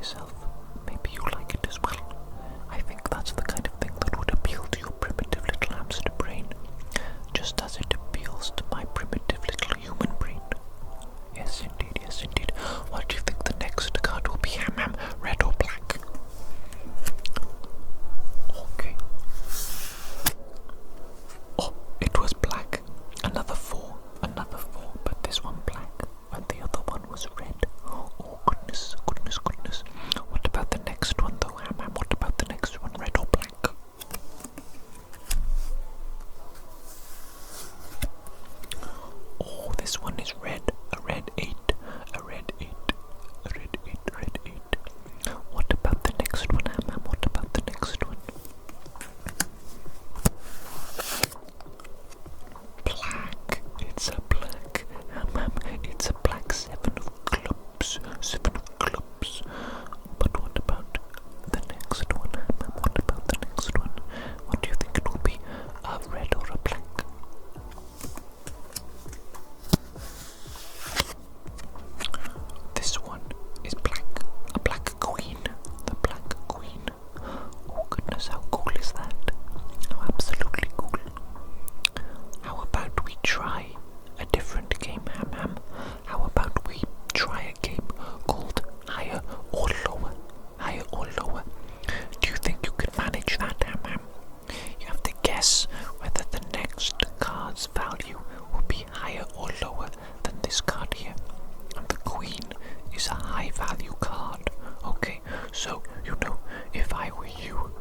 myself. Maybe you like it as well. I think that's the kind of thing that would appeal to your primitive little hamster brain, just as it appeals to my primitive little human brain. Yes, indeed, yes, indeed. What do you think the next card will be, Ham? Red or black? Okay. Oh, it was black. Another four, but this one black, and the other one was red. Oh, goodness, goodness, goodness. What about the next one, though, Ham? What about the next one, red or black? Oh, this one is red. A red 8. A red 8. A red 8. Red 8. What about the next one, Ham? What about the next one? Black. It's a black. Ham. It's a black 7 of clubs. 7 of clubs. But what about the next one, Ham? What about the next one? What do you think it will be? A red or a black? This one is black. A black queen. The black queen. Oh goodness, how cool is that? How absolutely cool. How about we try a different game, Ham? How about we try a game called Higher or Lower? Higher or Lower? Do you think you could manage that, Ham? You have to guess whether the next card's value will be higher or lower than this card here. And the queen is a high value card. Okay, so you know, if I were you,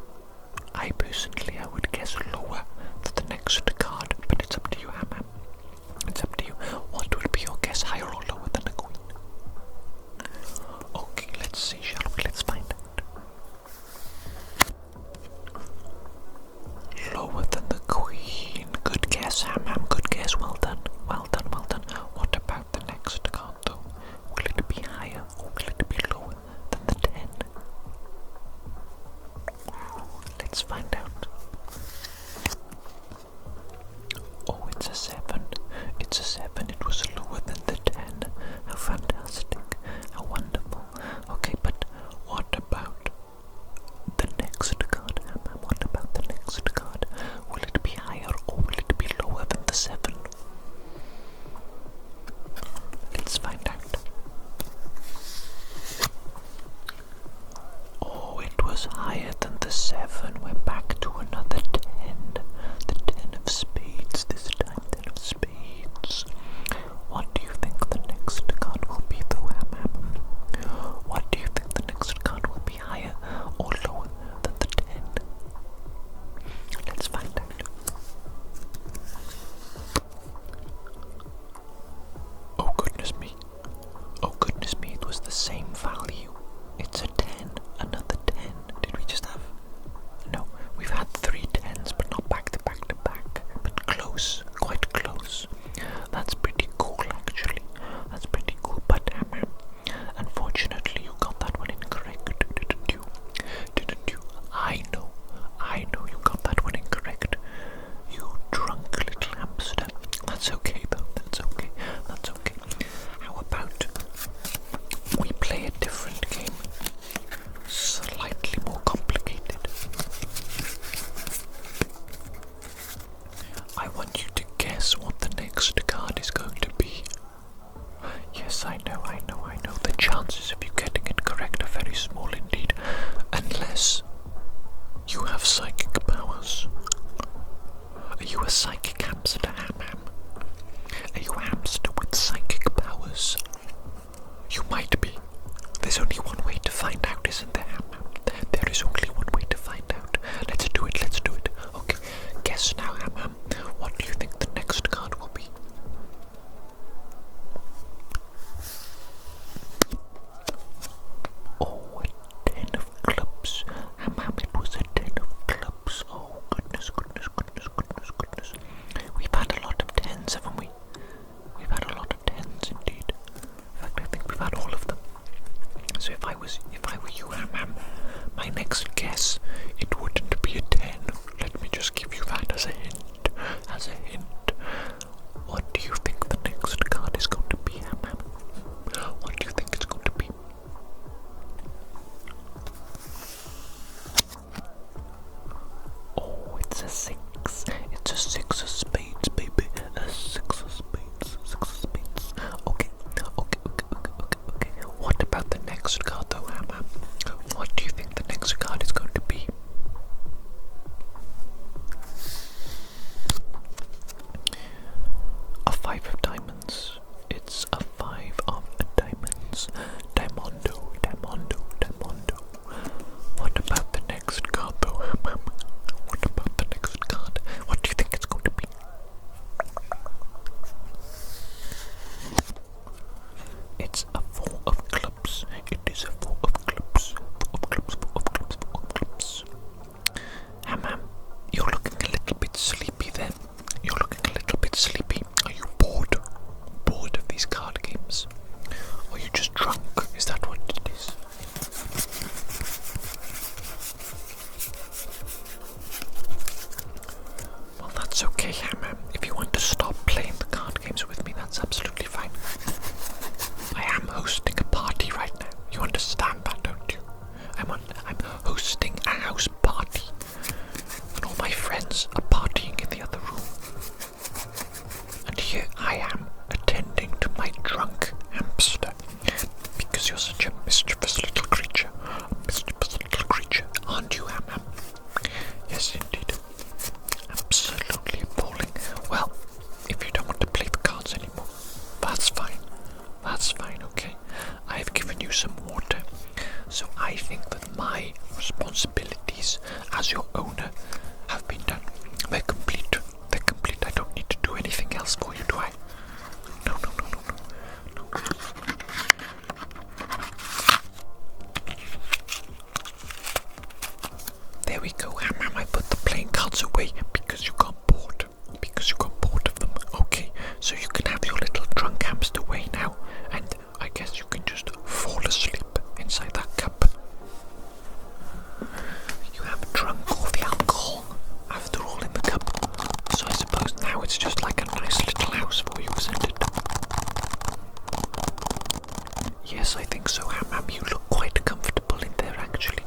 I personally would guess lower than the next card, but it's up to you, Ham. It's up to you. What would be your guess, higher or lower than the queen? Okay, let's see, shall we? Let's find out. Lower than the queen. Good guess, Ham. Good guess. Well done. Well done. Well done. What about the next card, though? Will it be higher or will it be lower than the 10? Let's find out. Oh, it's a 7. It's a 7. It was lower than the 10. How fantastic. How wonderful. Okay, but what about the next card, Ham? What about the next card? Will it be higher or will it be lower than the 7? Let's find out. Oh, it was higher than the 7. We're back to another 10. The 10 of spades this time. 10 of spades. What do you think the next card will be, though, Ham? What do you think the next card will be, higher or lower than the 10? Let's find out. Oh goodness me. Oh goodness me, it was the same value. It's a 10. Another 10. Did we just have... No, we've had 3 10s, but not back to back to back. But close. Quite close. That's pretty cool, actually. That's pretty cool, but unfortunately you got that one incorrect, didn't you? Didn't you? I know you got that one incorrect. You drunk little hamster. That's okay though, that's okay. How about we play a different game? Slightly more complicated. I want you to guess what the next card is going to be. Yes, I know. The chances of you getting it correct are very small indeed, unless you have psychic powers. Are you a psychic hamster, Ham? Are you a hamster with psychic powers? You might be. There's only one way to find out, isn't there, Ham? There is only one way to find out. Let's do it. Okay, guess now, Ham. What do you think the next card will be? Oh, a 10 of clubs. Ham, it was a 10 of clubs. Oh, goodness. We've had a lot of 10s, haven't we? We've had a lot of 10s indeed. In fact, I think we've had all of them. So if I were you, Ham, my next guess, it wouldn't be a 10. Let me just give you that as a hint. What do you think the next card is going to be, Ham? What do you think it's going to be? such a mischievous little creature. A mischievous little creature, aren't you, Ham Ham? Yes, indeed. Absolutely appalling. Well, if you don't want to play the cards anymore, that's fine. That's fine, okay? I've given you some water, so I think that my responsibilities as your owner have been done. They're complete. They're complete. I don't need to do anything else for you, do I? No. There we go, Ham Ham. I put the playing cards away because you got bored. Because you got bored of them. Okay, so you can have your little drunk hamster away now, and I guess you can just fall asleep inside that cup. You have drunk all the alcohol after all in the cup, so I suppose now it's just like a nice little house for you, isn't it? Yes, I think so, Ham Ham. You look quite comfortable in there, actually.